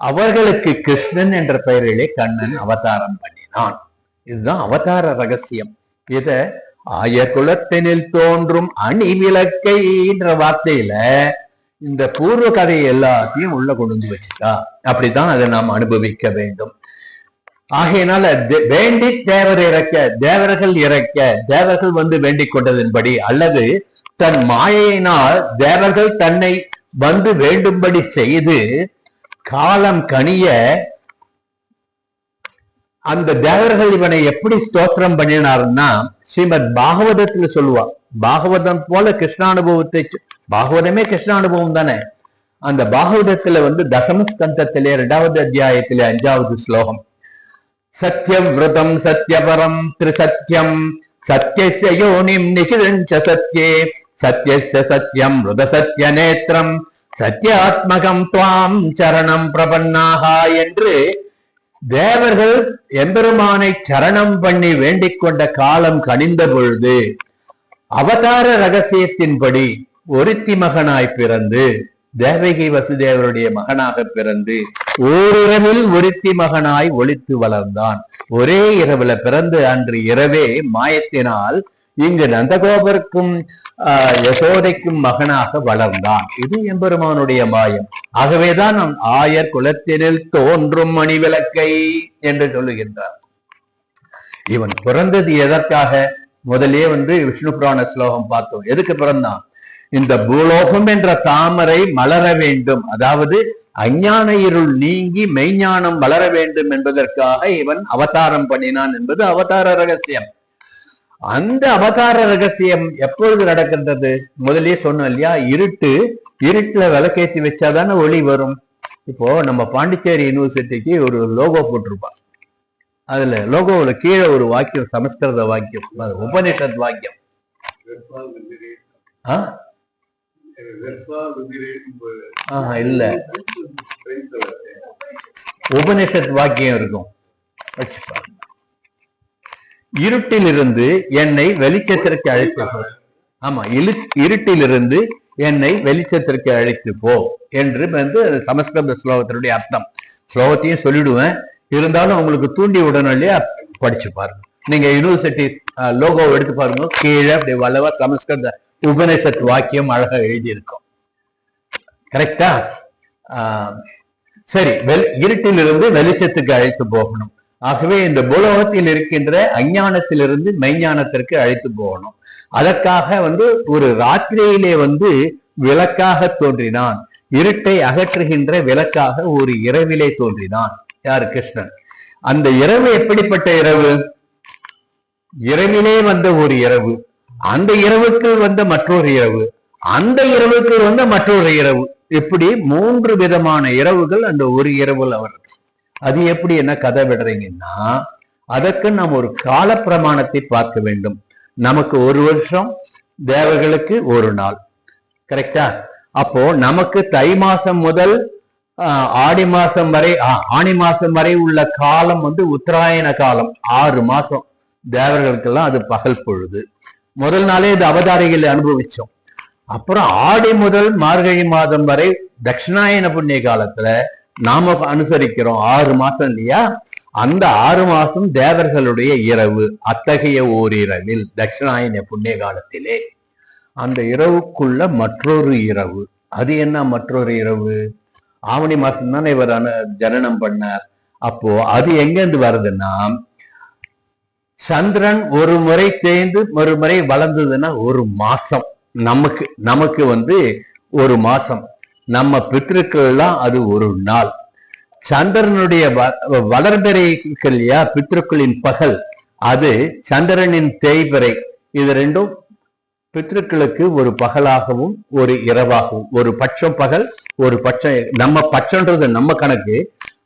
அவர்களுக்கு கிருஷ்ணன் என்ற பெயரிலே கண்ணன் அவதாரம் பண்ணினான். இதுதான் அவதார ரகசியம். இத ஆயர் குலத்தினில் தோன்றும் அணி விளக்கை என்ற வார்த்தையில இந்த பூர்வ கதையை எல்லாத்தையும் உள்ள கொண்டு வச்சுட்டா. அப்படித்தான் அதை நாம் அனுபவிக்க வேண்டும். ஆகையினால வேண்டி தேவர் இறக்க, தேவர்கள் இறக்க, தேவர்கள் வேண்டிக் கொண்டதன்படி அல்லது தன் மாயையினால் தேவர்கள் தன்னை வேண்டும்படி செய்து காலம் கனிய அந்த தேவர்கள் இவனை எப்படி ஸ்தோத்திரம் பண்ணினாருன்னா ஸ்ரீமத் பாகவதத்துல சொல்லுவா. பாகவதம் போல கிருஷ்ணானுபவத்தை, பாகவதமே கிருஷ்ணானுபவம் தானே. அந்த பாகவதத்துல தசமஸ்கந்தத்திலே 2வது அத்தியாயத்திலே 5வது ஸ்லோகம், சத்யவிரதம் சத்யபரம் திரிசத்யம் சத்யஸ்ய யோனிம் நிகிதஞ்ச சத்யே சத்யஸ்ய சத்யம் ருத சத்ய நேத்திரம் சத்யாத்மகம் துவாம் சரணம் பிரபன்னாகா என்று தேவர்கள் எம்பெருமானை சரணம் பண்ணி வேண்டிக் கொண்ட காலம் கனிந்த பொழுது அவதார ரகசியத்தின்படி ஒருத்தி மகனாய் பிறந்து, தேவகி வசுதேவருடைய மகனாக பிறந்து ஓரிரவில் ஒருத்தி மகனாய் ஒளித்து வளர்ந்தான். ஒரே இரவுல பிறந்து அன்று இரவே மாயத்தினால் இங்கு நந்தகோபருக்கும் யசோதைக்கும் மகனாக வளர்ந்தான். இது எம்பெருமானுடைய மாயம். ஆகவேதான் நம் ஆயர் குலத்தினில் தோன்றும் மணி விளக்கை என்று சொல்லுகின்றார். இவன் பிறந்தது எதற்காக? முதலே விஷ்ணு புராண ஸ்லோகம் பார்த்தோம். எதுக்கு பிறந்தான்? இந்த பூலோகம் என்ற தாமரை மலர வேண்டும், அதாவது அஞ்ஞான இருள் நீங்கி மெய்ஞானம் வளர வேண்டும் என்பதற்காக இவன் அவதாரம் பண்ணினான் என்பது அவதார ரகசியம். அந்த அவதார ரகசியம் எப்பொழுது நடக்கின்றது? முதலே சொன்னோம் இல்லையா, இருட்டுல விளக்கேற்றி வச்சாதானே ஒளி வரும். இப்போ நம்ம பாண்டிச்சேரி யூனிவர்சிட்டிக்கு ஒரு லோகோ போட்டிருப்பான். அதுல லோகோவுல கீழே ஒரு வாக்கியம், சமஸ்கிருத வாக்கியம், உபனிஷத் வாக்கியம். இல்ல, உபனிஷத் வாக்கியம் இருக்கும். இருட்டிலிருந்து என்னை வெளிச்சத்திற்கு அழைத்து போ. ஆமா, இருட்டிலிருந்து என்னை வெளிச்சத்திற்கு அழைத்து போ என்று சமஸ்கிருத ஸ்லோகத்தினுடைய அர்த்தம். ஸ்லோகத்தையும் சொல்லிடுவேன், இருந்தாலும் உங்களுக்கு தூண்டி விடணும் இல்லையா, படிச்சு பாருங்க. நீங்க யூனிவர்சிட்டி லோகோ எடுத்து பாருங்க, கீழே அப்படி வல்லவா சமஸ்கிருத உபனிஷத் வாக்கியம் அழகா எழுதியிருக்கும். கரெக்டா? சரி, இருட்டிலிருந்து வெளிச்சத்துக்கு அழைத்து போகணும். ஆகவே இந்த பூலோகத்தில் இருக்கின்ற அஞ்ஞானத்திலிருந்து மெய்ஞானத்திற்கு அழைத்து போகணும். அதற்காக ஒரு ராத்திரியிலே விளக்காக தோன்றினான். இருட்டை அகற்றுகின்ற விளக்காக ஒரு இரவிலே தோன்றினான். யார்? கிருஷ்ணன். அந்த இரவு எப்படிப்பட்ட இரவு? இரவிலே ஒரு இரவு, அந்த இரவுக்கு மற்றொரு இரவு, அந்த இரவுக்கு மற்றொரு இரவு, இப்படி 3 விதமான இரவுகள் அந்த ஒரு இரவுல வருது. அது எப்படி என்ன கதை விடுறீங்கன்னா, அதற்கு நாம் ஒரு கால பிரமாணத்தை பார்க்க வேண்டும். நமக்கு 1 வருஷம், தேவர்களுக்கு 1 நாள். கரெக்டா? அப்போ நமக்கு தை மாசம் முதல் ஆடி மாசம் வரை, ஆணி மாசம் வரை உள்ள காலம் உத்தராயண காலம். 6 மாசம். தேவர்களுக்கெல்லாம் அது பகல் பொழுது. முதல் நாளே இது அவதாரிகளை அனுபவிச்சோம். அப்புறம் ஆடி முதல் மார்கழி மாதம் வரை தட்சிணாயன புண்ணிய காலத்துல நாம அனுசரிக்கிறோம். 6 மாசம் இல்லையா? அந்த 6 மாசம் தேவர்களுடைய இரவு. அத்தகைய ஓரிரவில் தட்சிணாயன புண்ணிய காலத்திலே அந்த இரவுக்குள்ள மற்றொரு இரவு. அது என்ன மற்றொரு இரவு? ஆவணி மாசம் தானே இவர் ஜனனம் பண்ணார். அப்போ அது எங்கிருந்து வருதுன்னா, சந்திரன் ஒரு முறை தேய்ந்து ஒரு முறை வளர்ந்ததுன்னா 1 மாசம். நமக்கு 1 மாசம். நம்ம பித்ருக்கள்லாம் அது 1 நாள். சந்திரனுடைய வளர்பிறை இல்லையா, பித்ருக்களின் பகல், அது சந்திரனின் தேய்பிறை. இது ரெண்டும் பித்ருக்களுக்கு ஒரு பகலாகவும் ஒரு இரவாகவும், ஒரு பட்சம் பகல், ஒரு பட்சம். நம்ம பட்சம்ன்றது நம்ம கணக்கு,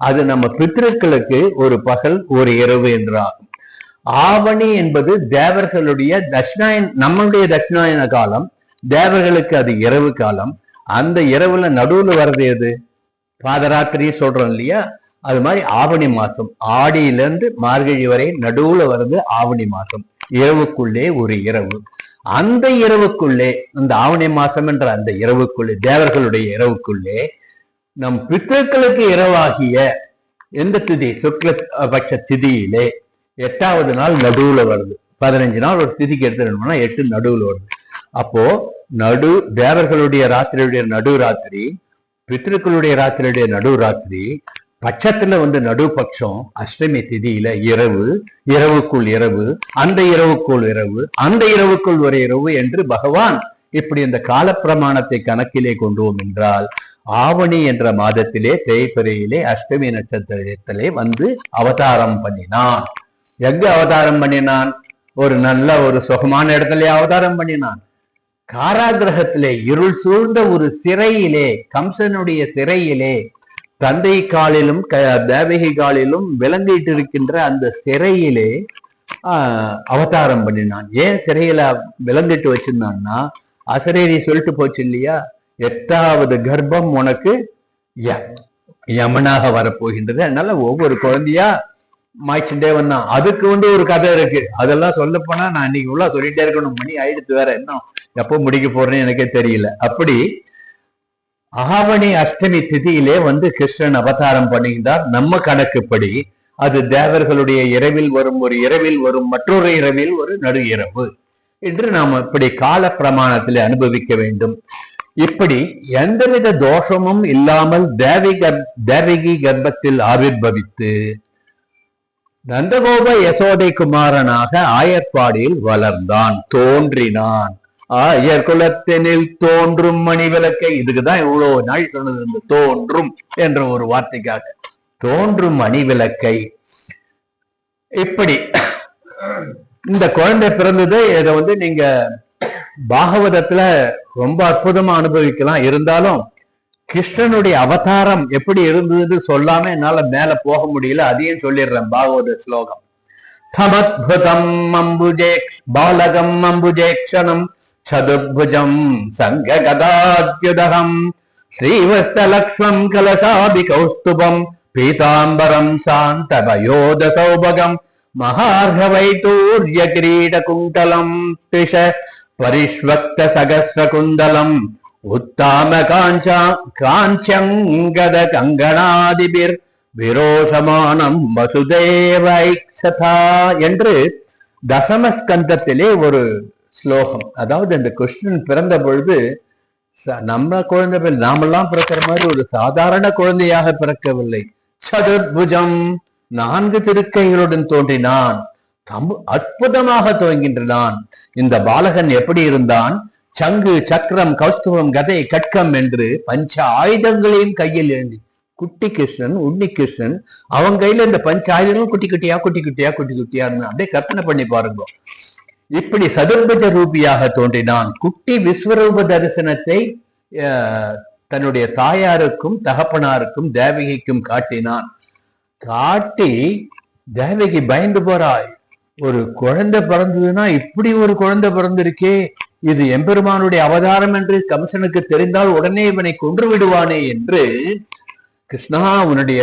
அது நம்ம பித்ருக்களுக்கு ஒரு பகல் ஒரு இரவு என்று ஆகும். ஆவணி என்பது தேவர்களுடைய நம்மளுடைய தட்சிணாயன காலம், தேவர்களுக்கு அது இரவு காலம். அந்த இரவுல நடுவுல வர்றது எது? பாதராத்திரி சொல்றோம் இல்லையா, அது மாதிரி ஆவணி மாசம். ஆடியிலிருந்து மார்கழி வரை நடுவுல வருது ஆவணி மாசம். இரவுக்குள்ளே ஒரு இரவு. அந்த இரவுக்குள்ளே, அந்த ஆவணி மாசம் என்ற அந்த இரவுக்குள்ளே, தேவர்களுடைய இரவுக்குள்ளே நம் பித்ருக்களுக்கு இரவாகிய எந்த திதி? சுக்லபட்ச திதியிலே 8வது நாள் நடுவுல வருது. 15 நாள் ஒரு திதிக்கு எடுத்துட்டோம்னா 8 நடுவுல வருது. அப்போ தேவர்களுடைய ராத்திரியுடைய நடு ராத்திரி, பித்ருக்களுடைய ராத்திரியுடைய நடு ராத்திரி, பட்சத்துல நடு பட்சம் அஷ்டமி திதியில இரவு, இரவுக்குள் இரவு, அந்த இரவுக்குள் இரவு, அந்த இரவுக்குள் ஒரு இரவு என்று பகவான் இப்படி இந்த கால பிரமாணத்தை கணக்கிலே கொண்டுவோம் என்றால் ஆவணி என்ற மாதத்திலே தேய்பிரையிலே அஷ்டமி நட்சத்திரத்திலே வந்து அவதாரம் பண்ணினான். எங்க அவதாரம் பண்ணினான்? ஒரு நல்ல ஒரு சுகமான இடத்துல அவதாரம் பண்ணினான். காராகிரகத்திலே இருள் சூழ்ந்த ஒரு சிறையிலே, கம்சனுடைய சிறையிலே, தந்தை காலிலும் தேவகி காலிலும் விளங்கிட்டு இருக்கின்ற அந்த சிறையிலே அவதாரம் பண்ணினான். ஏன் சிறையில விளங்கிட்டு வச்சிருந்தான்னா, அசரேரி சொல்லிட்டு போச்சு இல்லையா, 8வது கர்ப்பம் உனக்கு யமனாக வரப்போகின்றது, அதனால ஒவ்வொரு குழந்தையா மாய்ச்சுட்டே வந்தான். அதுக்கு ஒரு கதை இருக்கு, அதெல்லாம் சொல்ல போனா நான் இன்னைக்கு உள்ள சொல்லிட்டே இருக்கணும், மணி ஆயிடுத்து வேற, இன்னும் எப்போ முடிக்க போறேன்னு எனக்கே தெரியல. அப்படி ஆவணி அஷ்டமி திதியிலே வந்து கிருஷ்ணன் அவதாரம் பண்ணுகின்றார். நம்ம கணக்குப்படி அது தேவர்களுடைய இரவில் வரும் ஒரு இரவில் வரும், மற்றொரு இரவில் ஒரு நடு இரவு என்று நாம் இப்படி கால பிரமாணத்திலே அனுபவிக்க வேண்டும். இப்படி எந்தவித தோஷமும் இல்லாமல் தேவகி கர்ப்பத்தில் ஆவிர்பவித்து நந்தகோப யசோதை குமாரனாக ஆயர்பாடியில் வளர்ந்தான், தோன்றினான். ஆயர் குலத்தினில் தோன்றும் மணி விளக்கை, இதுக்குதான் இவ்வளவு நாள் சொன்னது, இந்த தோன்றும் என்ற ஒரு வார்த்தைக்காக. தோன்றும் மணி விளக்கை. இப்படி இந்த குழந்தை பிறந்தது. இதை நீங்க பாகவதத்துல ரொம்ப அற்புதமா அனுபவிக்கலாம். இருந்தாலும் கிருஷ்ணனுடைய அவதாரம் எப்படி இருந்தது சொல்லாம என்னால மேல போக முடியல, அதையும் சொல்லிடுறேன். பாகவத ஸ்லோகம். தமத்புதம் அம்புஜே பாலகம் அம்புஜேக்ஷணம் சதுர்புஜம் சங்க கதாத்யுதகம் ஸ்ரீவஸ்தலக்ஷ்மம் கலசாபி கௌஸ்துபம் பீதாம்பரம் சாந்தபயோத சௌபகம் மகார்ஹவைதூர்ய கிரீட குண்டலம் திஷ பரிஷ்வக்த சகஸ்ர குண்டலம் உத்தாம காஞ்சங்கத கங்கணாதிபிர் விரோஷமானம் வசுதேவைக்ஷதா என்று தசமஸ்கந்தத்திலே ஒரு ஸ்லோகம். அதாவது இந்த கிருஷ்ணன் பிறந்த பொழுது நம்ம குழந்தை நாமெல்லாம் பிறக்கிற மாதிரி ஒரு சாதாரண குழந்தையாக பிறக்கவில்லை. சதுர்புஜம், 4 திருக்கைகளுடன் தோன்றினான், அற்புதமாக துவங்கின்றான். இந்த பாலகன் எப்படி இருந்தான்? சங்கு சக்கரம் கௌஸ்துவம் கதை கட்கம் என்று பஞ்ச ஆயுதங்களையும் கையில் எழுதி. குட்டி கிருஷ்ணன், உன்னி கிருஷ்ணன், அவன் கையில இந்த பஞ்ச ஆயுதங்களும் குட்டி குட்டியா குட்டி குட்டியா குட்டி குட்டியா அப்படியே கற்பனை பண்ணி பாருங்க. இப்படி சதுர்புஜ ரூபியாக தோன்றினான். குட்டி விஸ்வரூப தரிசனத்தை தன்னுடைய தாயாருக்கும் தகப்பனாருக்கும் தேவகிக்கும் காட்டினான். காட்டி தேவகி பயந்து போறாய், ஒரு குழந்தை பிறந்ததுன்னா இப்படி ஒரு குழந்தை பிறந்திருக்கே, இது எம்பெருமானுடைய அவதாரம் என்று கம்சனுக்கு தெரிந்தால் உடனே இவனை கொன்று விடுவானே என்று, கிருஷ்ணா உன்னுடைய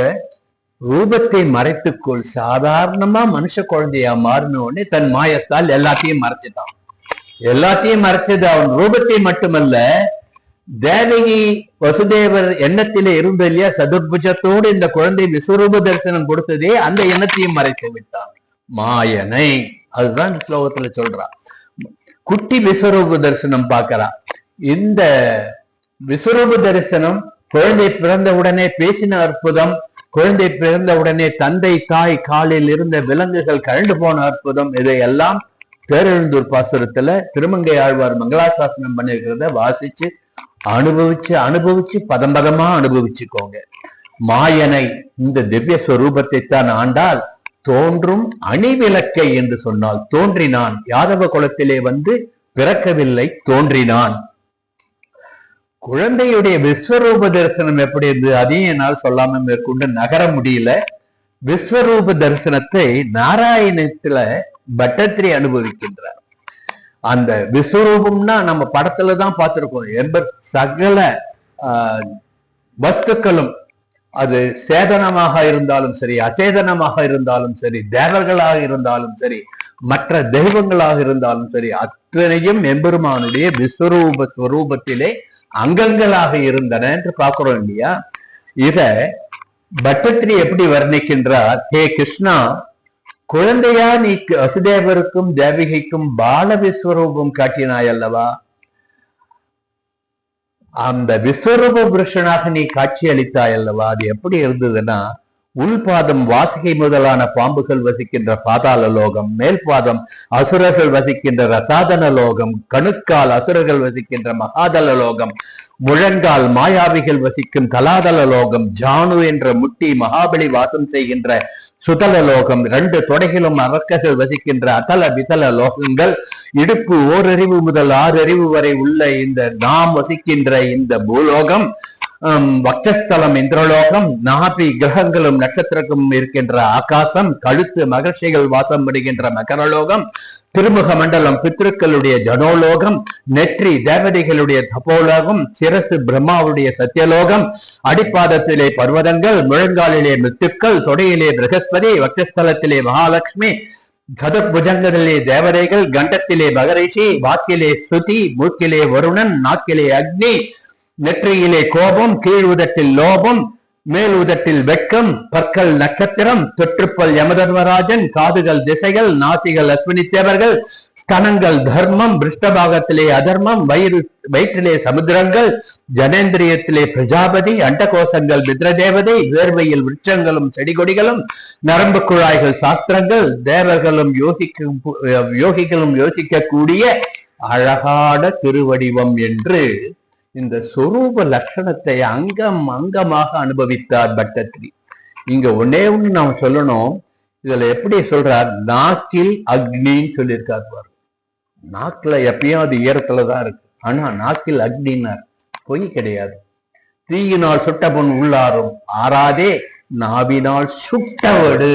ரூபத்தை மறைத்துக்கொள், சாதாரணமா மனுஷ குழந்தையா மாறின உடனே தன் மாயத்தால் எல்லாத்தையும் மறைச்சிட்டான். எல்லாத்தையும் மறைச்சது அவன் ரூபத்தை மட்டுமல்ல, தேவகி வசுதேவர் எண்ணத்திலே இருந்த இல்லையா, சதுர்புஜத்தோடு இந்த குழந்தை விஸ்வரூப தரிசனம் கொடுத்ததே, அந்த எண்ணத்தையும் மறைத்து விட்டான். மாயனை, அதுதான் இந்த ஸ்லோகத்துல சொல்றான். குட்டி விஸ்வரூப தரிசனம் பார்க்கிறா. இந்த விஸ்வரூப தரிசனம் குழந்தை பிறந்த உடனே பேசின அற்புதம், குழந்தை பிறந்த உடனே தந்தை தாய் காலில் இருந்த விலங்குகள் கழண்டு போன அற்புதம், இதையெல்லாம் பேரெழுந்தூர் பாசுரத்துல திருமங்கை ஆழ்வார் மங்களாசாசனம் பண்ணிருக்கிறத வாசிச்சு அனுபவிச்சு பதம் பதமா அனுபவிச்சுக்கோங்க. மாயனை, இந்த திவ்ய ஸ்வரூபத்தை தான் ஆண்டால் தோன்றும் அணிவிளக்கை என்று சொன்னால் தோன்றினான். யாதவ குலத்திலே வந்து பிறக்கவில்லை, தோன்றினான். குழந்தையுடைய விஸ்வரூப தரிசனம் எப்படி இருந்தது அதையும் என்னால் சொல்லாம மேற்கொண்டு நகர முடியல. விஸ்வரூப தரிசனத்தை நாராயணத்துல பட்டத்திரி அனுபவிக்கின்றார். அந்த விஸ்வரூபம்னா நம்ம படத்துலதான் பார்த்திருக்கோம். சகல வஸ்துக்களும், அது சேதனமாக இருந்தாலும் சரி, அச்சேதனமாக இருந்தாலும் சரி, தேவர்களாக இருந்தாலும் சரி, மற்ற தெய்வங்களாக இருந்தாலும் சரி, அத்தனையும் எம்பெருமானுடைய விஸ்வரூப ஸ்வரூபத்திலே அங்கங்களாக இருந்தன என்று பார்க்கிறோம் இல்லையா. இத பட்டத்திரி எப்படி வர்ணிக்கின்றார்? ஹே கிருஷ்ணா, குழந்தையா நீ வசுதேவருக்கும் தேவகிக்கும் பால விஸ்வரூபம் காட்டினாய் அல்லவா? அந்த விஸ்வரூப புருஷனாக நீ காட்சி அளித்தாய் அல்லவா? அது எப்படி இருந்ததுன்னா, உள்பாதம் வாசிகை முதலான பாம்புகள் வசிக்கின்ற பாதாள லோகம், மேல் பாதம் அசுரர்கள் வசிக்கின்ற ரசாதன லோகம், கணுக்கால் அசுரர்கள் வசிக்கின்ற மகாதள லோகம், முழங்கால் மாயாவிகள் வசிக்கும் தலாதள லோகம், ஜானு என்ற முட்டி மகாபலி வாசம் செய்கின்ற சுதல லோகம், 2 தொடைகளும் அரக்கர்கள் வசிக்கின்ற அதல விதல லோகங்கள், இடுப்பு ஓரறிவு முதல் 6 அறிவு வரை உள்ள இந்த நாம் வசிக்கின்ற இந்த பூலோகம், வக்ஷஸ்தலம் இந்திரலோகம், நாபி கிரகங்களும் நட்சத்திரங்களும் இருக்கின்ற ஆகாசம், கழுத்து மகர்ஷிகள் வாசம் படுகின்ற மகரலோகம், திருமுக மண்டலம் பித்ருக்களுடைய ஜனோலோகம், நெற்றி தேவதைகளுடைய தபோலோகம், சிரசு பிரம்மாவுடைய சத்தியலோகம், அடிப்பாதத்திலே பர்வதங்கள், முழங்காலிலே மிருத்துக்கள், தொடையிலே பிரகஸ்பதி, வக்ஷஸ்தலத்திலே மகாலட்சுமி, சதுர்புஜங்களிலே தேவதைகள், கண்டத்திலே மகரிஷி, வாக்கிலே ஸ்ருதி, மூக்கிலே வருணன், நாக்கிலே அக்னி, நெற்றியிலே கோபம், கீழ் உதட்டில் லோபம், மேல் உதட்டில் வெட்கம், பற்கள் நட்சத்திரம், தொற்றுப்பல் யமதர்மராஜன், காதுகள் திசைகள், நாசிகள் அஸ்வினி தேவர்கள், ஸ்தனங்கள் தர்மம், பிருஷ்டபாகத்திலே அதர்மம், வயிற்றிலே சமுத்திரங்கள், ஜனேந்திரியத்திலே பிரஜாபதி, அண்டகோசங்கள் மித்ரதேவதை, வேர்வையில் விருட்சங்களும் செடிகொடிகளும், நரம்பு குழாய்கள் சாஸ்திரங்கள், தேவர்களும் யோகிகளும் யோசிக்கக்கூடிய அழகான திருவடிவம் என்று இந்த சொரூப லட்சணத்தை அங்கமாக அனுபவித்தார் பட்டத்திரி. இங்க ஒன்னே ஒண்ணு நாம் சொல்லணும். இதுல எப்படி சொல்றார், நாக்கில் அக்னின்னு சொல்லியிருக்கார் பாரு. நாக்குல எப்பயும் அது ஈரத்துலதான் இருக்கு, ஆனா நாக்கில் அக்னின்னார். பொய் கிடையாது. தீயினால் சுட்ட பொன் உள்ளாரும் ஆறாதே, நாவினால் சுட்டவடு.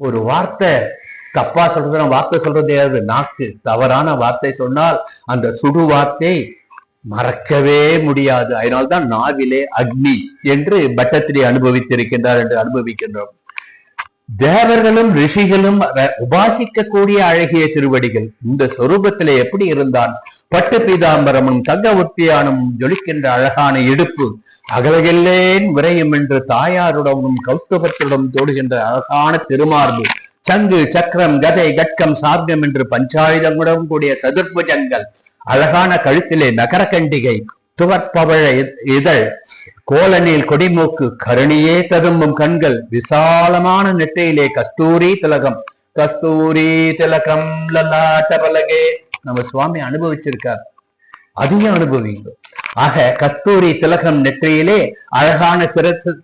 ஒரு வார்த்தை தப்பா சொல்றது, வார்த்தை சொல்றதே அது நாக்கு. தவறான வார்த்தை சொன்னால் அந்த சுடு வார்த்தை மறக்கவே முடியாது. அதனால்தான் நாவிலே அக்னி என்று பட்டத்திரி அனுபவித்திருக்கின்றார் என்று அனுபவிக்கின்றோம். தேவர்களும் ரிஷிகளும் உபாசிக்கக்கூடிய அழகிய திருவடிகள். இந்த சொரூபத்திலே எப்படி இருந்தான்? பட்டு பீதாம்பரமும் தங்க உத்தியானும் ஜொலிக்கின்ற அழகான இடுப்பு, அகலகெல்லேன் விரையும் என்று தாயாருடனும் கௌஸ்துபத்துடன் தோடுகின்ற அழகான திருமார்பு, சங்கு சக்கரம் கதை கட்கம் சார்கம் என்று பஞ்சாயுதங்களுடன் கூடிய சதுர்புஜங்கள், அழகான கழுத்திலே நகரகண்டிகை, துவற்பவழ இதழ், கோலனில் கொடிமூக்கு, கருணியே ததும்பும் கண்கள், விசாலமான நெட்டையிலே கஸ்தூரி திலகம். கஸ்தூரி திலகம் லலாட்ட பலகே நம்ம சுவாமி அனுபவிச்சிருக்கார். அதையும் அனுபவிங்க. ஆக கஸ்தூரி திலகம் நெற்றியிலே, அழகான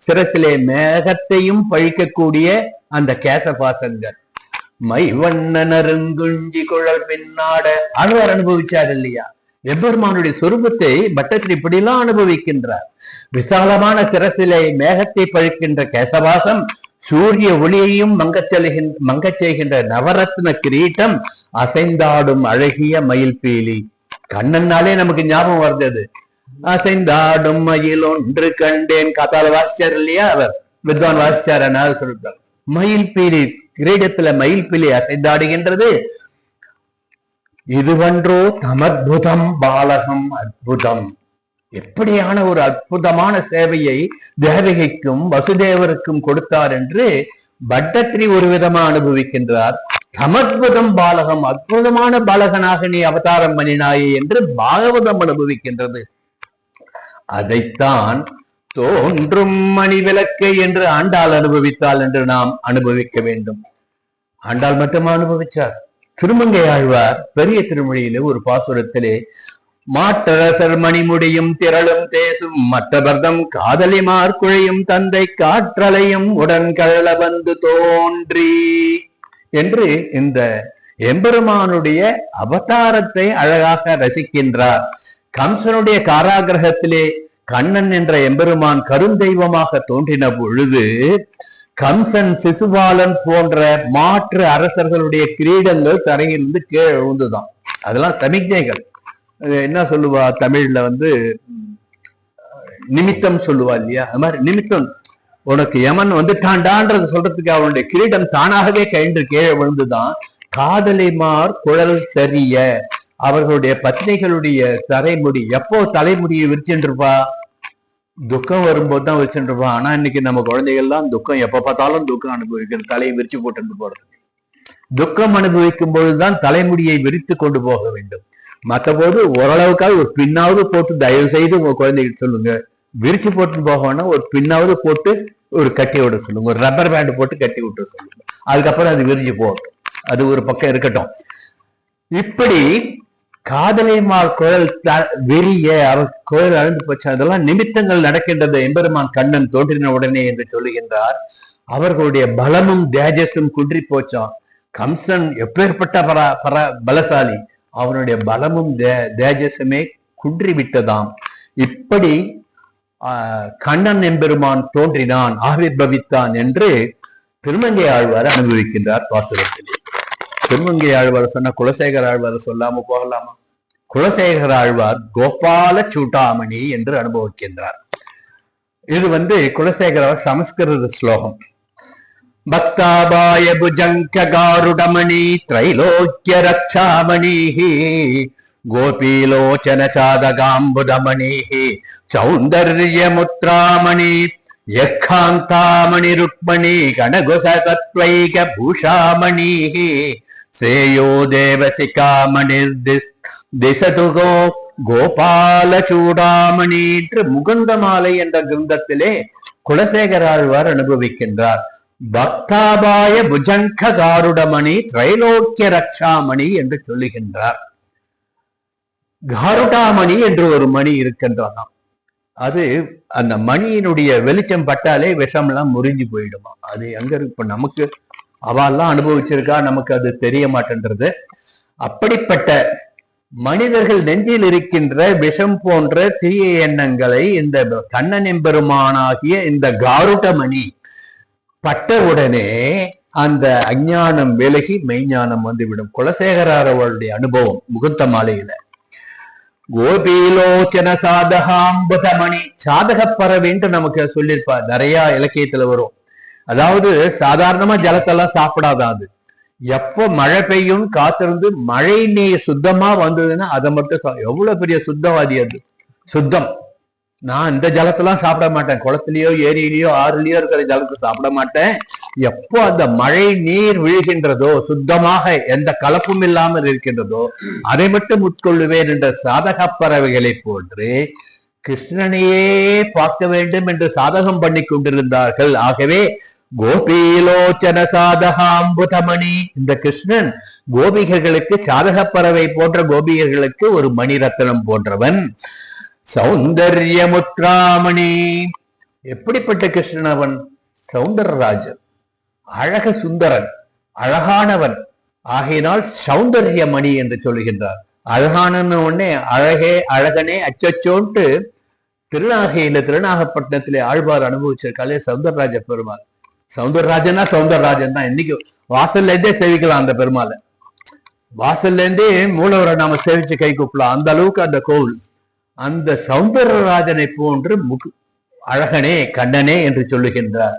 சிரசிலே மேகத்தையும் பழிக்கக்கூடிய அந்த கேசபாசங்கள், மைவண்ணனருங்குஞ்சி குழல் பின்னாட அழுவார் அனுபவிச்சார் இல்லையா? எம்பெருமானுடைய சொரூபத்தை பட்டத்திரி இப்படிலாம் அனுபவிக்கின்றார். விசாலமான சிரசிலே மேகத்தை பழிக்கின்ற கேசவாசம், சூரிய ஒளியையும் மங்கச் செய்கின்ற நவரத்ன கிரீட்டம், அசைந்தாடும் அழகிய மயில் பீலி. கண்ணன்னாலே நமக்கு ஞாபகம் வருது. அசைந்தாடும் மயில் ஒன்று கண்டேன், காத்தால வாசிச்சார் இல்லையா? அவர் வித்வான் வாசிச்சார் சொல்றார். மயில் பீலி கிரீடத்துல மயில் பீலி அசைந்தாடுகின்றது. இதுவன்றோ தமத்புதம் பாலகம் அற்புதம். எப்படியான ஒரு அற்புதமான சேவையை தேவகிக்கும் வசுதேவருக்கும் கொடுத்தார் என்று பட்டத்திரி ஒரு விதமா அனுபவிக்கின்றார். தமத்புதம் பாலகம், அற்புதமான பாலகனாக நீ அவதாரம் பண்ணினாயே என்று பாகவதம் அனுபவிக்கின்றது. அதைத்தான் தோன்றும் மணி விளக்கு என்று ஆண்டாள் அனுபவித்தாள் என்று நாம் அனுபவிக்க வேண்டும். ஆண்டாள் மட்டும் அனுபவிச்சார். திருமங்கை ஆழ்வார் பெரிய திருமொழியிலே ஒரு பாசுரத்திலே, மாற்றரசர் மணிமுடியும் திரளும் தேசும் மற்றபர்தம் காதலிமார் குழையும் தந்தை காற்றலையும் உடன் கழல வந்து தோன்றி என்று இந்த எம்பெருமானுடைய அவதாரத்தை அழகாக ரசிக்கின்றார். கம்சனுடைய காராகிரகத்திலே கண்ணன் என்ற எம்பெருமான் கருந்தெய்வமாக தோன்றின பொழுது கம்சன் சிசுபாலன் போன்ற மாற்று அரசர்களுடைய கிரீடங்கள் தரையிலிருந்து கீழே விழுந்துதான். அதெல்லாம் சமிக்ஞைகள். என்ன சொல்லுவா தமிழ்ல நிமித்தம் சொல்லுவா இல்லையா? அது மாதிரி நிமித்தம். உனக்கு யமன் வந்துட்டான்டான்றது சொல்றதுக்கு அவனுடைய கிரீடம் தானாகவே கயின்று கீழே விழுந்துதான். காதலிமார் குழல் சரிய, அவர்களுடைய பத்னிகளுடைய தலைமுடி எப்போ தலைமுடியை விரிச்சுருப்பா? துக்கம் வரும்போது தான் வச்சுருப்பான். ஆனா இன்னைக்கு நம்ம குழந்தைகள்லாம் துக்கம் எப்ப பார்த்தாலும் துக்கம் அனுபவிக்கிற, தலையை விரிச்சு போட்டு போறது. துக்கம் அனுபவிக்கும் பொழுதுதான் தலைமுடியை விரித்து கொண்டு போக வேண்டும். மற்ற போது ஓரளவுக்காக ஒரு பின்னாவது போட்டு, தயவு செய்து உங்க குழந்தைகிட்ட சொல்லுங்க, விரிச்சு போட்டு போக வேணா, ஒரு பின்னாவது போட்டு ஒரு கட்டி விட சொல்லுங்க, ஒரு ரப்பர் பேண்ட் போட்டு கட்டி விட்டு சொல்லுங்க. அதுக்கப்புறம் அது விரிஞ்சு போகட்டும், அது ஒரு பக்கம் இருக்கட்டும். இப்படி காதலிமார் குழல் வெறிய அவர் குழல் அழுந்து போச்சு. அதெல்லாம் நிமித்தங்கள் நடக்கின்றது எம்பெருமான் கண்ணன் தோன்றின உடனே என்று சொல்லுகின்றார். அவர்களுடைய பலமும் தேஜஸும் குன்றி போச்சான். கம்சன் எப்பேற்பட்ட பலசாலி, அவனுடைய பலமும் தேஜஸுமே குன்றி விட்டதாம். இப்படி கண்ணன் எம்பெருமான் தோன்றினான், ஆவிர்பவித்தான் என்று திருமங்கை ஆழ்வார் அனுபவிக்கின்றார் பாசுரத்தில். திருமங்கை ஆழ்வார் சொன்ன குலசேகர ஆழ்வார் சொல்லாம போகலாமா? குலசேகர ஆழ்வார் கோபால சூட்டாமணி என்று அனுபவிக்கின்றார். இது குலசேகர சமஸ்கிருத ஸ்லோகம். பக்தாபாய புஜங்க காருடமணி திரைலோக்கிய ரக்ஷாமணி கோபீலோச்சன சாதகாம்புதமணி சௌந்தர்ய முத்ராமணி யக்காந்தாமணி ருக்மணி கணகுசத்வைக பூஷாமணி ஸ்ரேயோ தேவசிகாமணி திசதுகோ கோபால சூடாமணி என்று முகுந்தமாலை என்ற கிரந்தத்திலே குலசேகர ஆழ்வார் அனுபவிக்கின்றார். பக்தாபாய புஜங்க காருடமணி திரைலோக்கிய ரக்ஷாமணி என்று சொல்லுகின்றார். காருடாமணி என்று ஒரு மணி இருக்கின்றதாம். அது அந்த மணியினுடைய வெளிச்சம் பட்டாலே விஷம்லாம் முறிஞ்சு போயிடுமா. அது எங்க இருக்கு நமக்கு, அவெல்லாம் அனுபவிச்சிருக்கா, நமக்கு அது தெரிய மாட்டேன்றது. அப்படிப்பட்ட மனிதர்கள் நெஞ்சில் இருக்கின்ற விஷம் போன்ற தீய எண்ணங்களை இந்த கண்ணன் எம்பெருமானாகிய இந்த காருடமணி பட்டவுடனே அந்த அஞ்ஞானம் விலகி மெய்ஞானம் வந்துவிடும். குலசேகரார் அவருடைய அனுபவம் முகுந்த மாலையில. கோபீலோச்சன சாதகாம்புதமணி, சாதக பறவைன்ட்டு நமக்கு சொல்லியிருப்பார், நிறைய இலக்கியத்துல வரும். அதாவது சாதாரணமா ஜலத்தெல்லாம் சாப்பிடாதான், அது எப்போ மழை பெய்யும் காத்திருந்து மழை நீர் சுத்தமா வந்ததுன்னா அதை மட்டும் எவ்வளவு பெரிய சுத்தவாதி அது. சுத்தம், நான் இந்த ஜலத்தெல்லாம் சாப்பிட மாட்டேன், குளத்திலேயோ ஏரியிலேயோ ஆறுலயோ இருக்கிற ஜலத்தை சாப்பிட மாட்டேன். எப்போ அந்த மழை நீர் விழுகின்றதோ, சுத்தமாக எந்த கலப்பும் இல்லாமல் இருக்கின்றதோ, அதை மட்டும் உட்கொள்ளுவேன் என்ற சாதக பறவைகளை போன்று கிருஷ்ணனையே பார்க்க வேண்டும் என்று சாதகம் பண்ணி கொண்டிருந்தார்கள். ஆகவே கோபீலோச்சன சாதகாம்புதமணி, இந்த கிருஷ்ணன் கோபிகர்களுக்கு, சாதக பறவை போன்ற கோபிகர்களுக்கு ஒரு மணிரத்னம் போன்றவன். சௌந்தர்ய முத்ராமணி, எப்படிப்பட்ட கிருஷ்ணன் அவன்? சௌந்தரராஜன், அழக சுந்தரன், அழகானவன். ஆகையினால் சௌந்தர்ய மணி என்று சொல்லுகின்றார். அழகானன்னு உடனே அழகே அழகனே அச்சச்சோன்ட்டு திருநாகையில திருநாகப்பட்டினத்திலே ஆழ்வார் அனுபவிச்சிருக்காலே சௌந்தரராஜ பெருமாள். சௌந்தரராஜனா சௌந்தரராஜன் தான். இன்னைக்கு வாசல்ல இருந்தே சேவிக்கலாம் அந்த பெருமாளை, வாசல்ல இருந்தே மூலவரை நாம சேவிச்சு கை கூப்பலாம், அந்த அளவுக்கு அந்த கோவில். அந்த சௌந்தரராஜனை போன்று அழகனே கண்ணனே என்று சொல்லுகின்றார்.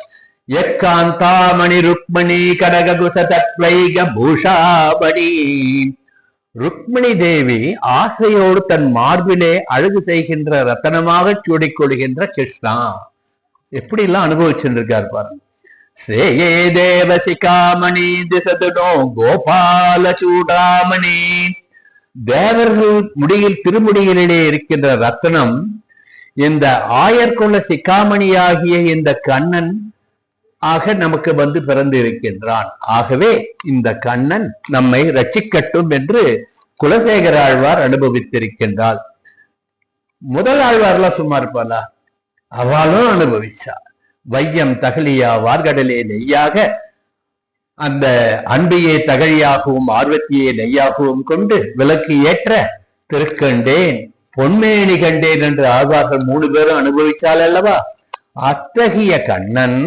எக்காந்தாமணி ருக்மணி கடககுசத்வைக பூஷாபணி, ருக்மணி தேவி ஆசையோடு தன் மார்பிலே அழகு செய்கின்ற ரத்தனமாக சூடிக்கொள்கின்ற கிருஷ்ணா. எப்படி எல்லாம் அனுபவிச்சுருக்கார் பாருங்க. ஸ்ரேயே தேவசிகாமணி திசதுனோ கோபால சூடாமணி, தேவர்கள் முடியில் திருமுடிகளிலே இருக்கின்ற ரத்னம் இந்த சிக்காமணியாகிய இந்த கண்ணன் ஆக நமக்கு பிறந்து இருக்கின்றான். ஆகவே இந்த கண்ணன் நம்மை ரட்சிக்கட்டும் என்று குலசேகர ஆழ்வார் அனுபவித்திருக்கின்றார். முதல் ஆழ்வார்லாம் சும்மா இருப்பாளா? அவளும் அனுபவிச்சா. வையம் தகலியா வார்கடலே நெய்யாக, அந்த அன்பியை தகழியாகவும் ஆர்வத்தியை நெய்யாகவும் கொண்டு விளக்கு ஏற்ற திருக்கண்டேன் பொன்மேனி கண்டேன் என்று ஆழ்வார்கள் 3 பேரும் அனுபவிச்சால் அல்லவா? அத்தகைய கண்ணன்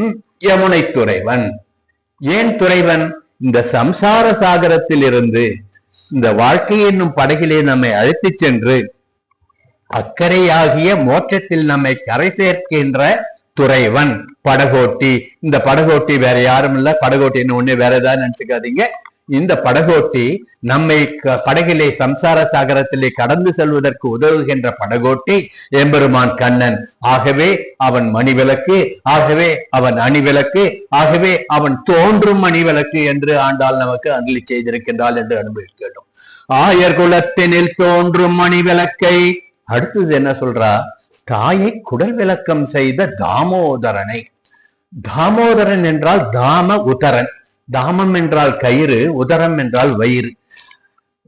யமுனை துறைவன். ஏன் துறைவன்? இந்த சம்சார சாகரத்தில் இருந்து இந்த வாழ்க்கை என்னும் படகிலே நம்மை அழைத்து சென்று அக்கறையாகிய மோட்சத்தில் நம்மை கரை சேர்க்கின்ற துறைவன் படகோட்டி. இந்த படகோட்டி வேற யாரும் இல்ல, படகோட்டின்னு ஒண்ணு வேற ஏதாவது நினைச்சுக்காதீங்க. இந்த படகோட்டி நம்மை படகிலே சம்சார சாகரத்திலே கடந்து செல்வதற்கு உதவுகின்ற படகோட்டி எம்பெருமான் கண்ணன். ஆகவே அவன் மணிவிளக்கு, ஆகவே அவன் அணிவிளக்கு, ஆகவே அவன் தோன்றும் மணிவிளக்கு என்று ஆண்டாள் நமக்கு அருளி செய்திருக்கின்றாள் என்று அனுபவிக்கணும். ஆயர் குலத்தினில் தோன்றும் மணிவிளக்கை. அடுத்தது என்ன சொல்றா? தாயை குடல் விளக்கம் செய்த தாமோதரனை. தாமோதரன் என்றால் தாம உதரன். தாமம் என்றால் கயிறு, உதரம் என்றால் வயிறு.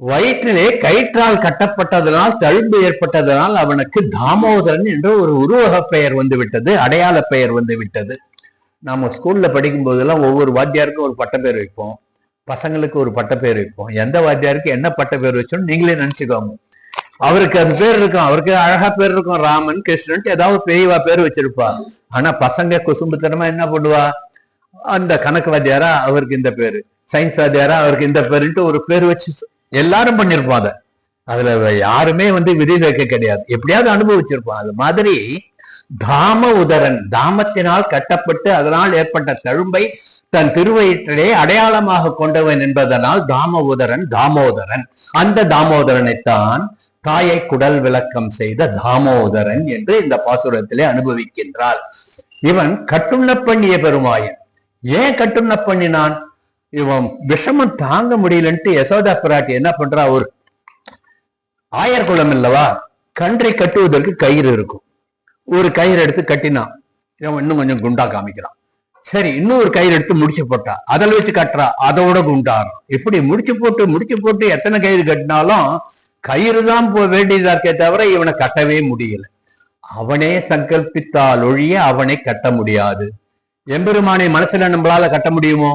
வயிற்றிலே கயிற்றால் கட்டப்பட்டதனால் தழும்பு ஏற்பட்டதனால் அவனுக்கு தாமோதரன் என்ற ஒரு உருவக பெயர் வந்து விட்டது, அடையாள பெயர் வந்து விட்டது. நாம ஸ்கூல்ல படிக்கும் போதெல்லாம் ஒவ்வொரு வாத்தியாருக்கும் ஒரு பட்ட பேர் வைப்போம், பசங்களுக்கு ஒரு பட்ட பேர் வைப்போம். எந்த வாத்தியாருக்கு என்ன பட்ட பேர் வச்சோம்னு நீங்களே நினைச்சுக்கோங்க. அவருக்கு அது பேர் இருக்கும், அவருக்கு அழகா பேர் இருக்கும், ராமன் கிருஷ்ணன் ஏதாவது பெரியவா பேர் வச்சிருப்பா. ஆனா பசங்க குசும்புத்தனமா என்ன பண்ணுவா, அந்த கணக்கு வாத்தியாரா அவருக்கு இந்த பேரு, சயின்ஸ் வாத்தியாரா அவருக்கு இந்த பேருன்ட்டு ஒரு பேர் வச்சு எல்லாரும் பண்ணிருப்போம். அதுல யாருமே விதி வைக்க கிடையாது, எப்படியாவது அனுபவிச்சிருப்போம். அது மாதிரி தாம உதரன், தாமத்தினால் கட்டப்பட்டு அதனால் ஏற்பட்ட தழும்பை தன் திருவயிற்றிலே அடையாளமாக கொண்டவன் என்பதனால் தாம உதரன் தாமோதரன். அந்த தாமோதரனைத்தான் தாயை குடல் விளக்கம் செய்த தாமோதரன் என்று இந்த பாசுரத்திலே அனுபவிக்கின்றாள். இவன் கட்டுண்ண பண்ணிய பெருமாயன். ஏன் கட்டுண்ண பண்ணினான்? இவன் விஷமம் தாங்க முடியலன்ட்டு யசோதா பிராட்டி என்ன பண்றா, ஒரு ஆயர் குளம் இல்லவா, கன்றை கட்டுவதற்கு கயிறு இருக்கும், ஒரு கயிறு எடுத்து கட்டினான். இவன் இன்னும் கொஞ்சம் குண்டா காமிக்கிறான். சரி, இன்னொரு கயிறு எடுத்து முடிச்சு போட்டா, அதில் வச்சு கட்டுறா, அதோட குண்டாடுறான். இப்படி முடிச்சு போட்டு எத்தனை கயிறு கட்டினாலும் கயிறு தான் வேண்டியதா இருக்கே தவிர இவனை கட்டவே முடியல. அவனே சங்கல்பித்தால் ஒழிய அவனை கட்ட முடியாது. எம்பெருமானை மனசுல நம்மளால கட்ட முடியுமா?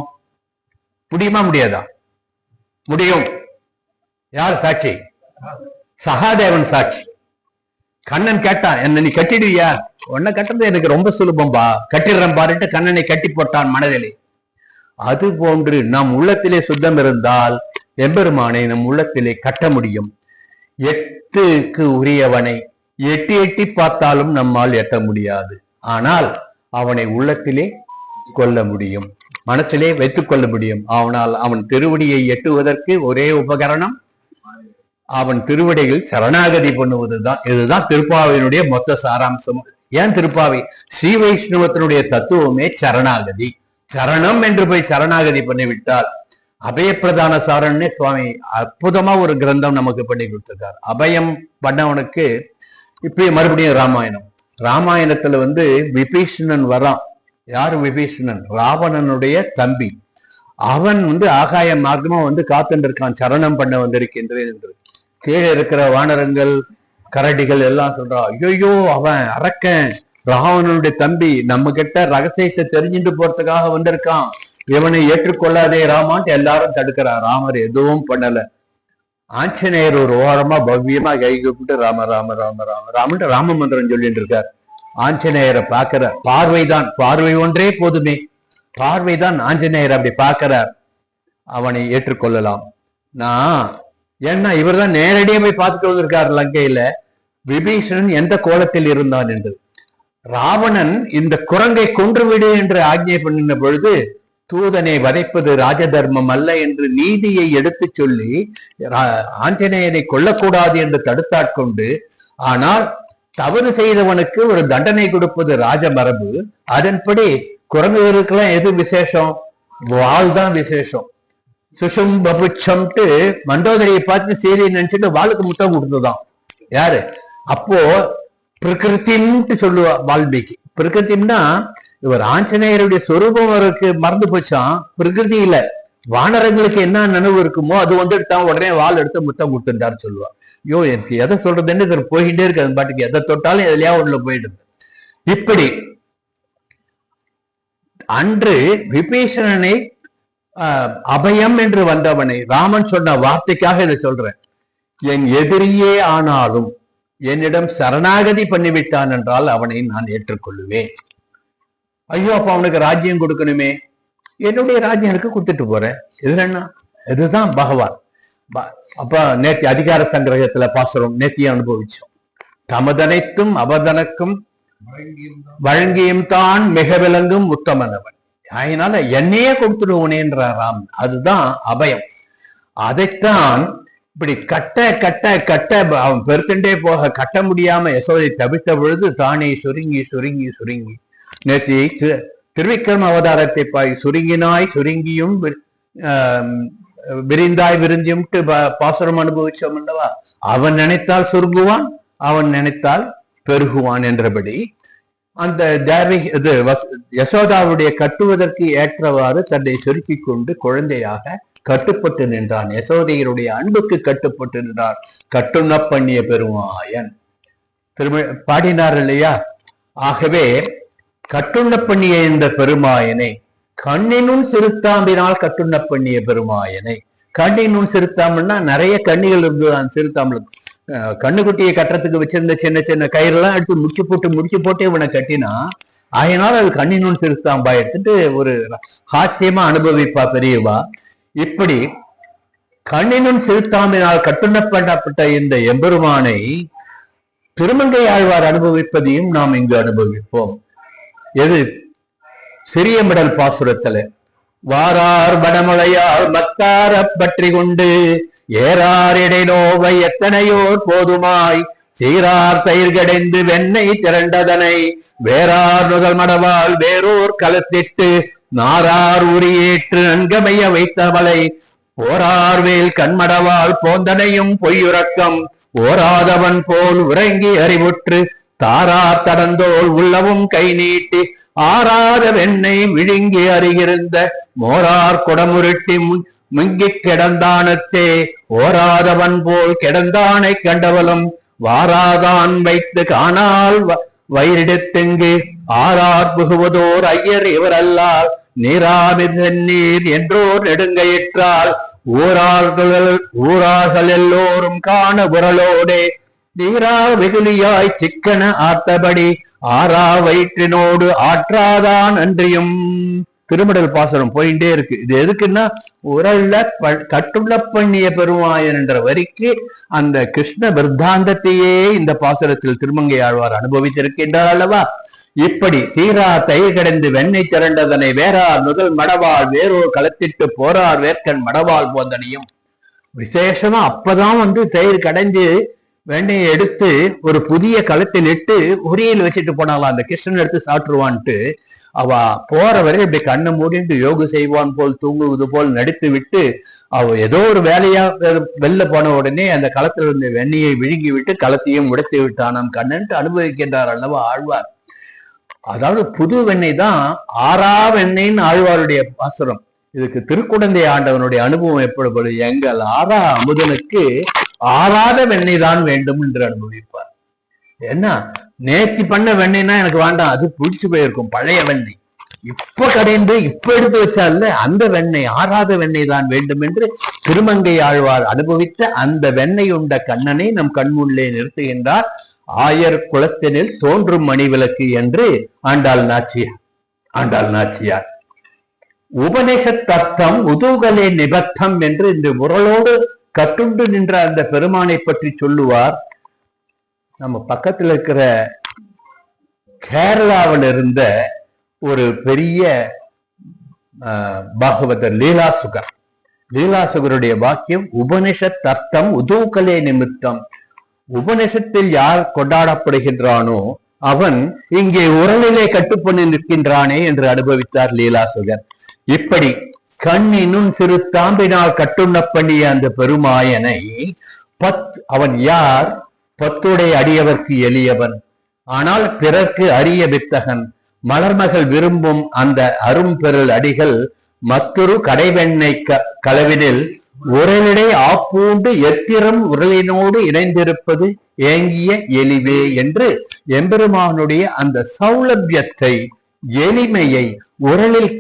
முடியாதா? முடியும். யார் சாட்சி? சகாதேவன் சாட்சி. கண்ணன் கேட்டான், என்ன நீ கட்டிடுவியா? உன்னை கட்டுறது எனக்கு ரொம்ப சுலபம்பா, கட்டிடுறேன் பாருட்டு கண்ணனை கட்டி போட்டான் மனதிலே. அது போன்று நம் உள்ளத்திலே சுத்தம் இருந்தால் எம்பெருமானை நம் உள்ளத்திலே கட்ட முடியும். எட்டுக்கு உரியவனை எட்டி பார்த்தாலும் நம்மால் எட்ட முடியாது. ஆனால் அவனை உள்ளத்திலே கொள்ள முடியும், மனசிலே வைத்துக் கொள்ள முடியும். அவனால் அவன் திருவடியை எட்டுவதற்கு ஒரே உபகரணம் அவன் திருவடியில் சரணாகதி பண்ணுவதுதான். இதுதான் திருப்பாவையினுடைய மொத்த சாராம்சம். ஏன் திருப்பாவை? ஸ்ரீ வைஷ்ணவத்தினுடைய தத்துவமே சரணாகதி. சரணம் என்று போய் சரணாகதி பண்ணிவிட்டால் அபயப்பிரதான சாரன்னு சுவாமி அற்புதமா ஒரு கிரந்தம் நமக்கு பண்ணி கொடுத்திருக்கார். அபயம் பண்ணவனுக்கு இப்ப மறுபடியும் ராமாயணத்துல விபீஷணன் வரான். யாரு விபீஷணன்? ராவணனுடைய தம்பி. அவன் ஆகாய மார்க்கமா காத்துட்டு இருக்கான், சரணம் பண்ண வந்திருக்கின்றேன் என்று. கீழே இருக்கிற வானரங்கள் கரடிகள் எல்லாம் சொல்றா, ஐயோ அவன் அரக்கன், ராவணனுடைய தம்பி, நம்ம கிட்ட ரகசியத்தை தெரிஞ்சுட்டு போறதுக்காக வந்திருக்கான், இவனை ஏற்றுக்கொள்ளாதே ராமான்ட்டு எல்லாரும் தடுக்கிறார். ராமர் எதுவும் பண்ணல. ஆஞ்சநேயர் ஒரு ஓரமா பவ்யமா கை கூப்பிட்டு ராம ராம ராம ராம ராமன்ட்டு ராம மந்திரம் சொல்லிட்டு இருக்கார். ஆஞ்சநேயரை பார்க்கிற பார்வை ஒன்றே போதுமே, பார்வைதான் ஆஞ்சநேயர் அப்படி பார்க்கிறார். அவனை ஏற்றுக்கொள்ளலாம். ஏன்னா இவர் தான் நேரடியாக போய் பார்த்துட்டு வந்திருக்காரு லங்கையில விபீஷணன் எந்த கோலத்தில் இருந்தான் என்று. ராவணன் இந்த குரங்கை கொன்றுவிடு என்று ஆக்ஞை பண்ணின பொழுது, தூதனை வதைப்பது ராஜ தர்மம் அல்ல என்று நீதியை எடுத்து சொல்லி ஆஞ்சநேயனை கொல்லக்கூடாது என்று தடுத்தாட்கொண்டு, ஆனால் தவறு செய்தவனுக்கு ஒரு தண்டனை கொடுப்பது ராஜ மரபு. அதன்படி குரங்குகளுக்கெல்லாம் எது விசேஷம்? வாள் தான் விசேஷம். சுஷும்பபுச்சம்ட்டு மண்டோதரியை பார்த்து சீரி நினைச்சிட்டு வாளுக்கு முத்தம் கொடுத்துதான். யாரு? அப்போ பிரகிருத்தின்ட்டு சொல்லுவா வால்மீகி. பிரகிருத்தின்னா இவர் ஆஞ்சநேயருடைய சொரூபம் அவருக்கு மறந்து போச்சான். பிரகிருதி இல்ல, வானரங்களுக்கு என்ன நினைவு இருக்குமோ அது வந்துட்டான், உடனே வால் எடுத்து முத்தம் கொடுத்துட்டாரு சொல்லுவா. ஐயோ, எனக்கு எதை சொல்றதுன்னு இவர் போயிட்டே இருக்கு, அது பாட்டுக்கு எதை தொட்டாலும் எதுலயா உள்ள போயிடுது. இப்படி அன்று விபீஷணனை அபயம் என்று வந்தவனை ராமன் சொன்ன வார்த்தைக்காக இதை சொல்றேன். என் எதிரியே ஆனாலும் என்னிடம் சரணாகதி பண்ணிவிட்டான் என்றால் அவனை நான் ஏற்றுக்கொள்ளுவேன். ஐயோ, அப்ப அவனுக்கு ராஜ்யம் கொடுக்கணுமே, என்னுடைய ராஜ்யம் எனக்கு கொடுத்துட்டு போறேன். இதுல என்ன? இதுதான் பகவான். அப்ப நேத்தி அதிகார சங்கிரகத்துல பாசுரம் நேத்தியும் அனுபவிச்சோம். தமதனைத்தும் அவதனக்கும் வழங்கியும் தான் மிக விளங்கும் உத்தமனவன், அதனால என்னையே கொடுத்துடுவோனேன்ற ராம். அதுதான் அபயம். அதைத்தான் இப்படி கட்ட கட்ட கட்ட அவன் பெருத்தண்டே போக கட்ட முடியாம யசோதை தவித்த பொழுது தானே சுருங்கி சுருங்கி சுருங்கி நேற்று திருவிக்கிரம அவதாரத்தை பாய் சுருங்கினாய் சுருங்கியும் விரிந்தாய் விருந்தியும் பாசுரம் அனுபவிச்சோம் அல்லவா? அவன் நினைத்தால் சுருங்குவான், அவன் நினைத்தால் பெருகுவான் என்றபடி அந்த யசோதாவுடைய கட்டுவதற்கு ஏற்றவாறு தன்னை சுருக்கிக் கொண்டு குழந்தையாக கட்டுப்பட்டு நின்றான். யசோதையருடைய அன்புக்கு கட்டுப்பட்டு நின்றான். கட்டுண்ண பண்ணிய பெருமாயன் பாடினார் இல்லையா? ஆகவே கட்டுண்ண பண்ணிய இந்த பெருமாயனை, கண்ணினும் சிறுத்தாம்பினால் கட்டுண்ண பண்ணிய பெருமாயனை. கண்ணினும் சிறுத்தாம்புன்னா நிறைய கண்ணிகள் இருந்தது சிறுத்தாம்பளுக்கு. கண்ணுக்குட்டியை கட்டுறதுக்கு வச்சிருந்த சின்ன சின்ன கயிறெல்லாம் எடுத்து முடிச்சு போட்டு இவனை கட்டினா, அதனால அது கண்ணினும் சிறுத்தாம்பா எடுத்துட்டு ஒரு ஹாஸ்யமா அனுபவிப்பா பெரியவா. இப்படி கண்ணினும் சிறுத்தாம்பினால் கட்டுண்ண பண்ணப்பட்ட இந்த எம்பெருமானை திருமங்கை ஆழ்வார் அனுபவிப்பதையும் நாம் இங்கு அனுபவிப்போம். எது? சிறிய மிடல் பாசுரத்துல வாரார் வடமலையால் மத்தார பற்றி கொண்டு ஏறார் இடை நோவை எத்தனையோர் போதுமாய் சீரார் தயிர் கடைந்து வெண்ணெய் திரண்டதனை வேறார் நுதல் மடவால் வேறோர் கலத்திட்டு நாரார் உரியேற்று நன்கமைய வைத்தவளை போரார் வேல் கண்மடவால் போந்தனையும் பொய்யுறக்கம் ஓராதவன் போல் உறங்கி அறிவுற்று தாரார் தடந்தோல் உள்ளவும் கை நீட்டி ஆறாத வெண்ணெய் விழுங்கி அறிகிருந்த மோரார் குடமுருட்டி முங்கிக் கிடந்தானத்தே ஓராதவன் போல் கிடந்தானை கண்டவளும் வாராதான் வைத்து காணால் வயிறிடத்தெங்கு ஆறார் புகுவதோர் ஐயர் இவரல்லால் நீராமிதன்னீர் என்றோர் நெடுங்கையிற்றால் ஊரார்கள் எல்லோரும் காண உரலோடே நீரா வெகுலியாய் சிக்கன ஆட்டபடி ஆறா வயிற்றினோடு ஆற்றாதான் அன்றியும். திருமடல் பாசுரம் போயிட்டே இருக்கு. இது எதுக்குன்னா, உரல்ல கட்டுள்ள பண்ணிய பெருமாயன் என்ற வரிக்கு அந்த கிருஷ்ண விருத்தாந்தத்தையே இந்த பாசுரத்தில் திருமங்கை ஆழ்வார் அனுபவித்திருக்கின்றார் அல்லவா? இப்படி சீரா தயிர் கடைந்து வெண்ணெய் திரண்டதனை வேறார் முதல் மடவாள் வேறோர் களத்திட்டு போரார் வேர்க்கன் மடவாள் போந்தனையும். விசேஷமா அப்பதான் தயிர் கடைஞ்சு வெண்ணெயை எடுத்து ஒரு புதிய களத்தில் இட்டு உரியில் வச்சுட்டு போனாலாம். அந்த கிருஷ்ணன் எடுத்து சாப்பிட்டுருவான்ட்டு அவ போற வரை இப்படி கண்ணை மூடிட்டு யோகு செய்வான் போல் தூங்குவது போல் நடித்து விட்டு அவ ஏதோ ஒரு வேலையா வெளில போன உடனே அந்த களத்தில் இருந்த வெண்ணையை விழுங்கி விட்டு களத்தையும் உடைத்து விட்டானாம் கண்ணன்ட்டு அனுபவிக்கின்றார் அல்லவா ஆழ்வார். அதாவது புது வெண்ணெய் தான் ஆறா வெண்ணெய்ன்னு ஆழ்வாருடைய பாசுரம். இதுக்கு திருக்குடந்தை ஆண்டவனுடைய அனுபவம் எப்படிப்படும்? எங்கள் ஆறா அமுதனுக்கு ஆறாத வெண்ணெய் தான் வேண்டும் என்று அனுபவிப்பார். என்ன நேர்த்தி பண்ண வெண்ணெய்னா எனக்கு வேண்டாம், அது புளிச்சு போயிருக்கும் பழைய வெண்ணெய், இப்ப கடைந்து இப்ப எடுத்து வச்சால அந்த வெண்ணெய் ஆறாத வெண்ணெய் தான் வேண்டும் என்று திருமங்கை ஆழ்வார் அனுபவித்த அந்த வெண்ணெய் உண்ட கண்ணனை நம் கண்முள்ளே நிறுத்துகின்றார். ஆயர் குலத்தினில் தோன்றும் மணிவிளக்கு என்று ஆண்டாள் நாச்சியார். உபநிஷத்தர்த்தம் உதூகலே நிபத்தம் என்று இந்த முரளோடு கட்டுண்டு நின்ற அந்த பெருமானை பற்றி சொல்லுவார். நம்ம பக்கத்தில் இருக்கிற கேரளாவில் இருந்த ஒரு பெரிய பாகவதர் லீலாசுகருடைய வாக்கியம் உபனிஷத் அர்த்தம் உதூகலே நிமித்தம். உபனிஷத்தில் யார் கொண்டாடப்படுகின்றானோ அவன் இங்கே உரலிலே கட்டுப்பண்ணி நிற்கின்றானே என்று அனுபவித்தார் லீலாசுகர். இப்படி கண்ணினும் சிறு தாம்பினால் கட்டுண்ண பண்ணிய அந்த பெருமாயனை அவன் யார்? பத்துடைய அடியவர்க்கு எளியவன், ஆனால் பிறர்க்கு அரிய வித்தகன். மலர்மகள் விரும்பும் அந்த அரும்பெருள் அடிகள் மற்றொரு கடைவெண்ணை களவினில் உரலிடை ஆப்பூண்டு எத்திரம் உரலினோடு இணைந்திருப்பது ஏங்கிய எளிவே என்று எம்பெருமானுடைய அந்த சௌலபியத்தை, எளிமையை, உரலில்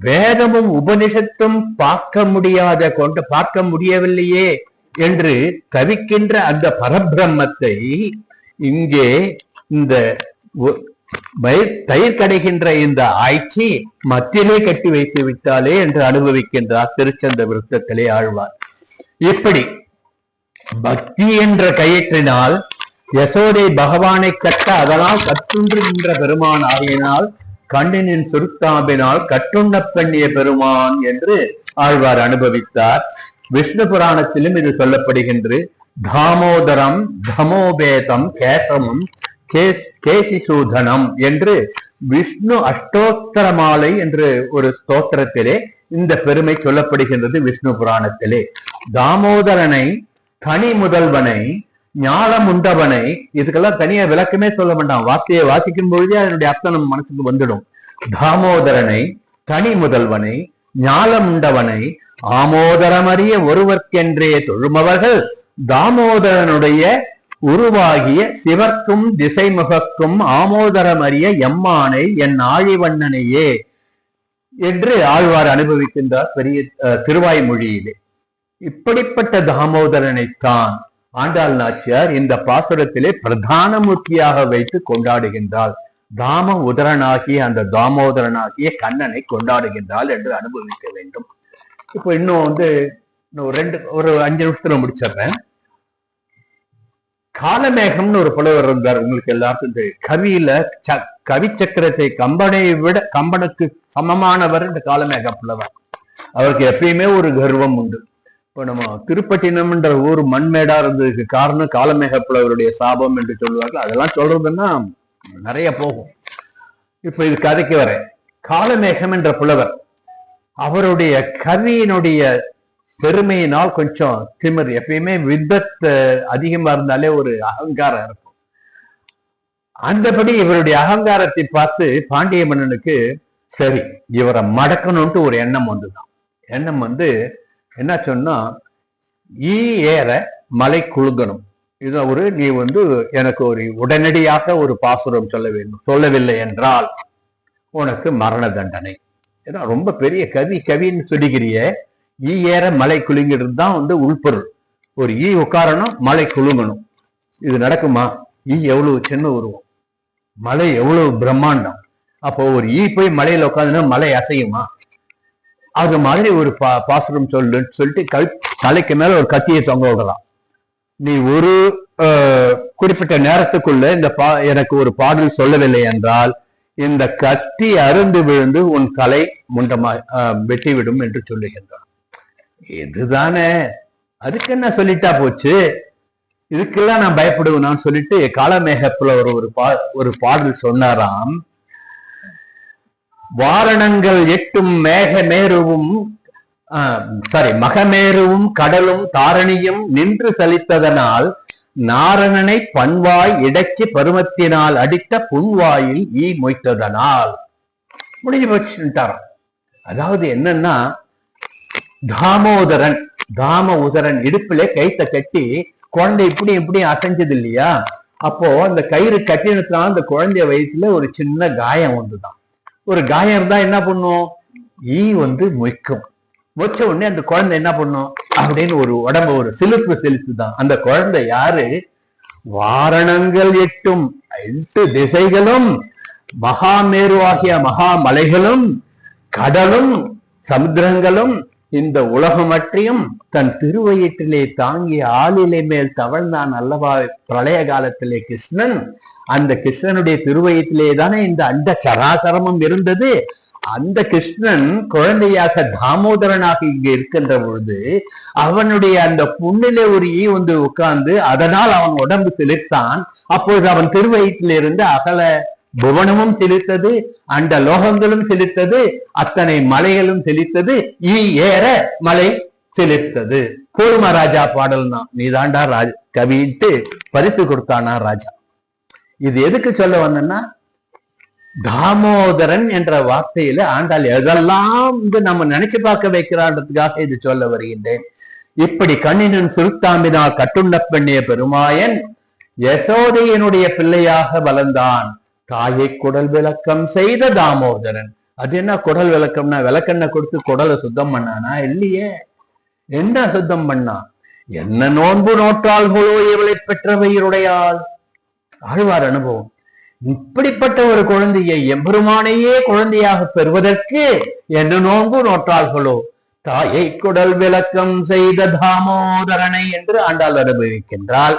வேதமும் உபனிஷத்தும் பார்க்க முடியவில்லையே என்று தவிக்கின்ற அந்த பரபிரம்மத்தை இங்கே இந்த தயிர் கடைகின்ற இந்த ஆய்ச்சி மத்தியிலே கட்டி வைத்து விட்டாலே என்று அனுபவிக்கின்றார் திருச்சந்த விருத்தத்திலே ஆழ்வார். இப்படி பக்தி என்ற கயிற்றினால் யசோதை பகவானை கட்ட அதனால் கட்டுன்றுகின்ற பெருமான் ஆகியனால் கண்ணினின் சுருத்தாம்பினால் கட்டுண்ண பண்ணிய பெருமான் என்று ஆழ்வார் அனுபவித்தார். விஷ்ணு புராணத்திலும் இது சொல்லப்படுகின்ற தாமோதரம் தமோபேதம் கேசமும் கேசிசூதனம் என்று விஷ்ணு அஷ்டோத்தர மாலை என்று ஒரு ஸ்தோத்திரத்திலே இந்த பெருமை சொல்லப்படுகின்றது. விஷ்ணு புராணத்திலே தாமோதரனை, தனி முதல்வனை ஞானம் உண்டவனை, இதுக்கெல்லாம் தனியா விளக்கமே சொல்ல வேண்டாம், வார்த்தையை வாசிக்கும் பொழுதே அதனுடைய அர்த்தம் நம்ம மனசுக்கு வந்துடும். தாமோதரனை, தனி முதல்வனை, ஞானம் உண்டவனை, ஆமோதரமறிய ஒருவர்க்கென்றே தொழுமவர்கள் தாமோதரனுடைய உருவாகிய சிவர்க்கும் திசைமுகக்கும் ஆமோதரமறிய எம்மானை என் ஆழிவண்ணனையே என்று ஆழ்வார் அனுபவிக்கின்றார் பெரிய திருவாய்மொழியிலே. இப்படிப்பட்ட தாமோதரனைத்தான் ஆண்டாள் நாச்சியார் இந்த பாசுரத்திலே பிரதான மூர்த்தியாக வைத்து கொண்டாடுகின்றாள். தாம உதரனாகிய அந்த தாமோதரனாகிய கண்ணனை கொண்டாடுகின்றாள் என்று அனுபவிக்க வேண்டும். இப்போ இன்னும் ஒரு 5 நிமிஷத்துல முடிச்சிடுறேன். காலமேகம்னு ஒரு புலவர் இருந்தார், உங்களுக்கு எல்லாருக்கும் தெரியும். கவியில கவி சக்கரத்தை கம்பனுக்கு சமமானவர் இந்த காலமேக புலவர். அவருக்கு எப்பயுமே ஒரு கர்வம் உண்டு. இப்ப நம்ம திருப்பட்டினம்ன்ற ஊர் மண்மேடா இருந்ததுக்கு காரணம் காலமேக புலவருடைய சாபம் என்று சொல்லுவார்கள். அதெல்லாம் சொல்றதுன்னா நிறைய போகும். இப்ப இது கதைக்கு வர காலமேகம் என்ற புலவர், அவருடைய கவியினுடைய பெருமையினால் கொஞ்சம் திமிர், எப்பயுமே வித்தத் அதிகமா இருந்தாலே ஒரு அகங்காரம் இருக்கும். அந்தபடி இவருடைய அகங்காரத்தை பார்த்து பாண்டிய மன்னனுக்கு சரி இவரை மடக்கணும்ட்டு ஒரு எண்ணம் வந்துதான். எண்ணம் என்ன சொன்னா, ஈ ஏற மலை குலுங்கணும், இது நீ எனக்கு ஒரு உடனடியாக ஒரு பாசுரம் சொல்ல வேண்டும், சொல்லவில்லை என்றால் உனக்கு மரண தண்டனை. ஏன்னா ரொம்ப பெரிய கவின்னு சொல்லிக்கிறிய, ஈ ஏற மலை குலுங்கிறது தான் உள்பொருள். ஒரு ஈ உட்காரணும், மலை குலுங்கணும். இது நடக்குமா? ஈ எவ்வளவு சின்ன உருவம், மலை எவ்வளவு பிரம்மாண்டம். அப்போ ஒரு ஈ போய் மலையில உட்காந்துன்னா மலை அசையுமா? அது மாதிரி ஒரு பாசுரம் சொல்லிட்டு தலைக்கு மேல ஒரு கத்தியை தொங்க விடலாம். நீ ஒரு குறிப்பிட்ட நேரத்துக்குள்ள எனக்கு ஒரு பாடல் சொல்லவில்லை என்றால் இந்த கத்தி அருந்து விழுந்து உன் கலை முண்டமா வெட்டிவிடும் என்று சொல்லுகின்றான். இதுதானே, அதுக்கு என்ன சொல்லிட்டா போச்சு, இதுக்கெல்லாம் நான் பயப்படுவேன்னு சொல்லிட்டு காலமேகத்துல ஒரு பாடல் சொன்னாராம். வாரணங்கள் 8 மகமேருவும் கடலும் தாரணியும் நின்று சலித்ததனால் நாரணனை பண்வாய் இடைச்சி பருமத்தினால் அடித்த புன்வாயில் ஈ மொய்த்ததனால் முடிஞ்சு போச்சுட்டாராம். அதாவது என்னன்னா, தாம உதரன் இடுப்பிலே கைத்த கட்டி குழந்தை இப்படி அசைஞ்சது இல்லையா? அப்போ அந்த கயிறு கட்டினதுனால அந்த குழந்தைய வயிற்றுல ஒரு சின்ன காயம் வந்துதான். ஒரு காயம் இருந்தா என்ன பண்ணும்? ஈ மொய்க்கும். மொச்ச உடனே அந்த குழந்தை என்ன பண்ணும் அப்படின்னு ஒரு உடம்ப ஒரு செலுத்துதான். அந்த குழந்தை யாரு? வாரணங்கள் 8 திசைகளும் மகாமேருவாகிய மகாமலைகளும் கடலும் சமுத்திரங்களும் இந்த உலகமற்றையும் தன் திருவயிற்றிலே தாங்கிய ஆளிலை மேல் தவழ்ந்தான் அல்லவா பிரளய காலத்திலே கிருஷ்ணன். அந்த கிருஷ்ணனுடைய திருவயிற்றிலே தானே இந்த அண்ட சராசரமும் இருந்தது. அந்த கிருஷ்ணன் குழந்தையாக தாமோதரனாக இங்க இருக்கின்ற பொழுது அவனுடைய அந்த புண்ணிலே ஒரு ஈ உட்கார்ந்து அதனால் அவன் உடம்பு சிலிர்த்தான். அப்பொழுது அவன் திருவயிற்றிலிருந்து அகல புவனமும் சிலிர்த்தது, அந்த லோகங்களும் சிலிர்த்தது, அத்தனை மலைகளும் சிலிர்த்தது, ஈ ஏற மலை சிலிர்த்தது. போருமா ராஜா பாடல் தான், நீதாண்டா கவிட்டு பரிசு கொடுத்தானா ராஜா. இது எதுக்கு சொல்ல வந்தேன்னா, தாமோதரன் என்ற வார்த்தையில ஆண்டாள் எதெல்லாம் நம்ம நினைச்சு பார்க்க வைக்கிறான்றதுக்காக இது சொல்ல வருகின்றேன். இப்படி கண்ணினன் சுருத்தாம்பினால் கட்டுண்ட பெண்ணிய பெருமாயன் யசோதையனுடைய பிள்ளையாக வளர்ந்தான். தாயை குடல் விளக்கம் செய்த தாமோதரன். அது என்ன குடல் விளக்கம்னா, விளக்கெண்ண கொடுத்து குடலை சுத்தம் பண்ணானா? இல்லையே. என்ன சுத்தம் பண்ணா? என்ன நோன்பு நோற்றாள்களோ இவளை பெற்றவையுடையாள். ஆழ்வார் அனுபவம். இப்படிப்பட்ட ஒரு குழந்தையை எம்பெருமானையே குழந்தையாக பெறுவதற்கு என்ன நோன்பு நோற்றாள்களோ தாயை குடல் விளக்கம் செய்த தாமோதரனை என்று ஆண்டாள் அனுபவிக்கின்றாள்.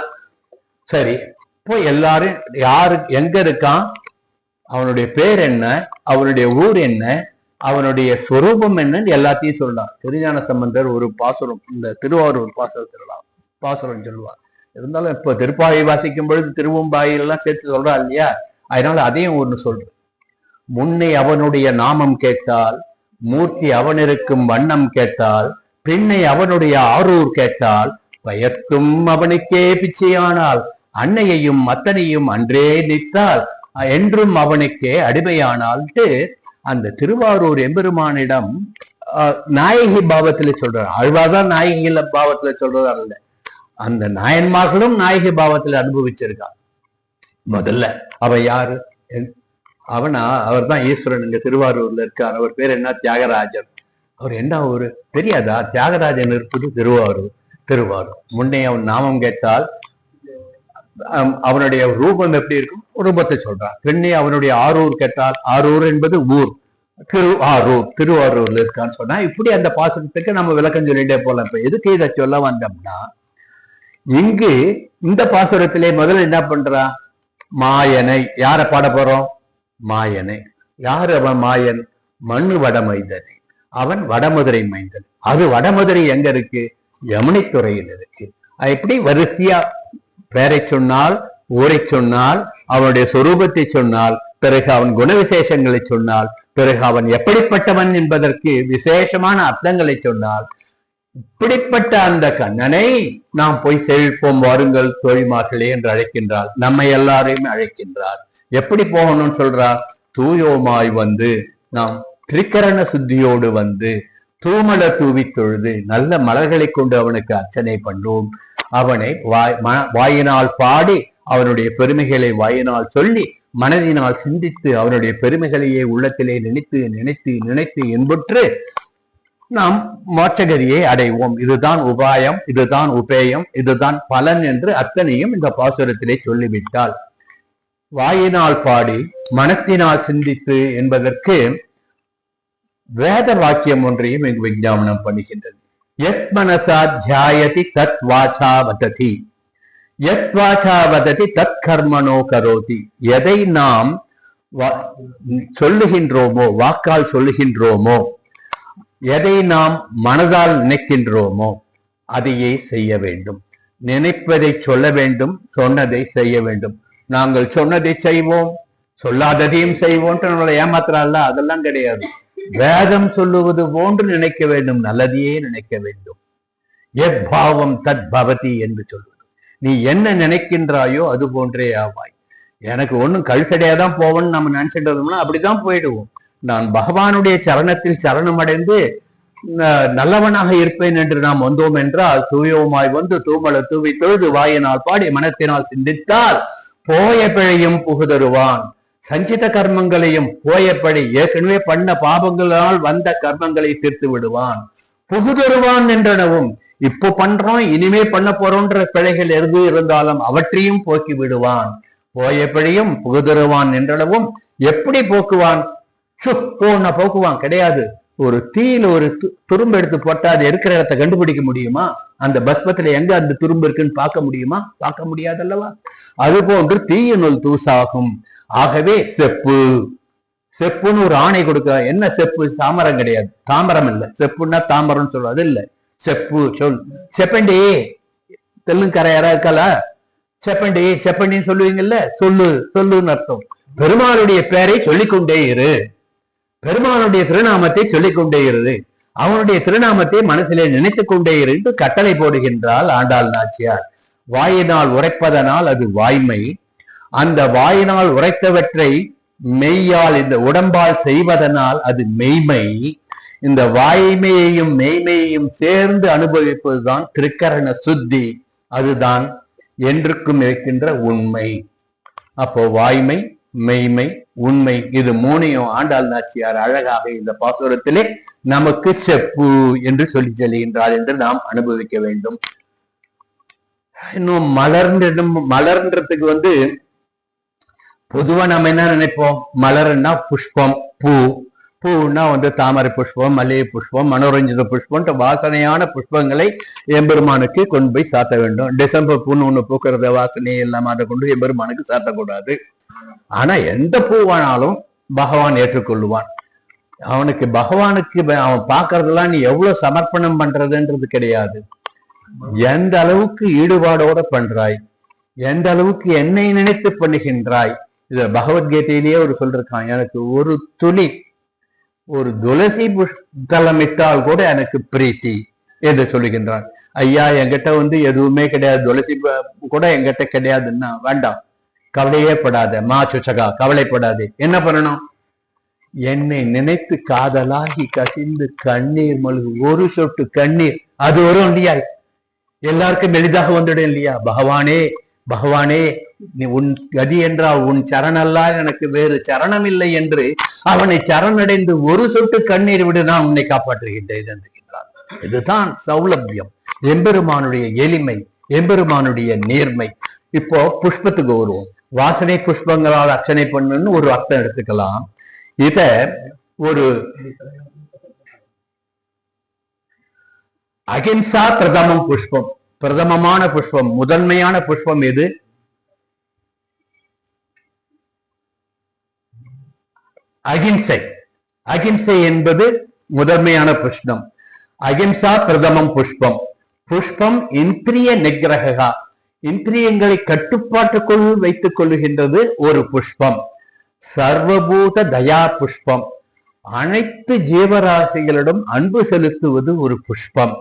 சரி, இப்போ எல்லாரும் யாரு எங்க இருக்கான், அவனுடைய பேர் என்ன, அவனுடைய ஊர் என்ன, அவனுடைய சொரூபம் என்னன்னு எல்லாத்தையும் சொல்லலாம். திருஞான சம்பந்தர் ஒரு பாசுரம், இந்த திருவாரூர் பாசுரம் சொல்லுவார். இருந்தாலும் இப்போ திருப்பாவை வாசிக்கும் பொழுது திருவம்பாயெல்லாம் சேர்த்து சொல்றா இல்லையா? அதனால அதையும் ஒண்ணு சொல்றேன். முன்னே அவனுடைய நாமம் கேட்டால், மூர்த்தி அவன் இருக்கும் வண்ணம் கேட்டால், பின்னை அவனுடைய ஆரூர் கேட்டால், பயர்க்கும் அவனுக்கே பிச்சையானால் அன்னையையும் அத்தனையும் அன்றே நிற்றால் என்றும் அவனுக்கே அடிமையானால்ட்டு அந்த திருவாரூர் எம்பெருமானிடம் நாயகி பாவத்துல சொல்றார். ஆழ்வார்தான் நாயகி பாவத்துல சொல்றதா இல்ல, அந்த நாயன்மார்களும் நாயகி பாவத்துல அனுபவிச்சிருக்கான். முதல்ல அவ யாரு? அவர் தான் ஈஸ்வரன். இங்க திருவாரூர்ல இருக்கார். அவர் பேர் என்ன? தியாகராஜன். அவர் என்ன ஒரு தெரியாதா? தியாகராஜன் இருப்பது திருவாரூர். முன்னே அவன் நாமம் கேட்டால் அவனுடைய ரூபம் எப்படி இருக்கும்? ரூபத்தை சொல்றான். பின்னே அவனுடைய ஆரூர் கேட்டால் ஆரூர் என்பது ஊர். திருவாரூர்ல இருக்கான்னு சொன்னா இப்படி அந்த பாசனத்துக்கு நம்ம விளக்கம் சொல்லிட்டே போலாம். இப்ப எதுக்கு இதை சொல்ல வந்தோம்னா, இங்கு இந்த பாசுரத்திலே முதல்ல என்ன பண்றா? மாயனை. யார பாட போறோம்? மாயனை. யாரு அவன்? மாயன் மண்ணு வடமைந்தனை. அவன் வடமதுரை மைந்தன். அது வடமதுரை எங்க இருக்கு? யமுனைத்துறையில் இருக்கு. எப்படி வரிசையா பேரை சொன்னால், ஊரை சொன்னால், அவனுடைய சொரூபத்தை சொன்னால், பிறகு அவன் குணவிசேஷங்களை சொன்னால், பிறகு அவன் எப்படிப்பட்டவன் என்பதற்கு விசேஷமான அர்த்தங்களை சொன்னால், இப்படிப்பட்ட அந்த கண்ணனை நாம் போய் செழிப்போம் வாருங்கள் தோழிமார்களே என்று அழைக்கின்றாள். நம்மை எல்லாரையும் அழைக்கின்றார். எப்படி போகணும்னு சொல்றார்? தூயோமாய் வந்து நாம் திரிகரண சுத்தியோடு வந்து தூமலர் தூவி தொழுது நல்ல மலர்களை கொண்டு அவனுக்கு அர்ச்சனை பண்ணுவோம். அவனை வாயினால் பாடி அவனுடைய பெருமைகளை வாயினால் சொல்லி மனதினால் சிந்தித்து அவனுடைய பெருமைகளையே உள்ளத்திலே நினைத்து நினைத்து நினைத்து என்புற்று நாம் மோட்சகதியை அடைவோம். இதுதான் உபாயம், இதுதான் உபேயம், இதுதான் பலன் என்று அத்தனையும் இந்த பாசுரத்திலே சொல்லிவிட்டால், வாயினால் பாடி மனத்தினால் சிந்தித்து என்பதற்கு வேத வாக்கியம் ஒன்றையும் இங்கு விஞ்ஞாபனம் பண்ணுகின்றது. யத் மனசா தியாயதி தத் வாசா வததி, யத் வாசா வததி தத் கர்மனோ கரோதி. எதை நாம் சொல்லுகின்றோமோ, வாக்கால் சொல்லுகின்றோமோ, எதை நாம் மனதால் நினைக்கின்றோமோ அதையே செய்ய வேண்டும். நினைப்பதை சொல்ல வேண்டும், சொன்னதை செய்ய வேண்டும். நாங்கள் சொன்னதை செய்வோம், சொல்லாததையும் செய்வோம் நம்மளை ஏமாத்துறாள், அதெல்லாம் கிடையாது. வேதம் சொல்லுவது போன்று நினைக்க வேண்டும், நல்லதையே நினைக்க வேண்டும். எத் பாவம் தத் பவதி என்று சொல்வது. நீ என்ன நினைக்கின்றாயோ அது போன்றே ஆவாய். எனக்கு ஒண்ணும் கழுசடையாதான் போவன்னு நம்ம நினைச்சிட்டு இருந்தோம்னா அப்படிதான் போயிடுவோம். நான் பகவானுடைய சரணத்தில் சரணம் அடைந்து நல்லவனாக இருப்பேன் என்று நாம் வந்தோம் என்றால், தூயோமாய் வந்து தூமல தூவி தொழுது வாயினால் பாடி மனத்தினால் சிந்தித்தால் போய பிழையும் புகுதருவான். சஞ்சித கர்மங்களையும் போயப்படி ஏற்கனவே பண்ண பாபங்களால் வந்த கர்மங்களை தீர்த்து விடுவான். புகுதருவான் என்றனவும் இப்போ பண்றோம் இனிமே பண்ண போறோன்ற பிழைகள் எது இருந்தாலும் அவற்றையும் போக்கி விடுவான். போயப்படியும் புகுதருவான் என்றனவும் எப்படி போக்குவான்? போன போக்குவான் கிடையாது. ஒரு தீயில ஒரு துரும்பு எடுத்து போட்டா அது இருக்கிற இடத்தை கண்டுபிடிக்க முடியுமா? அந்த பஸ்பத்துல எங்க அந்த துரும்பு இருக்குன்னு பார்க்க முடியுமா? பார்க்க முடியாதல்லவா? அது போன்று தீயினுள் தூசாகும். ஆகவே செப்புன்னு ஒரு ஆணை கொடுக்க. என்ன செப்பு? சாமரம் கிடையாது, தாமரம் இல்ல. செப்புன்னா தாமரம் சொல்றது இல்ல, செப்பு சொல். செப்பண்டி தெலுங்கரை யாரா இருக்கல? செப்பண்டின்னு சொல்லுவீங்கல்ல, சொல்லுன்னு அர்த்தம். பெருமாளுடைய பெயரை சொல்லிக்கொண்டே இரு, பெருமானுடைய திருநாமத்தை சொல்லிக்கொண்டே இரு, அவனுடைய திருநாமத்தை மனசிலே நினைத்துக் கொண்டே இரு என்று கட்டளை போடுகின்றாள் ஆண்டாள் நாச்சியார். வாயினால் உரைப்பதனால் அது வாய்மை. அந்த வாயினால் உரைத்தவற்றை மெய்யால் இந்த உடம்பால் செய்வதனால் அது மெய்மை. இந்த வாய்மையையும் மெய்மையையும் சேர்ந்து அனுபவிப்பதுதான் திரிகரண சுத்தி. அதுதான் என்றுக்கும் இருக்கின்ற உண்மை. அப்போ வாய்மை, மெய்மை, உண்மை, இது மூணையும் ஆண்டாள் நாச்சியார் அழகாக இந்த பாசுரத்திலே நமக்கு செப்பு என்று சொல்லி செல்கின்றார் என்று நாம் அனுபவிக்க வேண்டும். இன்னும் மலர்ன்றதுக்கு பொதுவா நம்ம என்ன நினைப்போம்? மலர்னா புஷ்பம், பூன்னா தாமரை புஷ்பம், மல்லிகை புஷ்பம், மனோரஞ்சித புஷ்பம், வாசனையான புஷ்பங்களை எம்பெருமானுக்கு கொண்டு போய் சாத்த வேண்டும். டிசம்பர் பூன்னு ஒண்ணு பூக்கிறத வாசனையை எல்லாம் அதை கொண்டு எம்பெருமானுக்கு சாத்தக்கூடாது. ஆனா எந்த பூவானாலும் பகவான் ஏற்றுக்கொள்ளுவான். அவனுக்கு பகவானுக்கு அவன் பாக்குறதெல்லாம் நீ எவ்வளவு சமர்ப்பணம் பண்றதுன்றது கிடையாது. எந்த அளவுக்கு ஈடுபாடோட பண்றாய், எந்த அளவுக்கு என்னை நினைத்து பண்ணுகின்றாய். இத பகவத்கீதையிலேயே ஒரு சொல்றான், எனக்கு ஒரு துளி, ஒரு துளசி புஷ்பலமிட்டால் கூட எனக்கு பிரீத்தி என்று சொல்லுகின்றான். ஐயா என்கிட்ட வந்து எதுவுமே கிடையாது, துளசி கூட என்கிட்ட கிடையாதுன்னா வேண்டாம், கவலையே படாத மா சுச்சகா, கவலைப்படாதே. என்ன பண்ணணும்? என்னை நினைத்து காதலாகி கசிந்து கண்ணீர் மல்கு, ஒரு சொட்டு கண்ணீர் அது வரும் இல்லையா, எல்லாருக்கும் எளிதாக வந்துடும் இல்லையா. பகவானே பகவானே, நீ உன் கதி என்றால் உன் சரணல்லா எனக்கு வேறு சரணம் இல்லை என்று அவனை சரணடைந்து ஒரு சொட்டு கண்ணீர் விடு, நான் உன்னை காப்பாற்றுகின்றேன் என்கின்றான். இதுதான் சௌலபியம், எம்பெருமானுடைய எளிமை, எம்பெருமானுடைய நேர்மை. இப்போ புஷ்பத்துக்கு வருவோம். வாசனை புஷ்பங்களால் அர்ச்சனை பண்ணுன்னு ஒரு அர்த்தம் எடுத்துக்கலாம். இத ஒரு அகிம்சா பிரதமம் புஷ்பம், பிரதமமான புஷ்பம், முதன்மையான புஷ்பம் எது? அகிம்சை. அகிம்சை என்பது முதன்மையான புஷ்பம். அகிம்சா பிரதமம் புஷ்பம். புஷ்பம் இந்திரிய நிகிரகா, இந்திரியங்களை கட்டுப்பாட்டுக்குள் வைத்துக் கொள்ளுகின்றது ஒரு புஷ்பம். சர்வபூத தயா புஷ்பம், அனைத்து ஜீவராசிகளிடம் அன்பு செலுத்துவது ஒரு புஷ்பம்.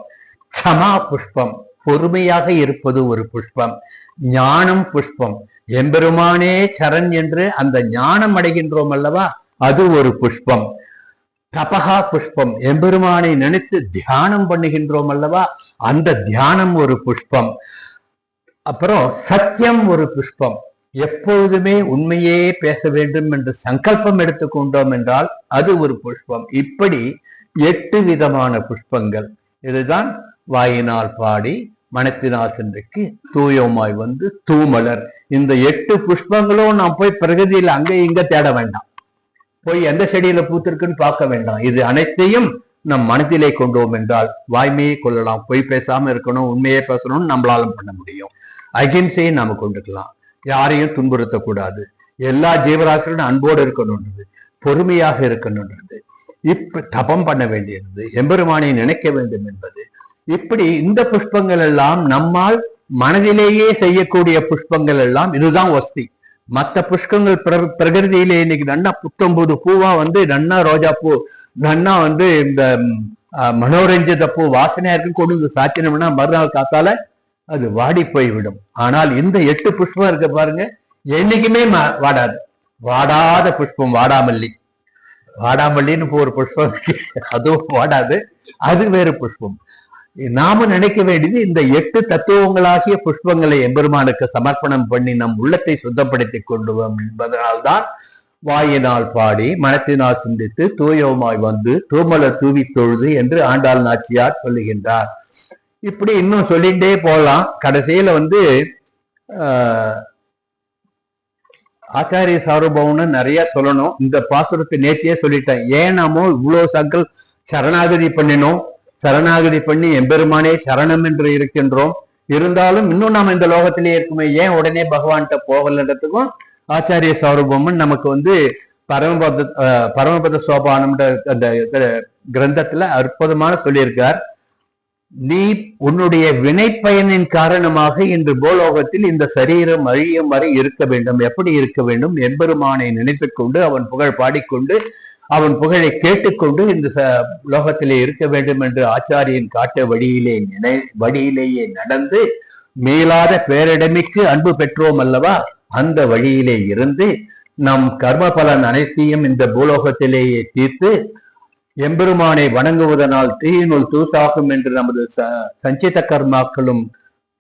க்ஷமா புஷ்பம், பொறுமையாக இருப்பது ஒரு புஷ்பம். ஞானம் புஷ்பம், எம்பெருமானே சரண் என்று அந்த ஞானம் அடைகின்றோம் அல்லவா, அது ஒரு புஷ்பம். தபகா புஷ்பம், எம்பெருமானை நினைத்து தியானம் பண்ணுகின்றோம் அல்லவா, அந்த தியானம் ஒரு புஷ்பம். அப்புறம் சத்தியம் ஒரு புஷ்பம், எப்பொழுதுமே உண்மையே பேச வேண்டும் என்று சங்கல்பம் எடுத்துக்கொண்டோம் என்றால் அது ஒரு புஷ்பம். இப்படி 8 விதமான புஷ்பங்கள். இதுதான் வாயினால் பாடி மனத்தினால் சென்றைக்கு தூயமாய் வந்து தூமலர். இந்த 8 புஷ்பங்களும் நாம் போய் பிரகதியில் அங்க இங்க தேட வேண்டாம், போய் எந்த செடியில பூத்திருக்குன்னு பார்க்க வேண்டாம். இது அனைத்தையும் நம் மனத்திலே கொண்டோம் என்றால் வாய்மையை கொள்ளலாம். பொய் பேசாம இருக்கணும், உண்மையே பேசணும்னு நம்மளாலும் பண்ண முடியும். அகிம்சையை நாம கொண்டுக்கலாம், யாரையும் துன்புறுத்தக்கூடாது, எல்லா ஜீவராசிகளும் அன்போடு இருக்கணும்ன்றது, பொறுமையாக இருக்கணும்ன்றது, இப்ப தபம் பண்ண வேண்டியது, எம்பெருமானை நினைக்க வேண்டும் என்பது. இப்படி இந்த புஷ்பங்கள் எல்லாம் நம்மால் மனதிலேயே செய்யக்கூடிய புஷ்பங்கள் எல்லாம். இதுதான் வஸ்தி. மற்ற புஷ்பங்கள் பிரகிருதியிலே இன்னைக்கு நன்னா புத்தம்புது பூவா வந்து நன்னா ரோஜா பூ, நன்னா வந்து இந்த மனோரஞ்சித பூ வாசனையா இருக்கு கொண்டு சாத்தினோம்னா மறுநாள் காத்தால அது வாடி போய்விடும். ஆனால் இந்த 8 புஷ்பம் இருக்க பாருங்க, என்னைக்குமே வாடாது. வாடாத புஷ்பம் வாடாமல்லி. வாடாமல்லின்னு ஒரு புஷ்பம் இருக்கு, அதுவும் வாடாது, அது வேறு புஷ்பம். நாம நினைக்க வேண்டியது இந்த 8 தத்துவங்களாகிய புஷ்பங்களை எம்பெருமானுக்கு சமர்ப்பணம் பண்ணி நம் உள்ளத்தை சுத்தப்படுத்திக் கொள்வோம் என்பதனால்தான் வாயினால் பாடி மனத்தினால் சிந்தித்து தூயமாய் வந்து தூமலர் தூவி தொழுது என்று ஆண்டாள் நாச்சியார் சொல்லுகின்றார். இப்படி இன்னும் சொல்லிட்டே போகலாம். கடைசியில வந்து ஆச்சாரிய சார்வபௌம்னு நிறைய சொல்லணும். இந்த பாசுரத்தை நேர்த்தியே சொல்லிட்டேன். ஏன் நாமோ இவ்வளவு சங்கல் சரணாகதி பண்ணினோம், சரணாகதி பண்ணி எம்பெருமானே சரணம் என்று இருக்கின்றோம். இருந்தாலும் இன்னும் நாம இந்த லோகத்திலே இருக்குமே, ஏன் உடனே பகவான்கிட்ட போகலன்றதுக்கும் ஆச்சாரிய சார்வபௌமன் நமக்கு வந்து பரமபத சோபானம்ன்ற அந்த கிரந்தத்துல அற்புதமான சொல்லியிருக்கார். நீ உன்னுடைய வினை பயனின் காரணமாக இன்று பூலோகத்தில் இந்த சரீரம் அழியும் வரை இருக்க வேண்டும். எப்படி இருக்க வேண்டும்? எம்பெருமானை நினைத்துக் கொண்டு அவன் புகழ் பாடிக்கொண்டு அவன் புகழை கேட்டுக்கொண்டு இந்த லோகத்திலே இருக்க வேண்டும் என்று ஆச்சாரியன் காட்ட வழியிலேயே நடந்து மேலாத பேரிடமிக்கு அன்பு பெற்றோம் அல்லவா, அந்த வழியிலே இருந்து நம் கர்ம பலன் அனைத்தையும் இந்த பூலோகத்திலேயே தீர்த்து எம்பெருமானை வணங்குவதனால் தீயினுள் தூசாகும் என்று நமது சஞ்சித கர்மாக்களும்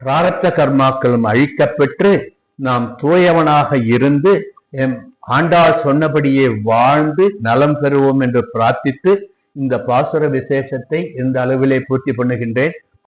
பிராரப்த கர்மாக்களும் அழிக்கப்பெற்று நாம் தூயவனாக இருந்து ஆண்டாள் சொன்னபடியே வாழ்ந்து நலம் பெறுவோம் என்று பிரார்த்தித்து இந்த பாசுர விசேஷத்தை இந்த அளவிலே பூர்த்தி பண்ணுகின்றேன்.